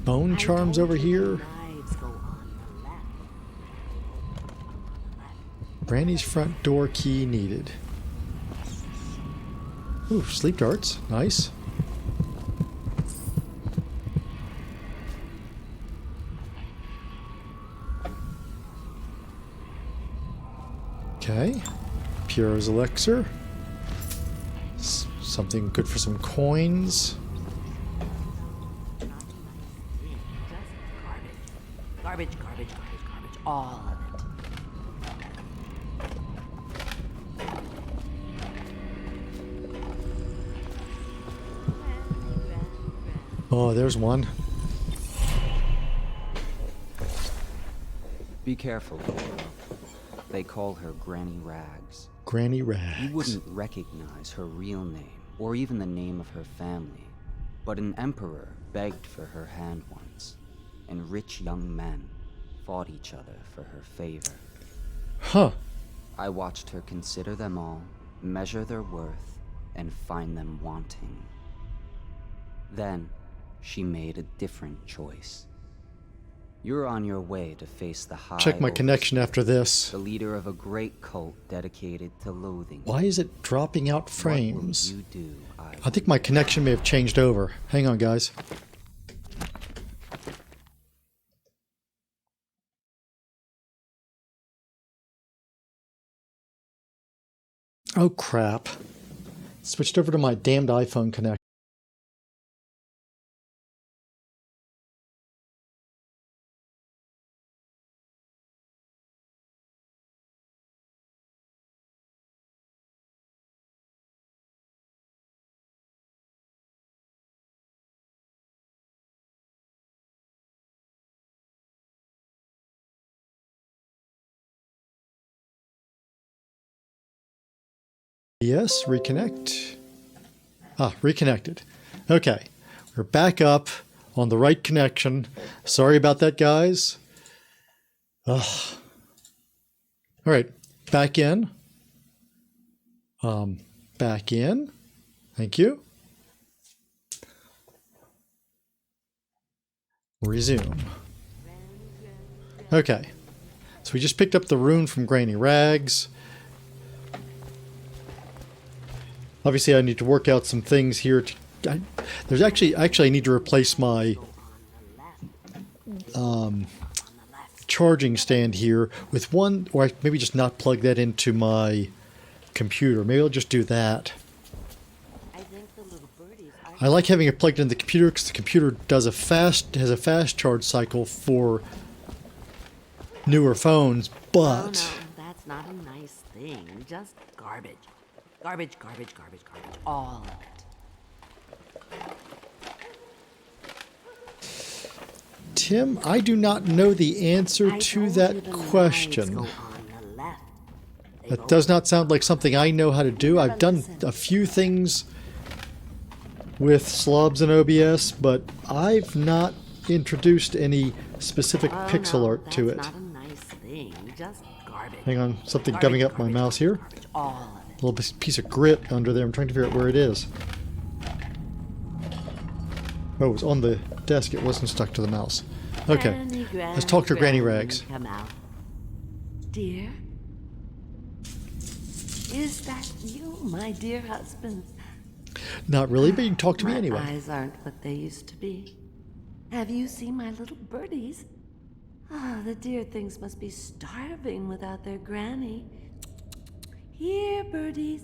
Speaker 1: Bone charms over here. Brandy's front door key needed. Ooh, sleep darts. Nice. Okay. Piero's elixir. Something good for some coins.
Speaker 9: Garbage, garbage, garbage, garbage. All of it.
Speaker 1: Oh, there's one.
Speaker 19: Be careful, Laura. They call her Granny Rags.
Speaker 1: Granny Rags.
Speaker 19: You wouldn't recognize her real name, or even the name of her family. But an emperor begged for her hand once, and rich young men fought each other for her favor.
Speaker 1: Huh.
Speaker 19: I watched her consider them all, measure their worth, and find them wanting. Then, she made a different choice. You're on your way to face the High
Speaker 1: Check my connection after this.
Speaker 19: the leader of a great cult dedicated to loathing.
Speaker 1: Why is it dropping out frames?
Speaker 19: What will you do?
Speaker 1: I think my connection may have changed over. Hang on, guys. Oh, crap. Switched over to my damned iPhone connection. OBS, reconnect. Ah, reconnected. Okay, we're back up on the right connection. Sorry about that, guys. Ugh. All right, back in. Back in. Thank you. Resume. Okay, so we just picked up the rune from Granny Rags. Obviously, I need to work out some things here. There's actually I need to replace my charging stand here with one, or maybe just not plug that into my computer. Maybe I'll just do that. I like having it plugged into the computer because the computer has a fast charge cycle for newer phones, but
Speaker 9: Oh, no, that's not a nice thing. Just garbage. Garbage, garbage, garbage, garbage. All of it.
Speaker 1: Tim, I do not know the answer to that question. That does not sound like something I know how to do. I've done a few things with slobs and OBS, but I've not introduced any specific pixel art to it. Hang on, something coming up my mouse here. A little piece of grit under there. I'm trying to figure out where it is. Oh, it was on the desk. It wasn't stuck to the mouse. Okay, let's talk to Granny Rags.
Speaker 9: Come out. Dear? Is that you, my dear husband?
Speaker 1: Not really, but you can talk to me anyway.
Speaker 9: My eyes aren't what they used to be. Have you seen my little birdies? Oh, the dear things must be starving without their granny. Here, birdies.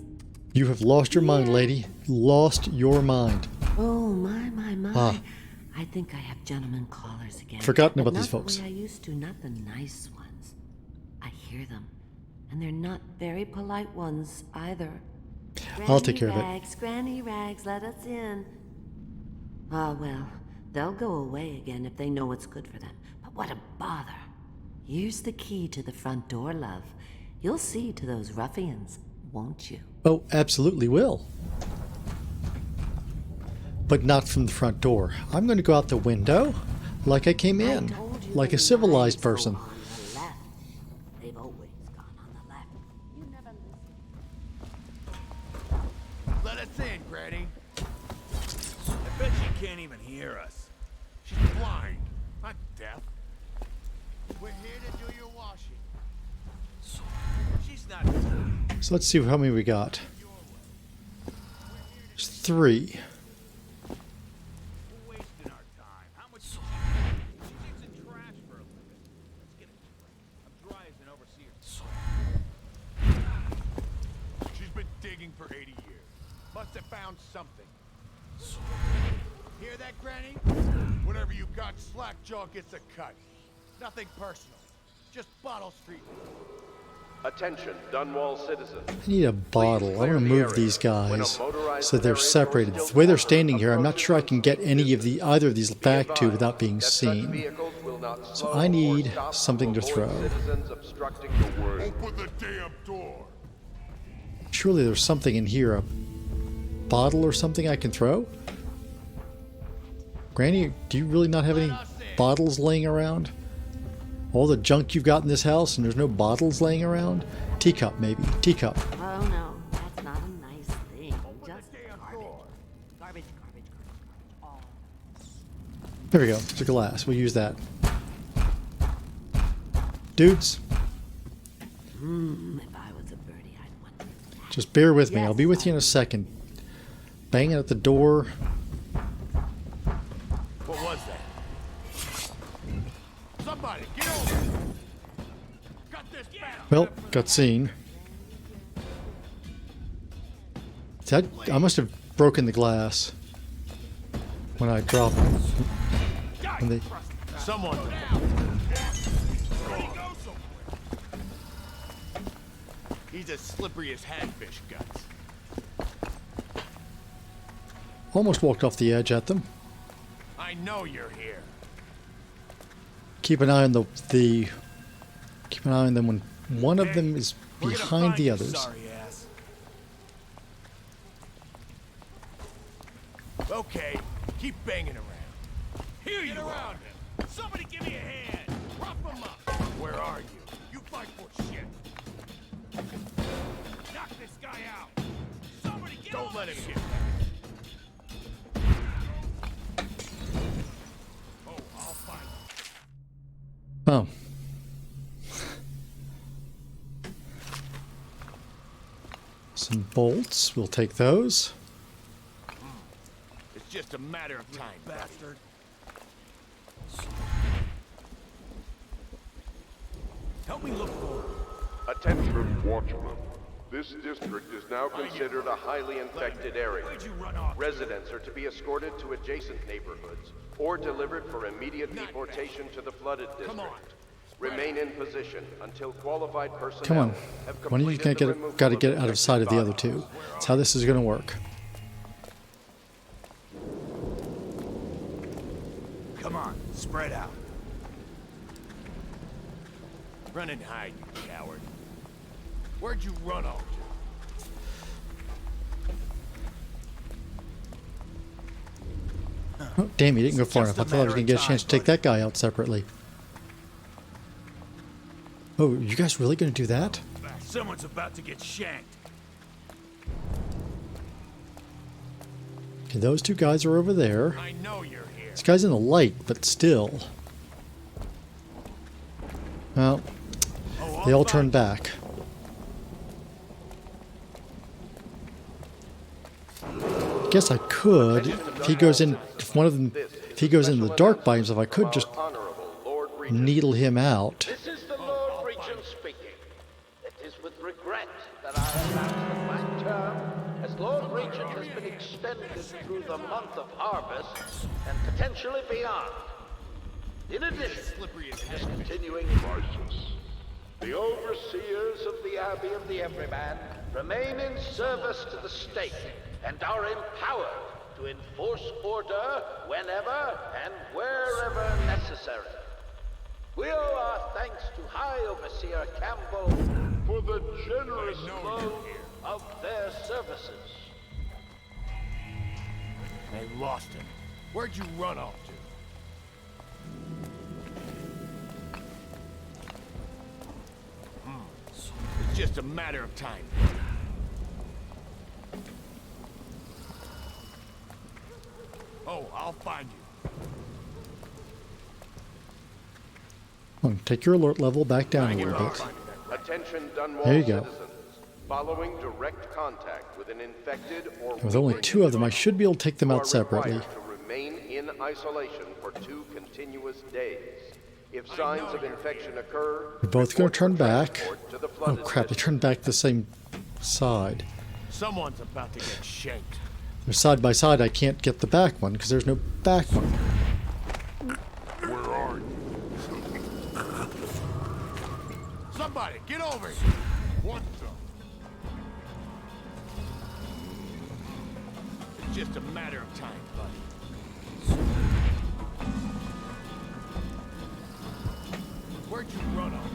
Speaker 1: You have lost your mind, lady. Lost your mind.
Speaker 9: Oh, my.
Speaker 1: Ah.
Speaker 9: I think I have gentlemen callers again.
Speaker 1: Forgotten about
Speaker 9: But
Speaker 1: these folks.
Speaker 9: Not the way I used to, not the nice ones. I hear them, and they're not very polite ones either.
Speaker 1: I'll take care of it.
Speaker 9: Granny Rags, let us in. Ah, well, they'll go away again if they know what's good for them. But what a bother. Here's the key to the front door, love. You'll see to those ruffians, won't you?
Speaker 1: Oh, absolutely will. But not from the front door. I'm going to go out the window like I came in, like a civilized person.
Speaker 9: They've always gone on the left. You never listen.
Speaker 4: Let us in, Granny.
Speaker 5: I bet she can't even hear us. She's blind, not deaf.
Speaker 4: We're here to do your washing.
Speaker 5: She's not.
Speaker 1: So let's see how many we got. There's 3.
Speaker 5: We're wasting our time. How much? She digs in trash for a living. Let's get it straight. I'm dry as an overseer.
Speaker 4: She's been digging for 80 years. Must have found something. Hear that, Granny? Whatever you got, Slackjaw gets a cut. Nothing personal. Just bottle street.
Speaker 12: Attention, Dunwall citizens.
Speaker 1: I need a bottle. I want to move these guys so they're separated. The way they're standing here, I'm not sure I can get either of these back to without being seen. So I need something to throw.
Speaker 5: Open the damn door.
Speaker 1: Surely there's something in here, a bottle or something I can throw? Granny, do you really not have any bottles laying around? All the junk you've got in this house and there's no bottles laying around? Teacup, maybe. Teacup.
Speaker 9: Oh no, that's not a nice thing. Just garbage. Garbage, garbage, garbage. All.
Speaker 1: There we go. It's a glass. We'll use that. Dudes.
Speaker 9: If I was a birdie, I'd want to.
Speaker 1: Just bear with me. I'll be with you in a second. Banging at the door.
Speaker 5: What was that?
Speaker 4: Somebody, get over! Got this back!
Speaker 1: Well, got seen. I must have broken the glass when I dropped it. When they...
Speaker 5: Someone.
Speaker 4: He's as slippery as hagfish guts.
Speaker 1: Almost walked off the edge at them.
Speaker 4: I know you're here.
Speaker 1: Keep an eye on keep an eye on them when one of them is behind the others.
Speaker 5: Sorry ass.
Speaker 4: Okay, keep banging around.
Speaker 5: Here you around him. Somebody give me a hand. Prop him up.
Speaker 4: Where are you?
Speaker 5: You fight for shit. Knock this guy out. Somebody get
Speaker 4: Don't
Speaker 5: over
Speaker 4: let him
Speaker 5: here.
Speaker 4: get back.
Speaker 5: Oh, I'll find him.
Speaker 1: Oh. Some bolts. We'll take those.
Speaker 4: It's just a matter of time,
Speaker 5: Bastard.
Speaker 4: Help me look for him.
Speaker 12: Attention, Watchman. This district is now considered a highly infected area.
Speaker 5: Where'd you run off?
Speaker 12: Residents are to be escorted to adjacent neighborhoods or delivered for immediate deportation to the flooded district. Remain in position until qualified personnel
Speaker 1: Come on.
Speaker 12: have
Speaker 1: One of you
Speaker 12: completed
Speaker 1: got to
Speaker 12: the
Speaker 1: get
Speaker 12: removal
Speaker 1: out of sight of the other
Speaker 12: infected
Speaker 1: two. That's how this is going to work.
Speaker 4: Come on, spread out. Run and hide, you coward. Where'd you run off to?
Speaker 1: Oh, damn, he didn't go far enough. I thought I was going to get a chance to take that guy out separately. Oh, you guys really going to do that?
Speaker 5: Someone's about to get shanked.
Speaker 1: Okay, those two guys are over there.
Speaker 4: I know you're here.
Speaker 1: This guy's in the light, but still. Well, they all turned back. Guess I could, if he goes in, if one of them, if he goes in the dark by himself, I could just needle him out.
Speaker 10: This is the Lord Regent speaking. It is with regret that I announce that my term as Lord Regent has been extended through the month of harvest and potentially beyond. In addition, in this continuing crisis, the overseers of the Abbey of the Everyman remain in service to the state and are empowered to enforce order whenever and wherever necessary. We owe our thanks to High Overseer Campbell for the generous loan of their services.
Speaker 4: They lost him. Where'd you run off to? It's just a matter of time. Oh, I'll find you.
Speaker 1: Take your alert level back down a little bit.
Speaker 12: Attention, Dunwall
Speaker 1: There you go.
Speaker 12: citizens. Following direct contact with an infected or
Speaker 1: With only two of them, I should be able to take them out separately.
Speaker 12: to remain in isolation for 2 continuous days. If signs of infection occur,
Speaker 1: They're both going to turn back.
Speaker 12: to the
Speaker 1: Oh
Speaker 12: flooded
Speaker 1: crap, they turned back the same side.
Speaker 4: Someone's about to get shanked.
Speaker 1: They're side by side, I can't get the back one because there's no back one.
Speaker 4: Where are you? Somebody, get over here! What the? It's just a matter of time, buddy. Where'd you run off?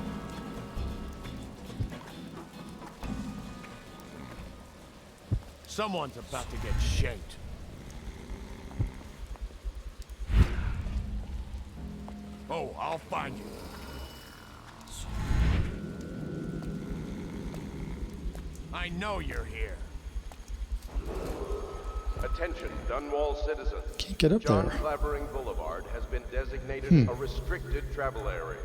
Speaker 4: Someone's about to get shanked. Oh, I'll find you. I know you're here.
Speaker 12: Attention, Dunwall citizens.
Speaker 1: Can't get up
Speaker 12: John
Speaker 1: there.
Speaker 12: Clavering Boulevard has been designated a restricted travel area.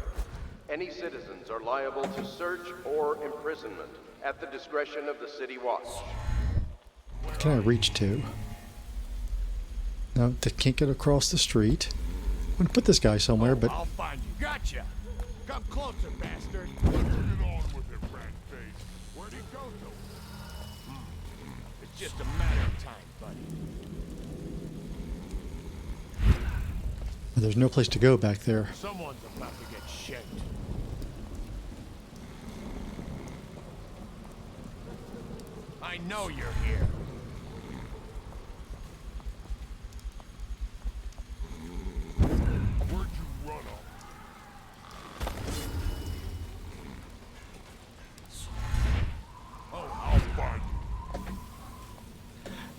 Speaker 12: Any citizens are liable to search or imprisonment at the discretion of the City Watch.
Speaker 1: Where can I reach to? No, they can't get across the street. I'm going to put this guy somewhere, but
Speaker 4: I'll find you. Gotcha. Come closer, bastard.
Speaker 5: Get on with it, rat face. Where'd he go to?
Speaker 4: It's just a matter of time, buddy.
Speaker 1: there's no place to go back there.
Speaker 4: Someone's about to get shanked. I know you're here.
Speaker 5: Where'd you run off? Oh, I'll find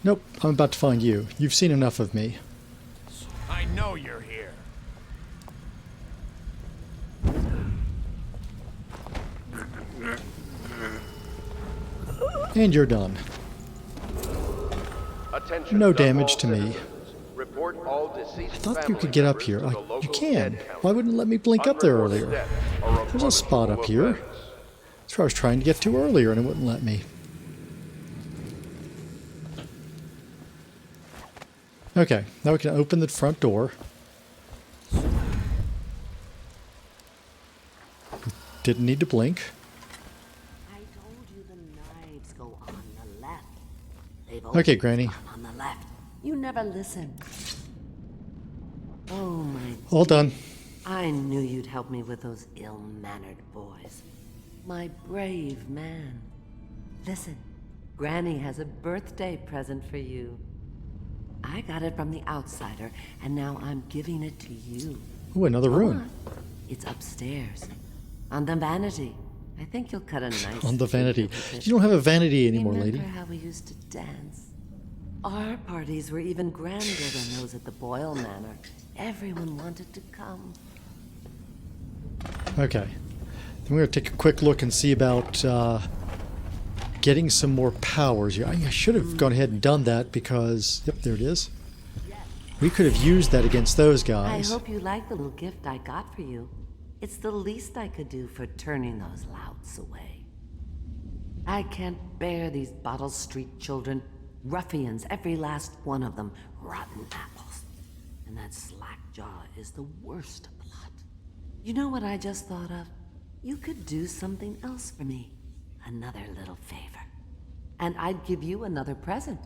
Speaker 5: you.
Speaker 1: Nope, I'm about to find you. You've seen enough of me.
Speaker 5: I know you're here.
Speaker 1: And you're done.
Speaker 12: Attention,
Speaker 1: No
Speaker 12: Dunwall
Speaker 1: damage to me.
Speaker 12: citizens. Report all deceased
Speaker 1: I thought you
Speaker 12: family
Speaker 1: could get up
Speaker 12: members
Speaker 1: here.
Speaker 12: to the
Speaker 1: You
Speaker 12: local
Speaker 1: can.
Speaker 12: dead count.
Speaker 1: Why wouldn't it let me blink up there
Speaker 12: Unreported
Speaker 1: earlier?
Speaker 12: deaths are a
Speaker 1: There's a spot up
Speaker 12: punishable
Speaker 1: here.
Speaker 12: offense.
Speaker 1: That's where I was trying to get to earlier and it wouldn't let me. Okay, now we can open the front door. Didn't need to blink.
Speaker 9: I told you the knives go on the left. They've
Speaker 1: Okay,
Speaker 9: always
Speaker 1: Granny.
Speaker 9: gone on the left. You never listen. Oh my.
Speaker 1: All done.
Speaker 9: I knew you'd help me with those ill-mannered boys. My brave man. Listen, Granny has a birthday present for you. I got it from the outsider, and now I'm giving it to you.
Speaker 1: Oh, another
Speaker 9: Come
Speaker 1: room.
Speaker 9: on. It's upstairs. On the vanity. I think you'll cut a nice
Speaker 1: On the vanity.
Speaker 9: figure with
Speaker 1: You don't have a vanity anymore,
Speaker 9: Remember
Speaker 1: lady.
Speaker 9: how we used to dance? Our parties were even grander than those at the Boyle Manor. Everyone wanted to come.
Speaker 1: Okay. Then we're going to take a quick look and see about getting some more powers here. I should have gone ahead and done that because... Yep, there it is. We could have used that against those
Speaker 9: I
Speaker 1: guys.
Speaker 9: hope you like the little gift I got for you. It's the least I could do for turning those louts away. I can't bear these Bottle Street children. Ruffians, every last one of them. Rotten apples. And that slack-jaw is the worst of the lot. You know what I just thought of? You could do something else for me. Another little favor. And I'd give you another present.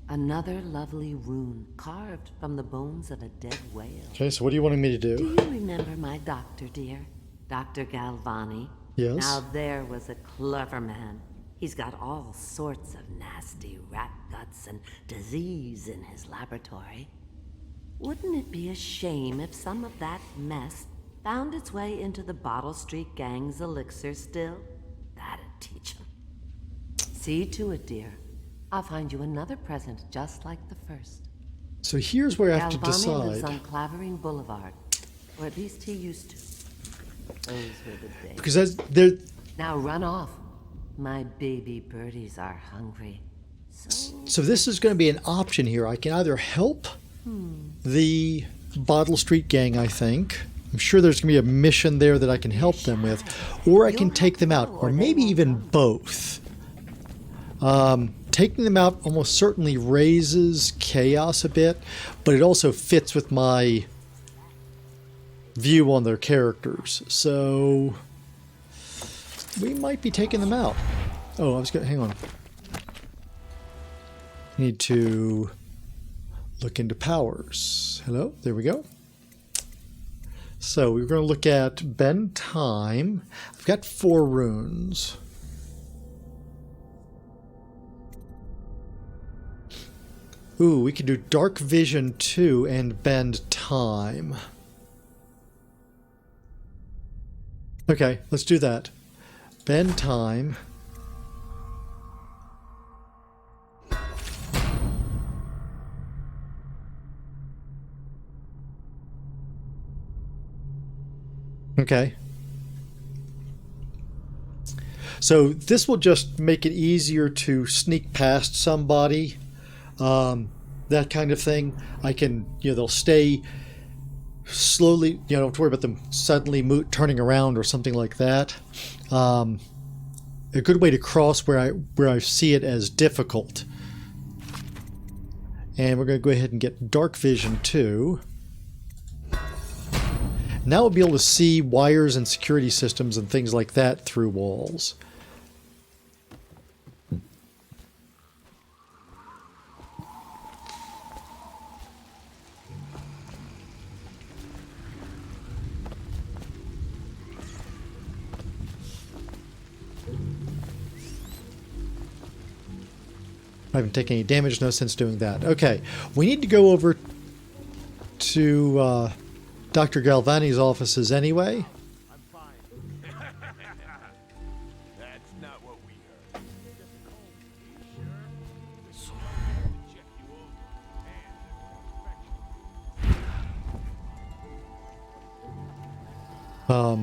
Speaker 9: Another lovely rune carved from the bones of a dead whale.
Speaker 1: Okay, so what are you wanting me to do?
Speaker 9: Do you remember my doctor, dear? Dr. Galvani?
Speaker 1: Yes.
Speaker 9: Now there was a clever man. He's got all sorts of nasty rat guts and disease in his laboratory. Wouldn't it be a shame if some of that mess found its way into the Bottle Street Gang's elixir still? That'd teach him. See to it, dear. I'll find you another present just like the first.
Speaker 1: So here's where I have to
Speaker 9: Galvani lives
Speaker 1: decide.
Speaker 9: on Clavering Boulevard. Or at least he used to. Those were the days.
Speaker 1: Because there...
Speaker 9: Now run off. My baby birdies are hungry.
Speaker 1: So this is going to be an option here. I can either help the Bottle Street Gang, I think. I'm sure there's going to be a mission there that I can help them with. Or I can take them out. Or maybe even both. Taking them out almost certainly raises chaos a bit, but it also fits with my view on their characters. So we might be taking them out. Oh, I was going to... Hang on. Need to look into powers. Hello? There we go. So we're going to look at Bend Time. I've got 4 runes. Ooh, we can do Dark Vision 2 and Bend Time. Okay, let's do that. Bend Time. Okay. So this will just make it easier to sneak past somebody. That kind of thing. I can, they'll stay slowly, don't have to worry about them suddenly turning around or something like that. A good way to cross where I see it as difficult. And we're going to go ahead and get Dark Vision 2. Now we'll be able to see wires and security systems and things like that through walls. I haven't taken any damage, no sense doing that. Okay, we need to go over to Dr. Galvani's offices anyway.
Speaker 5: That's not what we heard.
Speaker 1: I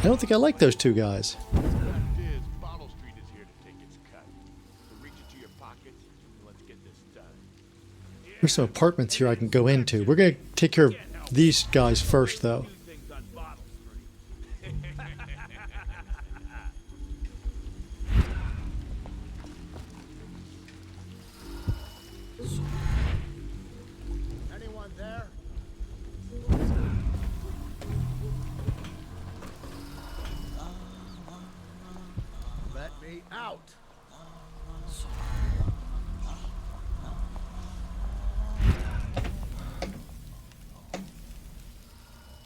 Speaker 1: don't think I like those two guys.
Speaker 5: Bottle Street is here to take its cut. So reach into your pockets and let's get this done.
Speaker 1: There's some apartments here I can go into. We're going to take care of these guys first, though.
Speaker 21: Anyone there? Let me out.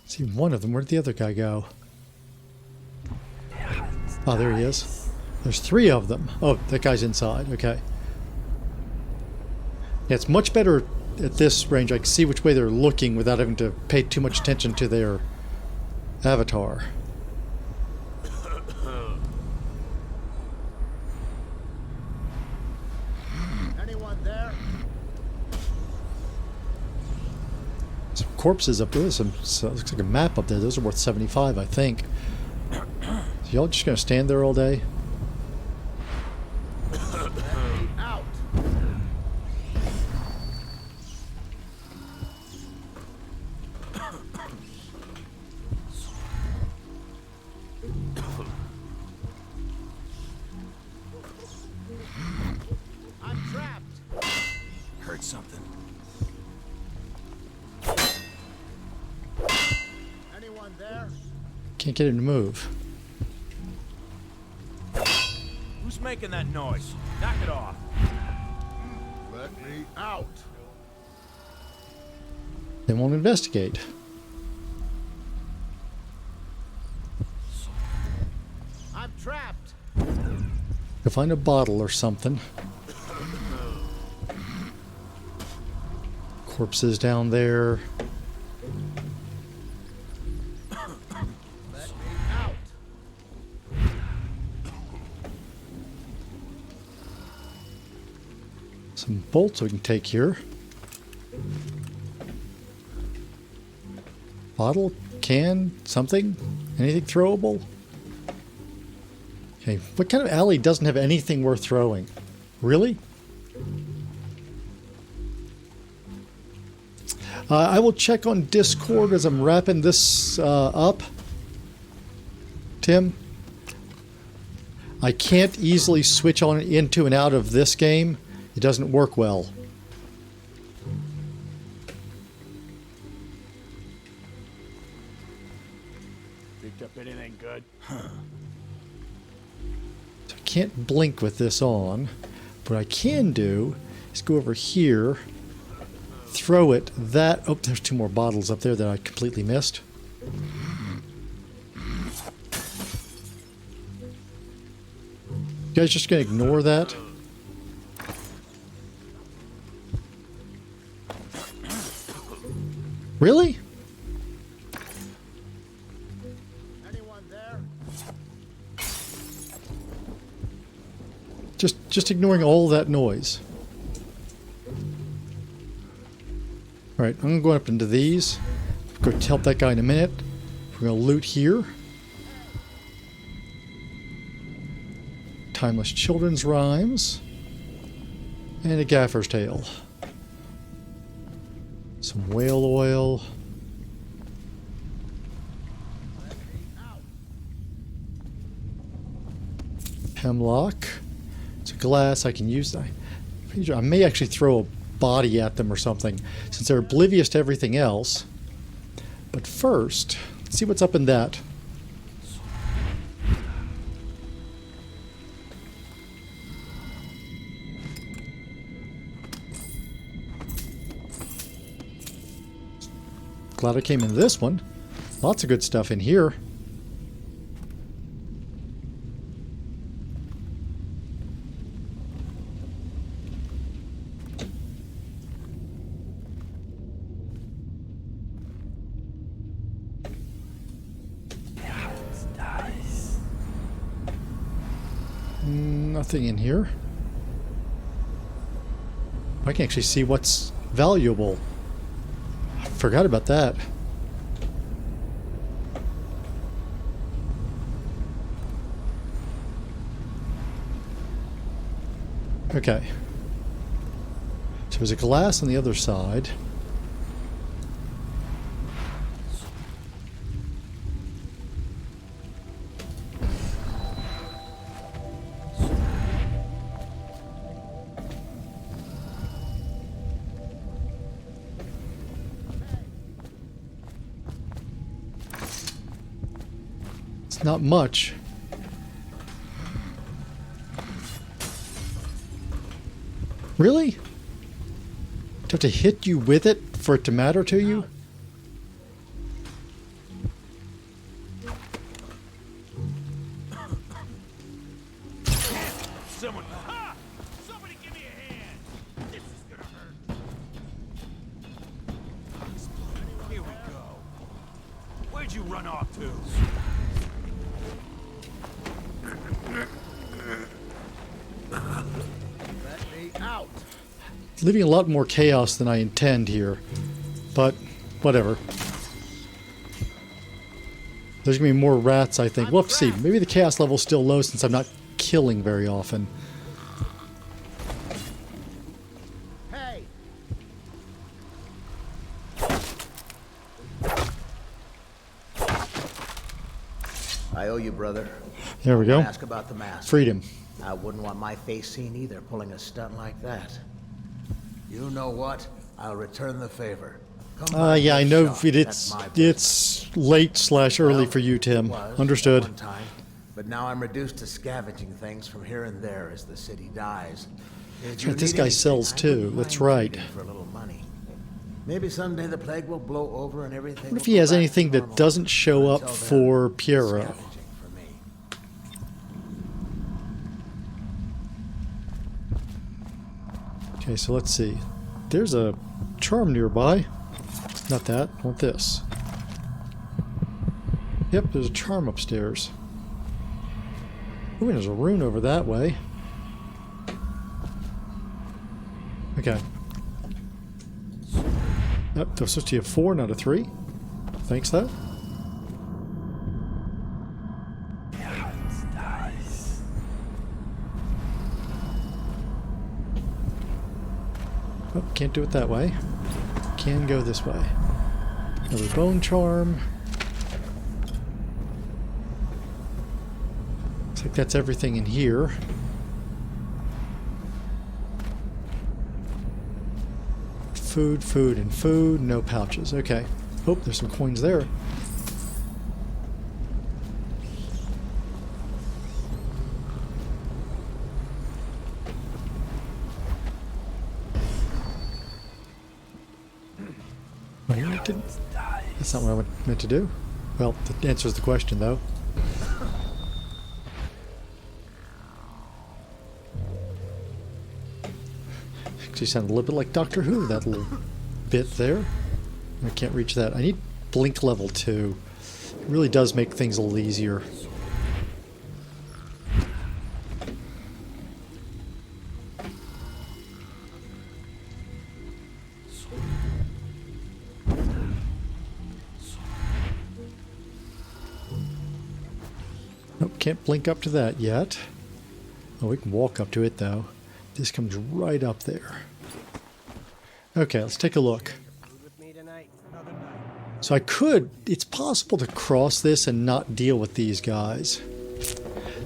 Speaker 1: See one of them. Where'd the other guy go? Oh, there he is. There's three of them. Oh, that guy's inside. Okay. Yeah, it's much better at this range. I can see which way they're looking without having to pay too much attention to their avatar.
Speaker 21: Anyone there?
Speaker 1: Some corpses up there. Some looks like a map up there. Those are worth 75, I think. So y'all just gonna stand there all day?
Speaker 21: Out. I'm trapped.
Speaker 14: Heard something.
Speaker 21: Anyone there?
Speaker 1: Can't get him to move.
Speaker 5: Who's making that noise? Knock it off.
Speaker 21: Let me out.
Speaker 1: They won't investigate.
Speaker 21: I'm trapped.
Speaker 1: Go find a bottle or something. Corpses down there.
Speaker 21: Let me out.
Speaker 1: Some bolts we can take here. Bottle, can, something? Anything throwable? Okay, what kind of alley doesn't have anything worth throwing? Really? I will check on Discord as I'm wrapping this up. Tim? I can't easily switch on into and out of this game. It doesn't work well.
Speaker 5: Picked up anything good?
Speaker 1: So I can't blink with this on. What I can do is go over here, throw it, that... Oh, there's two more bottles up there that I completely missed. You guys just gonna ignore that? Really?
Speaker 21: Anyone there?
Speaker 1: Just ignoring all that noise. Alright, I'm going up into these. Go help that guy in a minute. We're going to loot here. Timeless children's rhymes. And a gaffer's tale. Some whale oil. Hemlock. It's a glass I can use. I may actually throw a body at them or something, since they're oblivious to everything else. But first, let's see what's up in that. Glad I came in this one. Lots of good stuff in here. Nothing in here. I can actually see what's valuable. I forgot about that. Okay. So there's a glass on the other side. It's not much. Really? Do I have to hit you with it for it to matter to you?
Speaker 5: Someone, ha! Somebody give me a hand. This is gonna hurt. Here we go. Where'd you run off to?
Speaker 21: Let me out.
Speaker 1: Leaving a lot more chaos than I intend here, but whatever. There's gonna be more rats, I think. We'll have to see. Maybe the chaos level's still low since I'm not killing very often.
Speaker 21: Hey. I owe you, brother.
Speaker 1: There we go.
Speaker 21: Ask about the mask.
Speaker 1: Freedom.
Speaker 21: I wouldn't want my face seen either, pulling a stunt like that. You know what? I'll return the favor.
Speaker 1: Yeah, I know it's late/early for you, Tim. Understood.
Speaker 21: One time, but now I'm reduced to scavenging things from here and there as the city dies.
Speaker 1: That's right, this guy sells too. That's right.
Speaker 21: For a little money. Maybe someday the plague will blow over and everything.
Speaker 1: What if he has anything that doesn't show up for Piero? Okay, so let's see. There's a charm nearby. Not that. I want this. Yep, there's a charm upstairs. Ooh, and there's a rune over that way. Okay. Yep, there's supposed to be a 4, not a 3. Thanks, though. Oh, can't do it that way. Can go this way. Another bone charm. Looks like that's everything in here. Food, food, and food. No pouches. Okay. Oh, there's some coins there. That's not what I meant to do. Well, that answers the question, though. Actually sounded a little bit like Doctor Who, that little bit there. I can't reach that. I need blink level 2. It really does make things a little easier. Can't blink up to that yet. Oh, we can walk up to it though. This comes right up there. Okay, let's take a look. So I could, it's possible to cross this and not deal with these guys.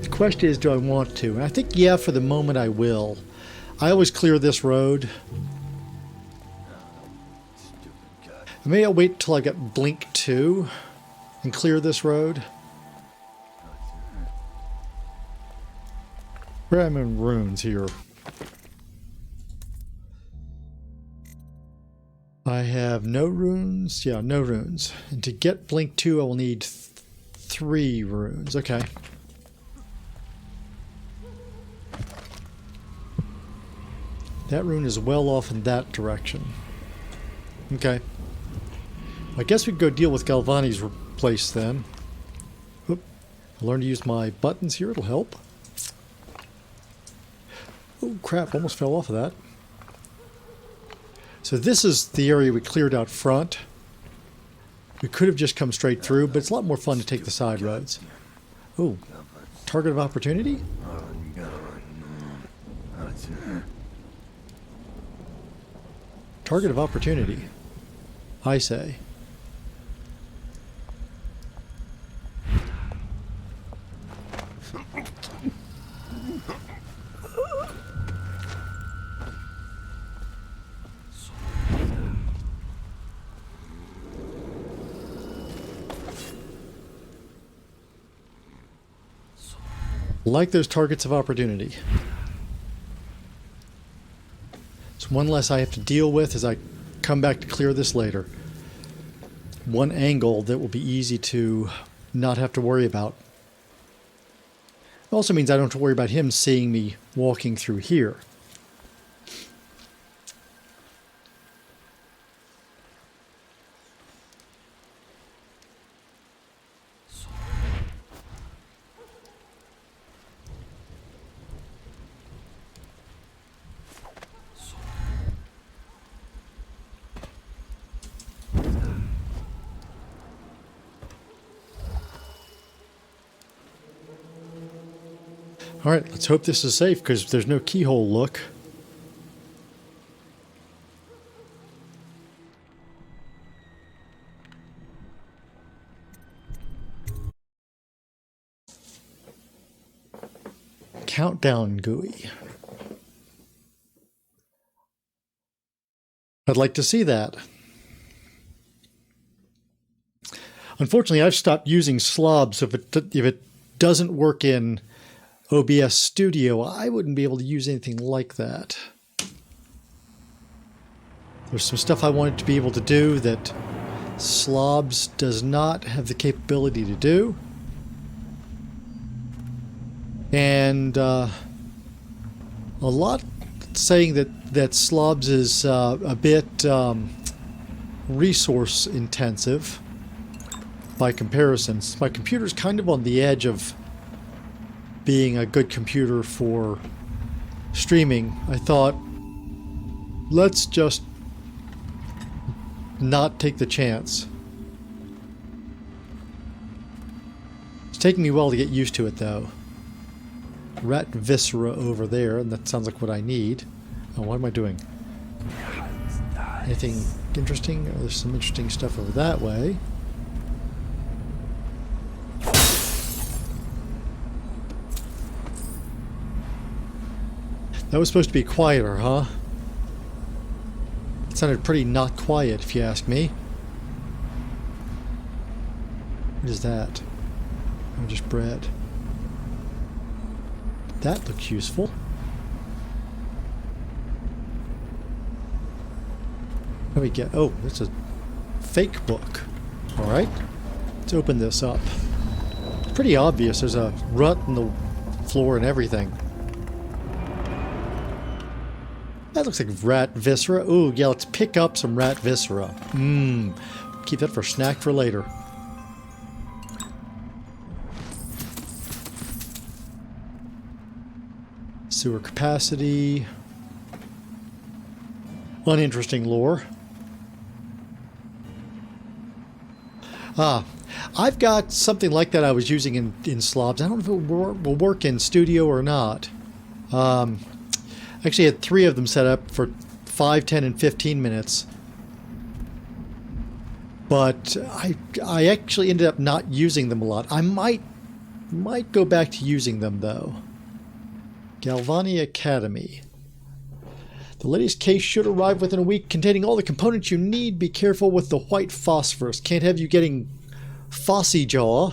Speaker 1: The question is, do I want to? And I think, yeah, for the moment I will. I always clear this road. Maybe I'll wait till I get blink 2 and clear this road. Where am I in runes here? I have no runes. Yeah, no runes. And to get blink 2, I will need 3 runes. Okay. That rune is well off in that direction. Okay. I guess we could go deal with Galvani's place then. Oop. I'll learn to use my buttons here. It'll help. Oh crap, almost fell off of that. So this is the area we cleared out front. We could have just come straight through, but it's a lot more fun to take the side roads. Oh, target of opportunity? Target of opportunity, I say. Like those targets of opportunity. It's one less I have to deal with as I come back to clear this later. One angle that will be easy to not have to worry about. It also means I don't have to worry about him seeing me walking through here. Alright, let's hope this is safe, because there's no keyhole look. Countdown GUI. I'd like to see that. Unfortunately, I've stopped using slobs, so if it doesn't work in OBS Studio, I wouldn't be able to use anything like that. There's some stuff I wanted to be able to do that Slobs does not have the capability to do. And a lot saying that Slobs is a bit resource intensive by comparison. My computer's kind of on the edge of being a good computer for streaming. I thought, let's just not take the chance. It's taking me a while to get used to it, though. Rat viscera over there, and that sounds like what I need. Oh, what am I doing? Anything interesting? Oh, there's some interesting stuff over that way. That was supposed to be quieter, huh? It sounded pretty not quiet, if you ask me. What is that? Oh, just bread. That looks useful. What do we get? Oh, it's a fake book. Alright. Let's open this up. It's pretty obvious. There's a rut in the floor and everything. That looks like rat viscera. Ooh, yeah, let's pick up some rat viscera. Keep that for a snack for later. Sewer capacity. Uninteresting lore. I've got something like that I was using in Slobs. I don't know if it will work in Studio or not. Actually had 3 of them set up for 5, 10, and 15 minutes. But I actually ended up not using them a lot. I might go back to using them, though. Galvani Academy. The latest case should arrive within a week, containing all the components you need. Be careful with the white phosphorus. Can't have you getting Fossy jaw,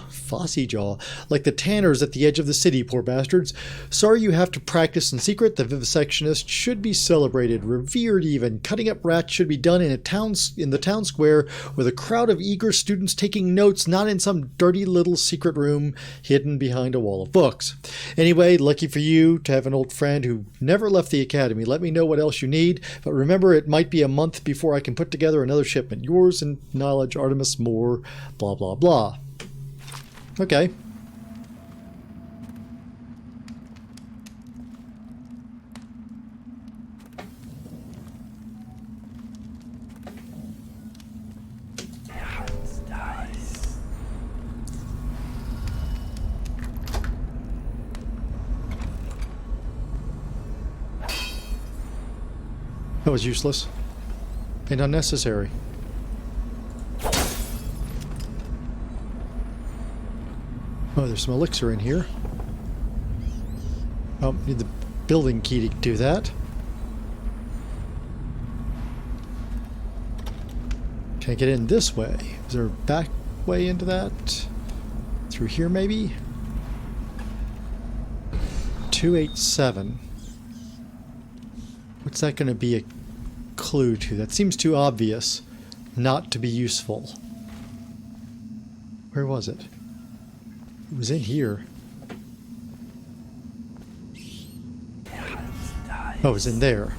Speaker 1: like the tanners at the edge of the city, poor bastards. Sorry you have to practice in secret. The vivisectionist should be celebrated, revered even. Cutting up rats should be done in the town square with a crowd of eager students taking notes, not in some dirty little secret room hidden behind a wall of books. Anyway, lucky for you to have an old friend who never left the academy. Let me know what else you need, but remember it might be a month before I can put together another shipment. Yours in knowledge, Artemis Moore, blah blah blah. Okay. was useless and unnecessary. Oh, there's some elixir in here. Oh, need the building key to do that. Can't get in this way. Is there a back way into that? Through here, maybe? 287. What's that going to be a clue to? That seems too obvious not to be useful. Where was it? It was in here. Oh, it was in there.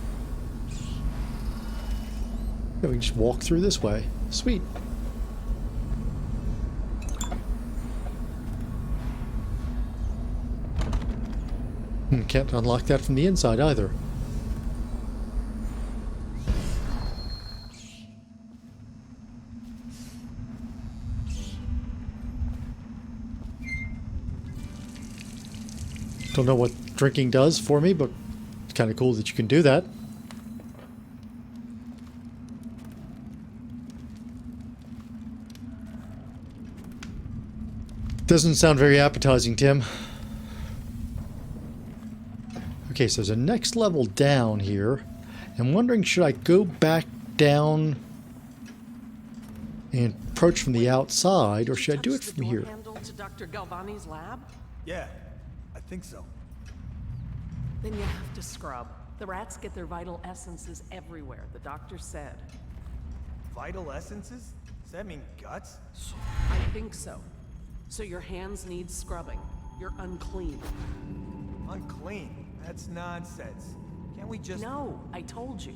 Speaker 1: Yeah, we can just walk through this way. Sweet. Can't unlock that from the inside either. Don't know what drinking does for me, but it's kind of cool that you can do that. Doesn't sound very appetizing, Tim. Okay, so there's a next level down here. I'm wondering, should I go back down and approach from the outside, or should I do it from here?
Speaker 15: Handle to Dr. Galvani's lab?
Speaker 11: Yeah, I think so.
Speaker 15: Then you have to scrub. The rats get their vital essences everywhere, the doctor said.
Speaker 11: Vital essences? Does that mean guts?
Speaker 15: I think so. So your hands need scrubbing. You're unclean.
Speaker 11: Unclean? That's nonsense. Can't we just...
Speaker 15: No, I told you.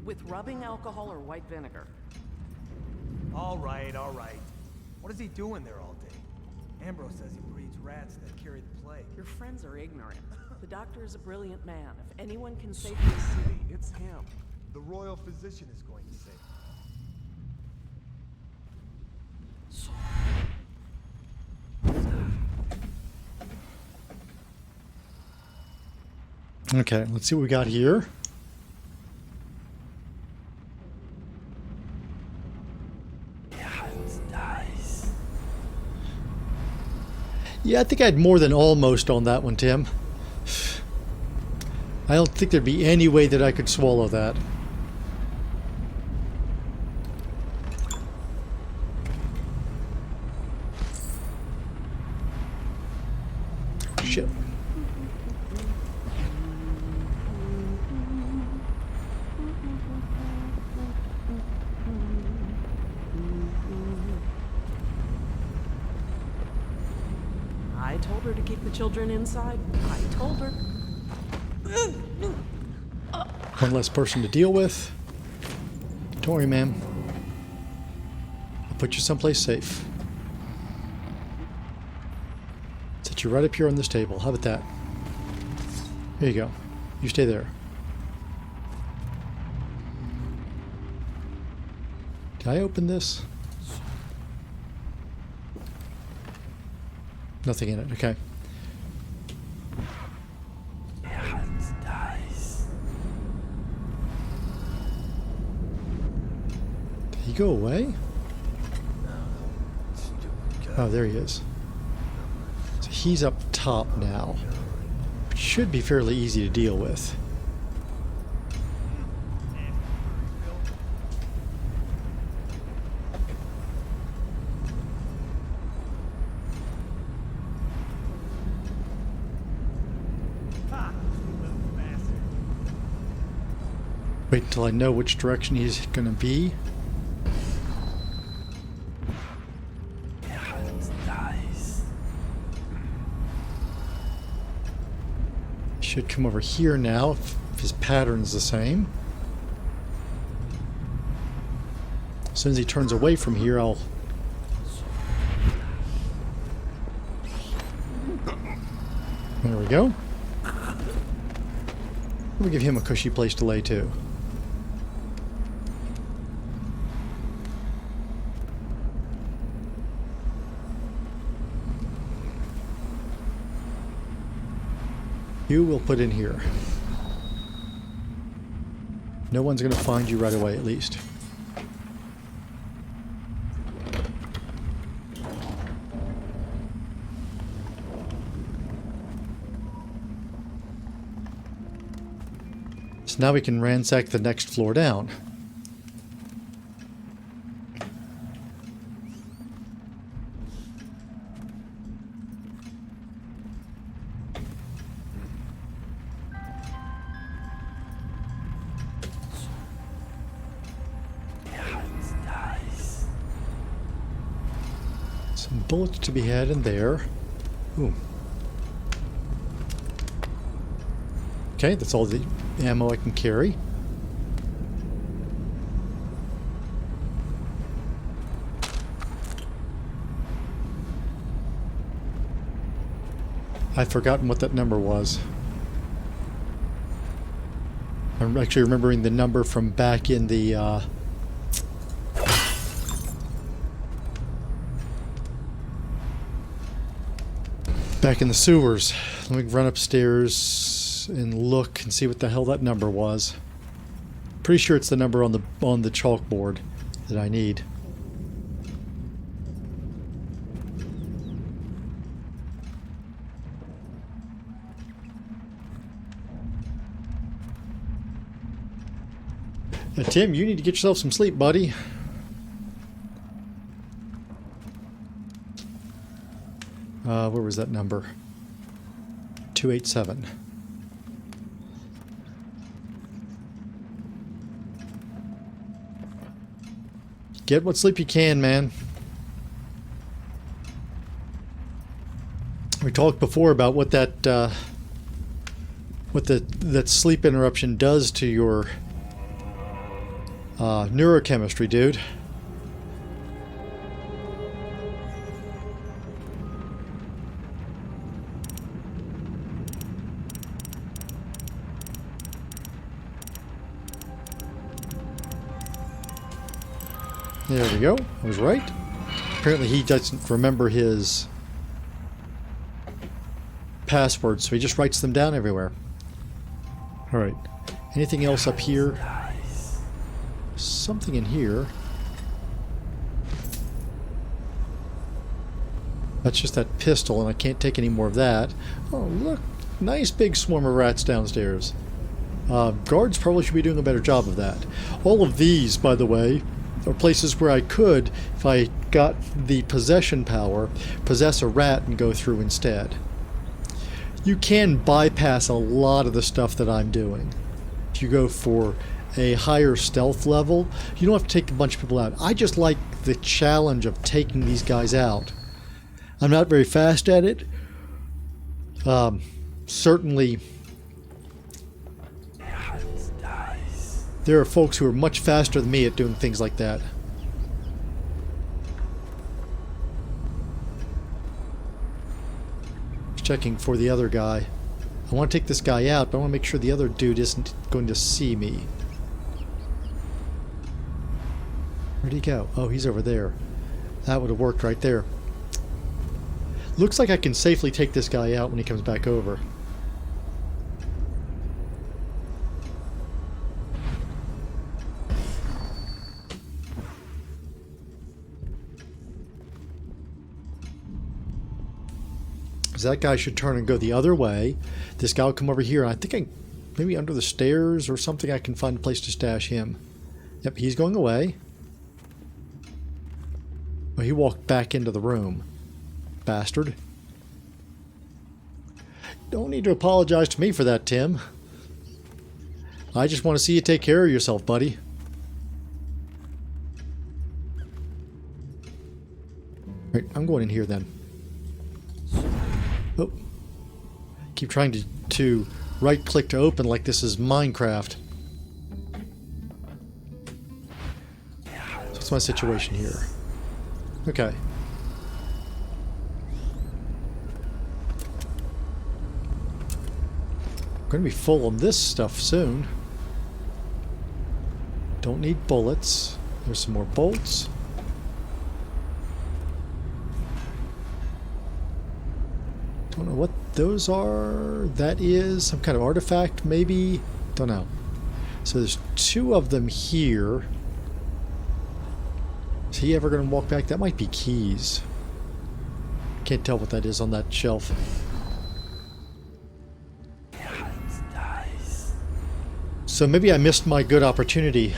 Speaker 15: With rubbing alcohol or white vinegar.
Speaker 11: All right, all right. What is he doing there all day? Ambrose says he breeds rats that carry the plague.
Speaker 15: Your friends are ignorant. The doctor is a brilliant man. If anyone can save this city, it's him.
Speaker 11: The royal physician is going to save him.
Speaker 1: Okay, let's see what we got here. Yeah, I think I had more than almost on that one, Tim. I don't think there'd be any way that I could swallow that. Shit.
Speaker 15: I told her to keep the children inside. I told her.
Speaker 1: One less person to deal with. Don't worry, ma'am. I'll put you someplace safe. Set you right up here on this table. How about that? There you go. You stay there. Did I open this? Nothing in it. Okay. Did he go away? Oh, there he is. So he's up top now. Which should be fairly easy to deal with. Wait until I know which direction he's going to be. He should come over here now if his pattern's the same. As soon as he turns away from here, I'll... There we go. We'll give him a cushy place to lay too. You will put in here. No one's going to find you right away, at least. So now we can ransack the next floor down. Some bullets to be had in there. Ooh. Okay, that's all the ammo I can carry. I've forgotten what that number was. I'm actually remembering the number from back in the back in the sewers. Let me run upstairs and look and see what the hell that number was. Pretty sure it's the number on the chalkboard that I need. Now, Tim, you need to get yourself some sleep, buddy. Where was that number? 287. Get what sleep you can, man. We talked before about what that that sleep interruption does to your neurochemistry, dude. There we go. I was right. Apparently he doesn't remember his passwords, so he just writes them down everywhere. Alright. Anything else up here? Something in here. That's just that pistol, and I can't take any more of that. Oh, look. Nice big swarm of rats downstairs. Guards probably should be doing a better job of that. All of these, by the way, are places where I could, if I got the possession power, possess a rat and go through instead. You can bypass a lot of the stuff that I'm doing. If you go for a higher stealth level, you don't have to take a bunch of people out. I just like the challenge of taking these guys out. I'm not very fast at it. Certainly, there are folks who are much faster than me at doing things like that. Just checking for the other guy. I want to take this guy out, but I want to make sure the other dude isn't going to see me. Where'd he go? Oh, he's over there. That would have worked right there. Looks like I can safely take this guy out when he comes back over. So that guy should turn and go the other way. This guy will come over here, and I think maybe under the stairs or something I can find a place to stash him. Yep, he's going away. Oh, he walked back into the room. Bastard. Don't need to apologize to me for that, Tim. I just want to see you take care of yourself, buddy. Right, I'm going in here then. Oh. Keep trying to right-click to open like this is Minecraft. So what's my situation here? Okay. I'm going to be full on this stuff soon. Don't need bullets. There's some more bolts. Don't know what those are. That is some kind of artifact, maybe. Don't know. So there's 2 of them here. Is he ever going to walk back? That might be keys. Can't tell what that is on that shelf. So maybe I missed my good opportunity.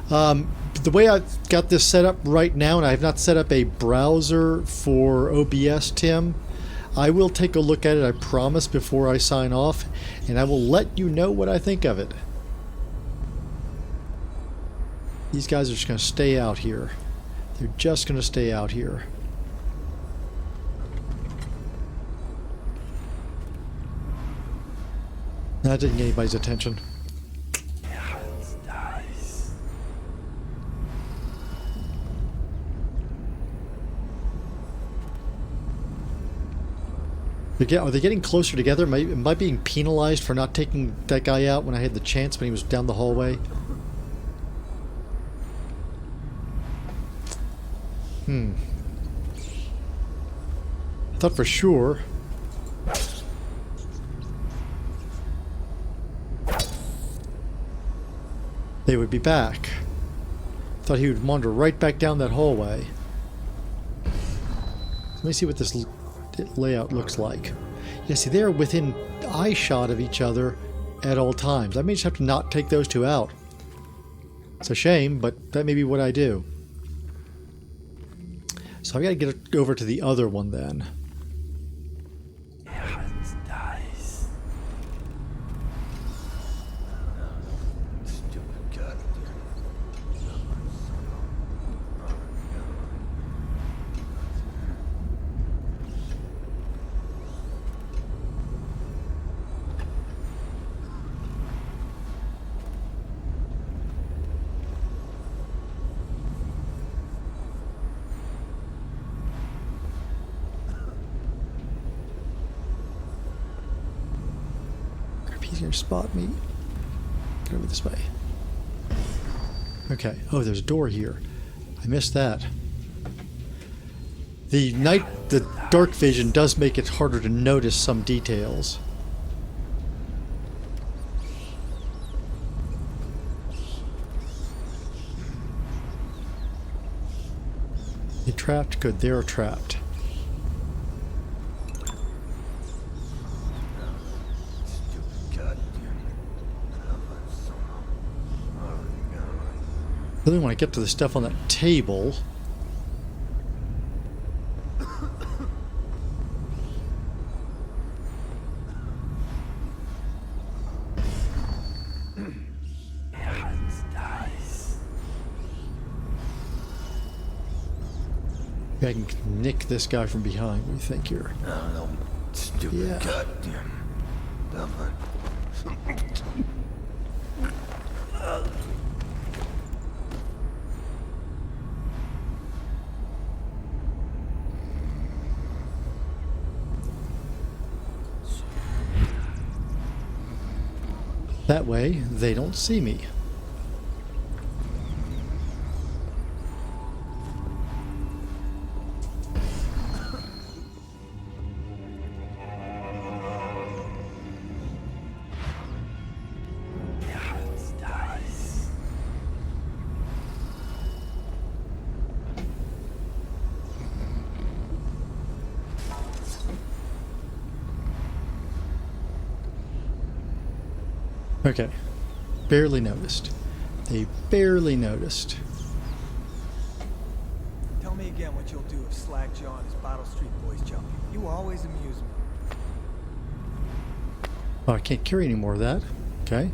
Speaker 1: The way I've got this set up right now, and I have not set up a browser for OBS, Tim, I will take a look at it, I promise, before I sign off, and I will let you know what I think of it. These guys are just going to stay out here. They're just going to stay out here. That didn't get anybody's attention. Are they getting closer together? Am I being penalized for not taking that guy out when I had the chance when he was down the hallway? I thought for sure. They would be back. Thought he would wander right back down that hallway. Let me see what this layout looks like. Yeah, see, they're within eye shot of each other at all times. I may just have to not take those 2 out. It's a shame, but that may be what I do. So I've got to get over to the other one then. He's gonna spot me. Get over this way. Okay. Oh, there's a door here. I missed that. The dark vision does make it harder to notice some details. They trapped? Good, they're trapped. I really want to get to the stuff on that table. I can nick this guy from behind. What do you think here?
Speaker 16: No, stupid goddamn.
Speaker 1: That way, they don't see me. Okay. Barely noticed. They barely noticed.
Speaker 11: Tell me again what you'll do if Slackjaw and his Bottle Street boys jump you. You always amuse me.
Speaker 1: Oh, I can't carry any more of that. Okay.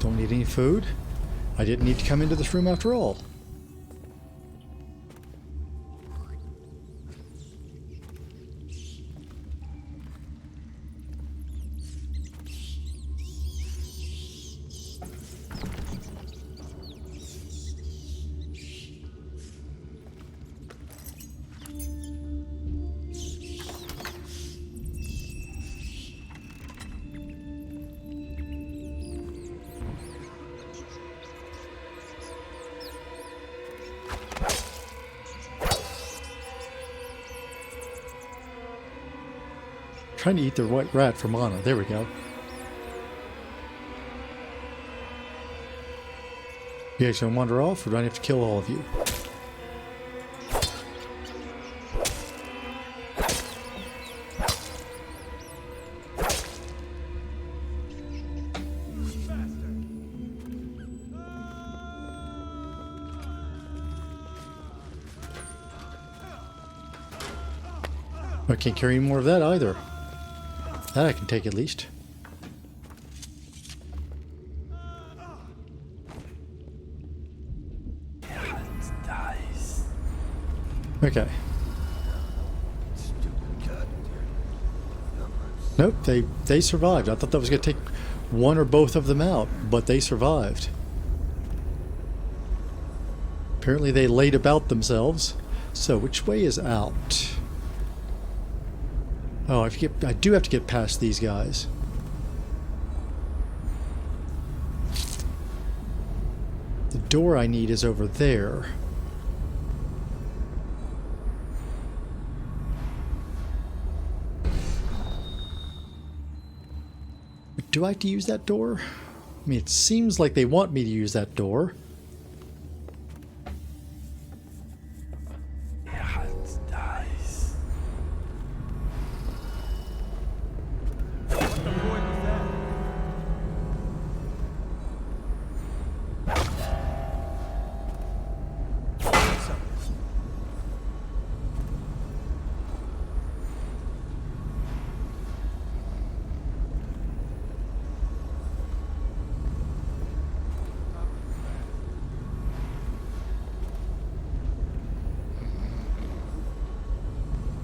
Speaker 1: Don't need any food. I didn't need to come into this room after all. Trying to eat the white rat for mana. There we go. You guys gonna wander off, or do I have to kill all of you? I can't carry any more of that either. That I can take at least. Okay. Nope, they survived. I thought that was going to take one or both of them out, but they survived. Apparently they laid about themselves. So which way is out? Oh, I do have to get past these guys. The door I need is over there. Do I have to use that door? I mean, it seems like they want me to use that door.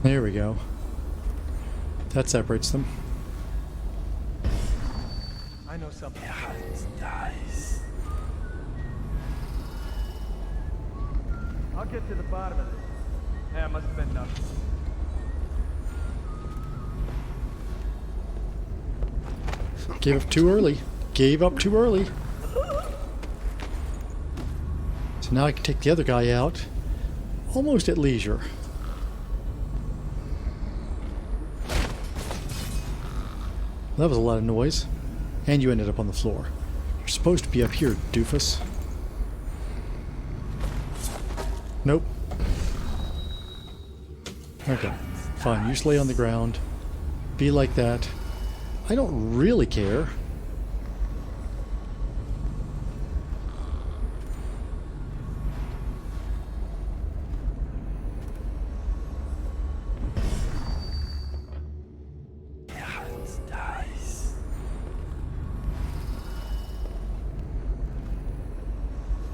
Speaker 1: There we go. That separates them.
Speaker 11: I know something.
Speaker 5: Nice. I'll get to the bottom of this. Yeah, it must have been nothing.
Speaker 1: Gave up too early. Gave up too early. So now I can take the other guy out almost at leisure. That was a lot of noise. And you ended up on the floor. You're supposed to be up here, doofus. Nope. Okay, fine. You just lay on the ground. Be like that. I don't really care.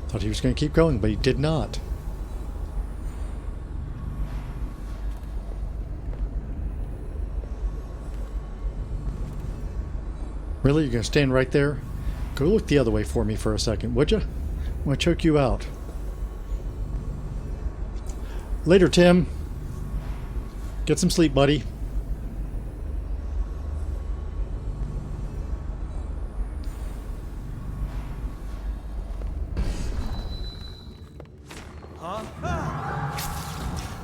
Speaker 1: Thought he was going to keep going, but he did not. Really? You're going to stand right there? Go look the other way for me for a second, would you? I'm going to choke you out. Later, Tim. Get some sleep, buddy.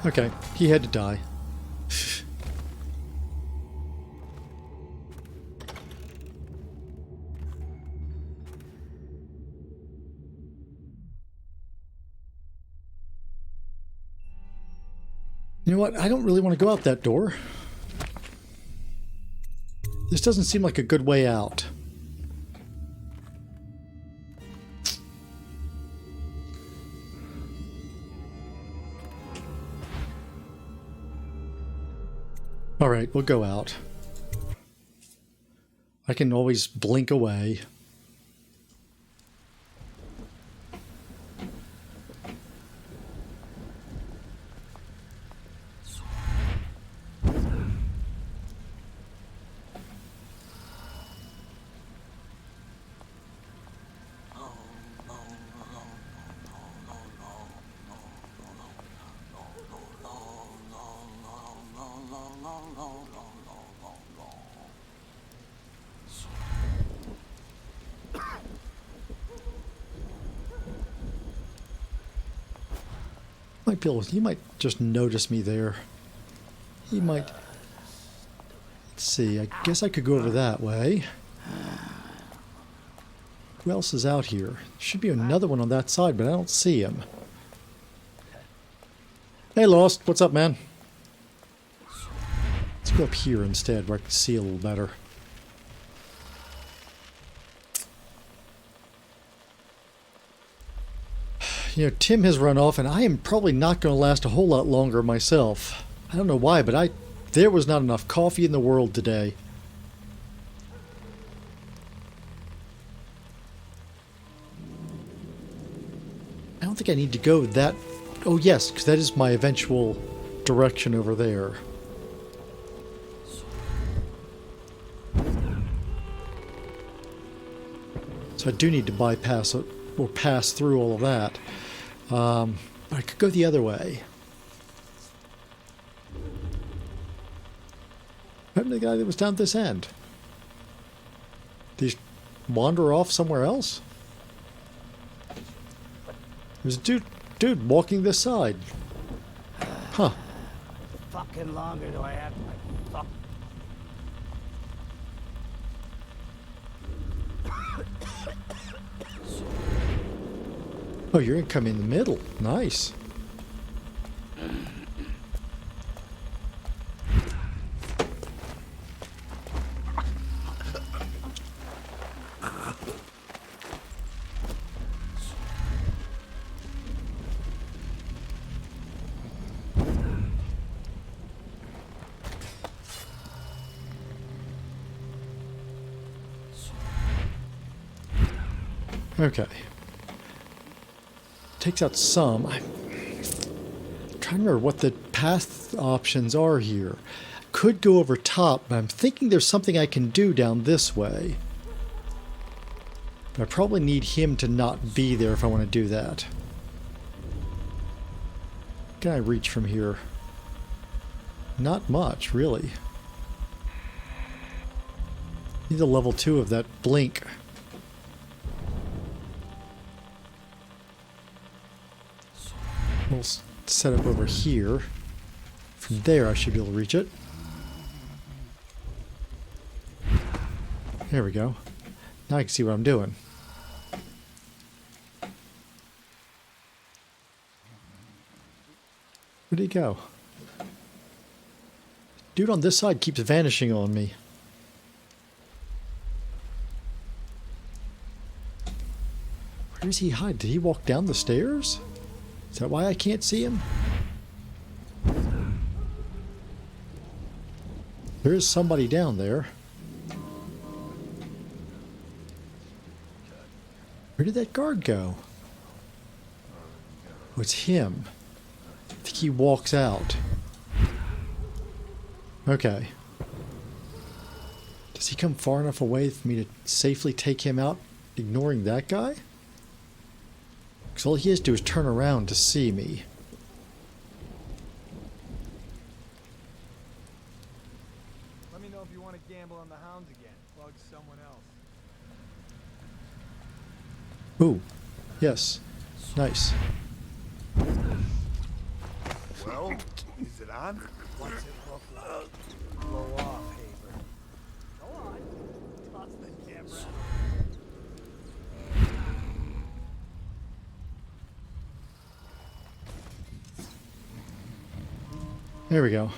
Speaker 1: Okay, he had to die. You know what? I don't really want to go out that door. This doesn't seem like a good way out. Alright, we'll go out. I can always blink away. He might just notice me there. He might. Let's see, I guess I could go over that way. Who else is out here? Should be another one on that side, but I don't see him. Hey, Lost. What's up, man? Let's go up here instead, where I can see a little better. You know, Tim has run off, and I am probably not going to last a whole lot longer myself. I don't know why, but there was not enough coffee in the world today. I don't think I need to go that... Oh yes, because that is my eventual direction over there. So I do need to bypass it, or pass through all of that. But I could go the other way. What happened to the guy that was down this end? Did he wander off somewhere else? There's a dude walking this side. Huh.
Speaker 21: Fucking longer do I have to fuck?
Speaker 1: Oh, you're gonna come in the middle. Nice. Okay. Takes out some. I'm trying to remember what the path options are here. Could go over top, but I'm thinking there's something I can do down this way. But I probably need him to not be there if I want to do that. Can I reach from here? Not much, really. Need a level 2 of that blink. We'll set up over here. From there I should be able to reach it. There we go. Now I can see what I'm doing. Where'd he go? Dude on this side keeps vanishing on me. Where does he hide? Did he walk down the stairs? Is that why I can't see him? There is somebody down there. Where did that guard go? Oh, it's him. I think he walks out. Okay. Does he come far enough away for me to safely take him out, ignoring that guy? Because all he has to do is turn around to see me.
Speaker 11: Let me know if you want to gamble on the hounds again. Bug someone else.
Speaker 1: Ooh. Yes. Nice.
Speaker 17: Well, is it on?
Speaker 21: What's it look like? Blow off, Haber. Go on. Toss the camera.
Speaker 1: There we go.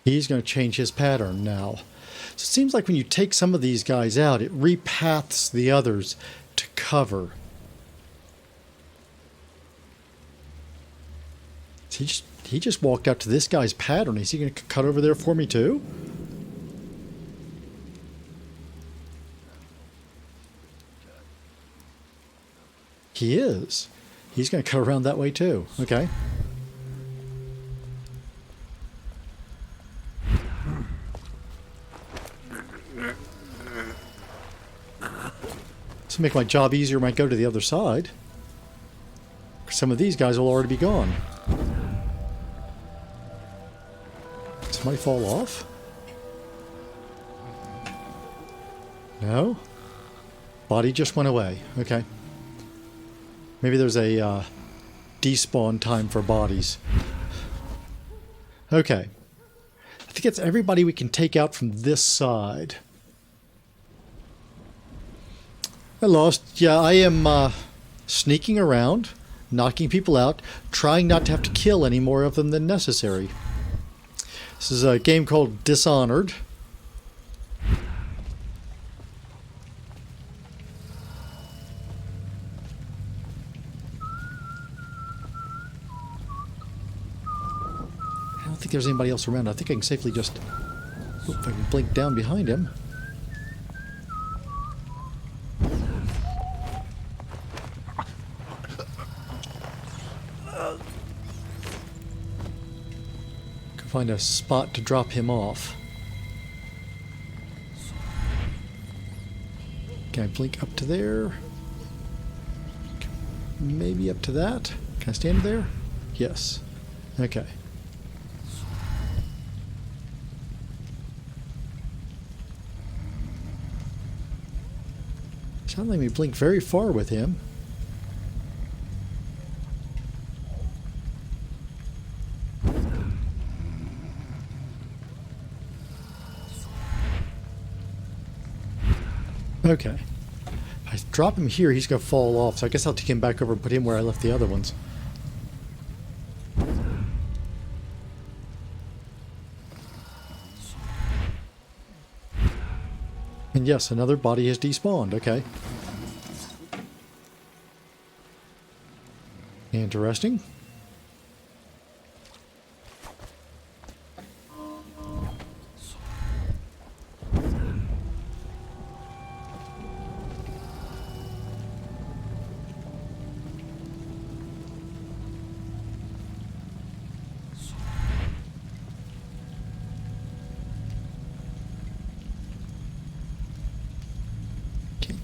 Speaker 1: He's going to change his pattern now. So it seems like when you take some of these guys out, it repaths the others to cover. He just walked out to this guy's pattern. Is he going to cut over there for me too? He is. He's going to cut around that way too. Okay. To make my job easier, I might go to the other side. Some of these guys will already be gone. Somebody fall off? No? Body just went away. Okay. Maybe there's a despawn time for bodies. Okay. I think it's everybody we can take out from this side. I lost. Yeah, I am sneaking around, knocking people out, trying not to have to kill any more of them than necessary. This is a game called Dishonored. I don't think there's anybody else around. I think I can safely just... Oh, if I can blink down behind him. Can find a spot to drop him off. Can I blink up to there? Maybe up to that? Can I stand there? Yes. Okay. Sounds like we blink very far with him. Okay. If I drop him here, he's going to fall off, so I guess I'll take him back over and put him where I left the other ones. And yes, another body has despawned. Okay. Interesting.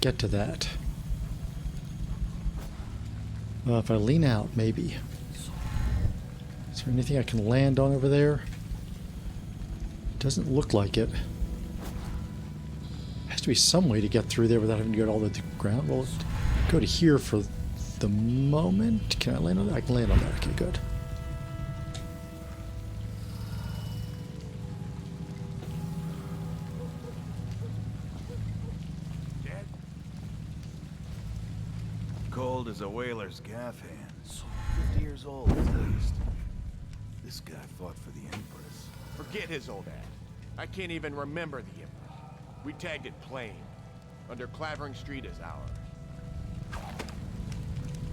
Speaker 1: Get to that. If I lean out, maybe. Is there anything I can land on over there? Doesn't look like it. Has to be some way to get through there without having to go all the way to the ground. Well, go to here for the moment. Can I land on that? I can land on that. Okay, good.
Speaker 17: Cold as a whaler's gaff hand. 50 years old, at least. This guy fought for the Empress.
Speaker 4: Forget his old ass. I can't even remember the Empress. We tagged it plain. Under Clavering Street is ours.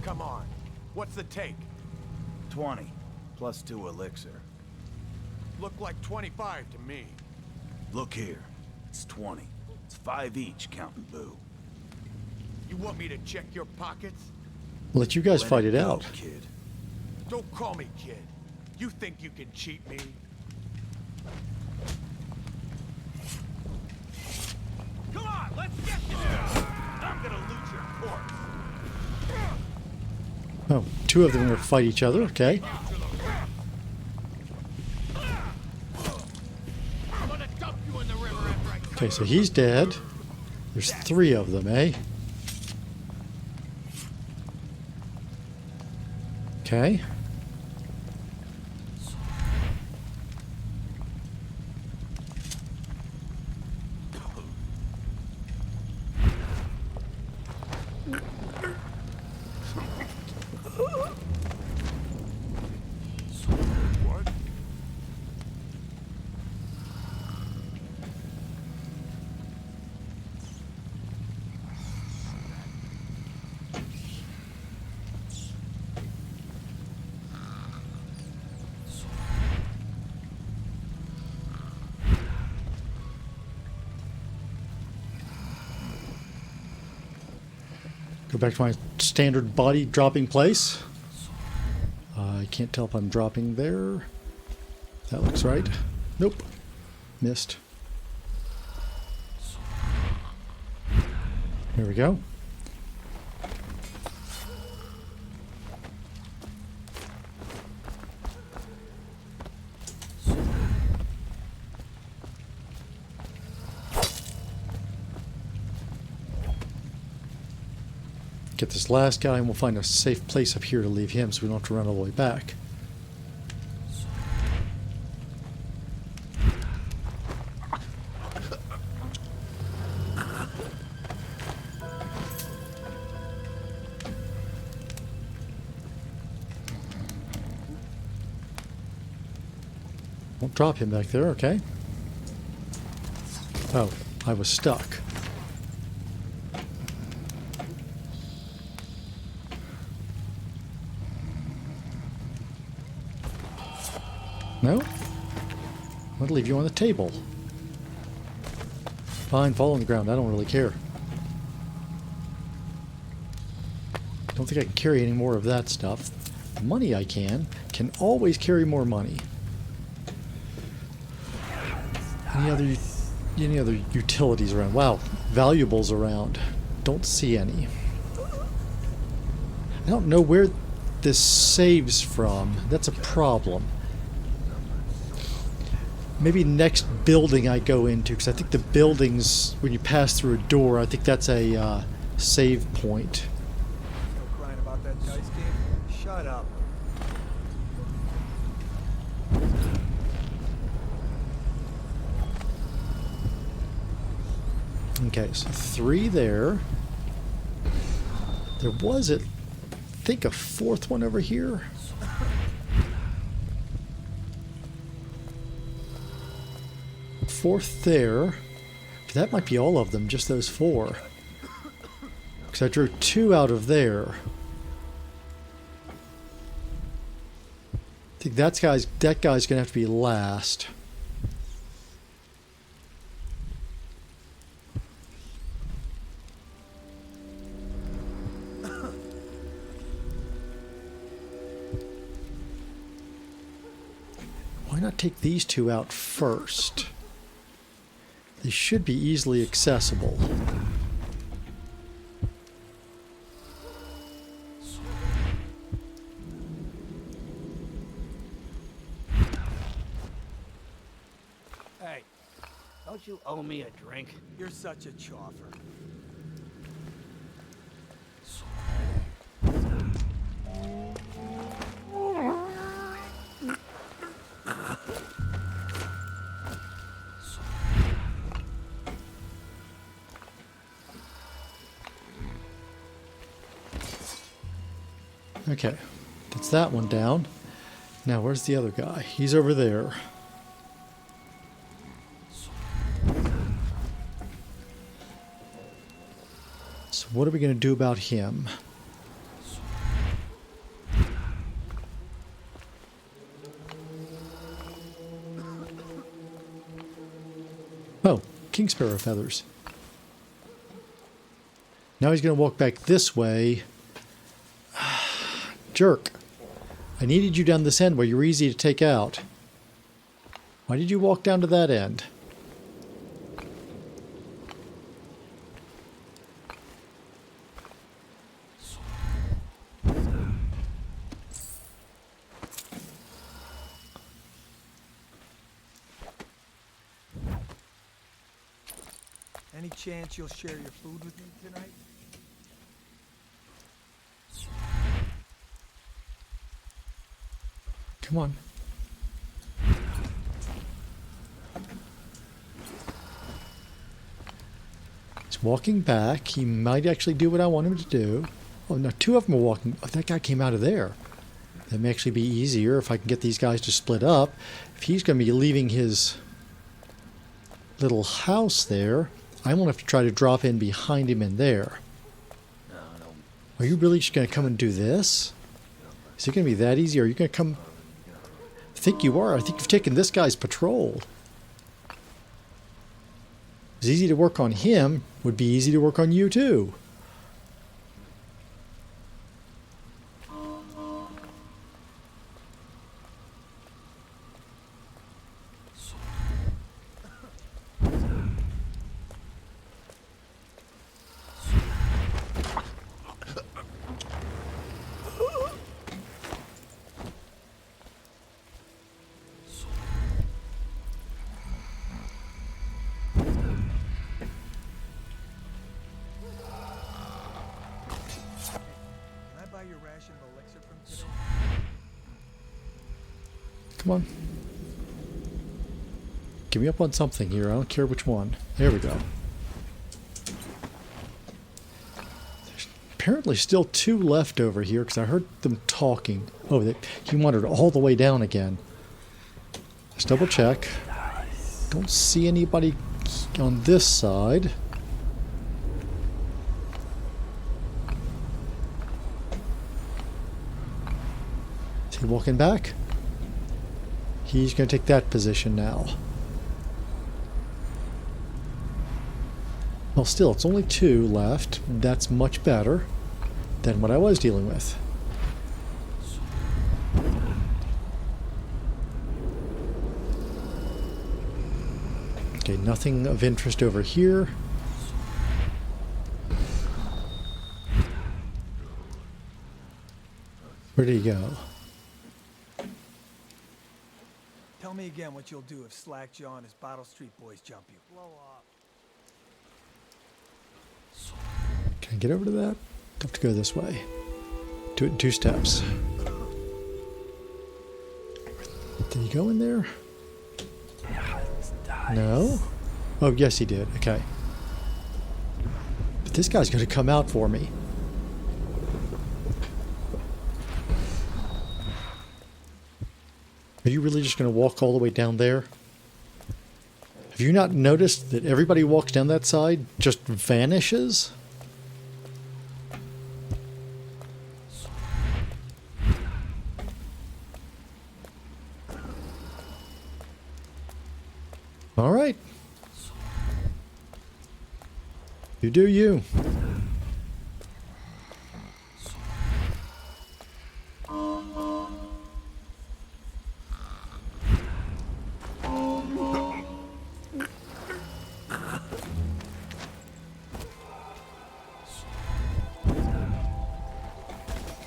Speaker 4: Come on. What's the take?
Speaker 17: 20. Plus 2 elixir.
Speaker 4: Look like 25 to me.
Speaker 17: Look here. It's 20. It's 5 each, counting Boo.
Speaker 4: You want me to check your pockets?
Speaker 1: Let you guys fight it out.
Speaker 17: Kid.
Speaker 4: Don't call me kid. You think you can cheat me?
Speaker 5: Come on, let's get this guy. I'm gonna loot your corpse.
Speaker 1: Oh, two of them are going to fight each other. Okay.
Speaker 5: I'm gonna dump you in the river after I...
Speaker 1: Okay, so he's dead. There's 3 of them, eh? Okay. Go back to my standard body dropping place. I can't tell if I'm dropping there. That looks right. Nope. Missed. There we go. Get this last guy and we'll find a safe place up here to leave him so we don't have to run all the way back. Won't drop him back there, okay? Oh, I was stuck. No? I'm gonna leave you on the table. Fine, fall on the ground. I don't really care. Don't think I can carry any more of that stuff. Money I can. Can always carry more money. Any other utilities around? Wow, valuables around. Don't see any. I don't know where this saves from. That's a problem. Maybe next building I go into, because I think the buildings, when you pass through a door, I think that's a save point.
Speaker 11: Still crying about that dice game? Shut up.
Speaker 1: Okay, so 3 there. There was, I think, a 4th one over here. Fourth there. That might be all of them, just those 4. Because I drew 2 out of there. I think that guy's going to have to be last. Why not take these 2 out first? They should be easily accessible.
Speaker 5: Hey, don't you owe me a drink?
Speaker 11: You're such a choffer.
Speaker 1: Okay, that's that one down. Now, where's the other guy? He's over there. So what are we going to do about him? Oh, King Sparrow feathers. Now he's going to walk back this way. Jerk. I needed you down this end where you're easy to take out. Why did you walk down to that end?
Speaker 11: Any chance you'll share your food with me tonight?
Speaker 1: Come on. He's walking back. He might actually do what I want him to do. Oh, no, 2 of them are walking. Oh, that guy came out of there. That may actually be easier if I can get these guys to split up. If he's going to be leaving his little house there, I won't have to try to drop in behind him in there. Are you really just going to come and do this? Is it going to be that easy? Or are you going to come... I think you are. I think you've taken this guy's patrol. It's easy to work on him. Would be easy to work on you too. Come on. Give me up on something here. I don't care which one. There we go. There's apparently still 2 left over here because I heard them talking. Oh, he wandered all the way down again. Let's double check. Don't see anybody on this side. Is he walking back? He's going to take that position now. Well, still, it's only 2 left. That's much better than what I was dealing with. Okay, nothing of interest over here. Where did he go?
Speaker 11: Tell me again what you'll do if Slackjaw and his Bottle Street boys jump you. Blow up.
Speaker 1: Can I get over to that? I have to go this way. Do it in 2 steps. Did he go in there? No? Oh, yes he did. Okay. But this guy's going to come out for me. Are you really just going to walk all the way down there? Have you not noticed that everybody who walks down that side just vanishes? All right. You do you.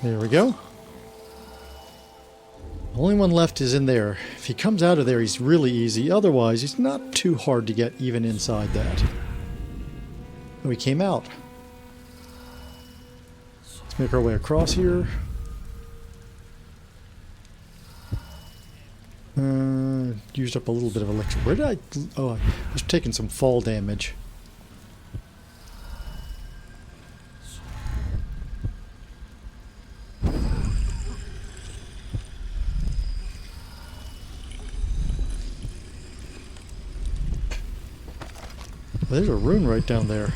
Speaker 1: There we go. Only one left is in there. If he comes out of there, he's really easy. Otherwise, he's not too hard to get even inside that. Oh, he came out. Let's make our way across here. Used up a little bit of electric. Where did I... Oh, I was taking some fall damage. There's a rune right down there.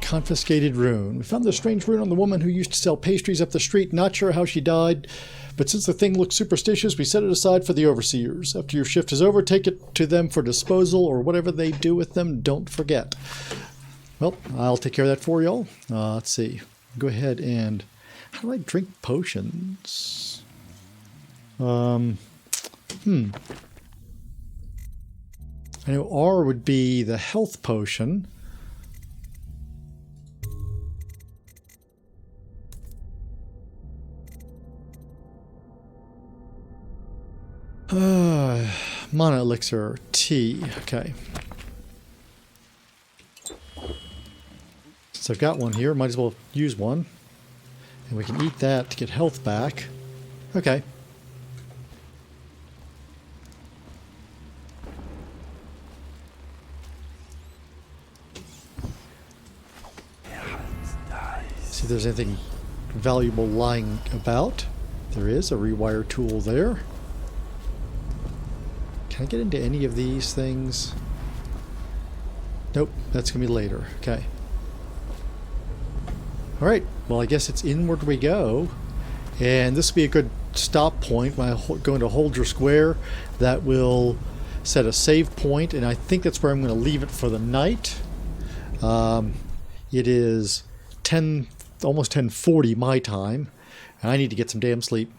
Speaker 1: Confiscated rune. We found the strange rune on the woman who used to sell pastries up the street. Not sure how she died, but since the thing looks superstitious, we set it aside for the overseers. After your shift is over, take it to them for disposal or whatever they do with them. Don't forget. Well, I'll take care of that for y'all. Let's see. Go ahead and... How do I drink potions? I know R would be the health potion. Mana elixir T. Okay. Since I've got one here, might as well use one. And we can eat that to get health back. Okay. See if there's anything valuable lying about. There is a rewire tool there. Can I get into any of these things? Nope, that's going to be later. Okay. Alright, well I guess it's inward we go. And this will be a good stop point when I go into Hold Your Square. That will set a save point, and I think that's where I'm going to leave it for the night. It is almost 10:40 my time, and I need to get some damn sleep.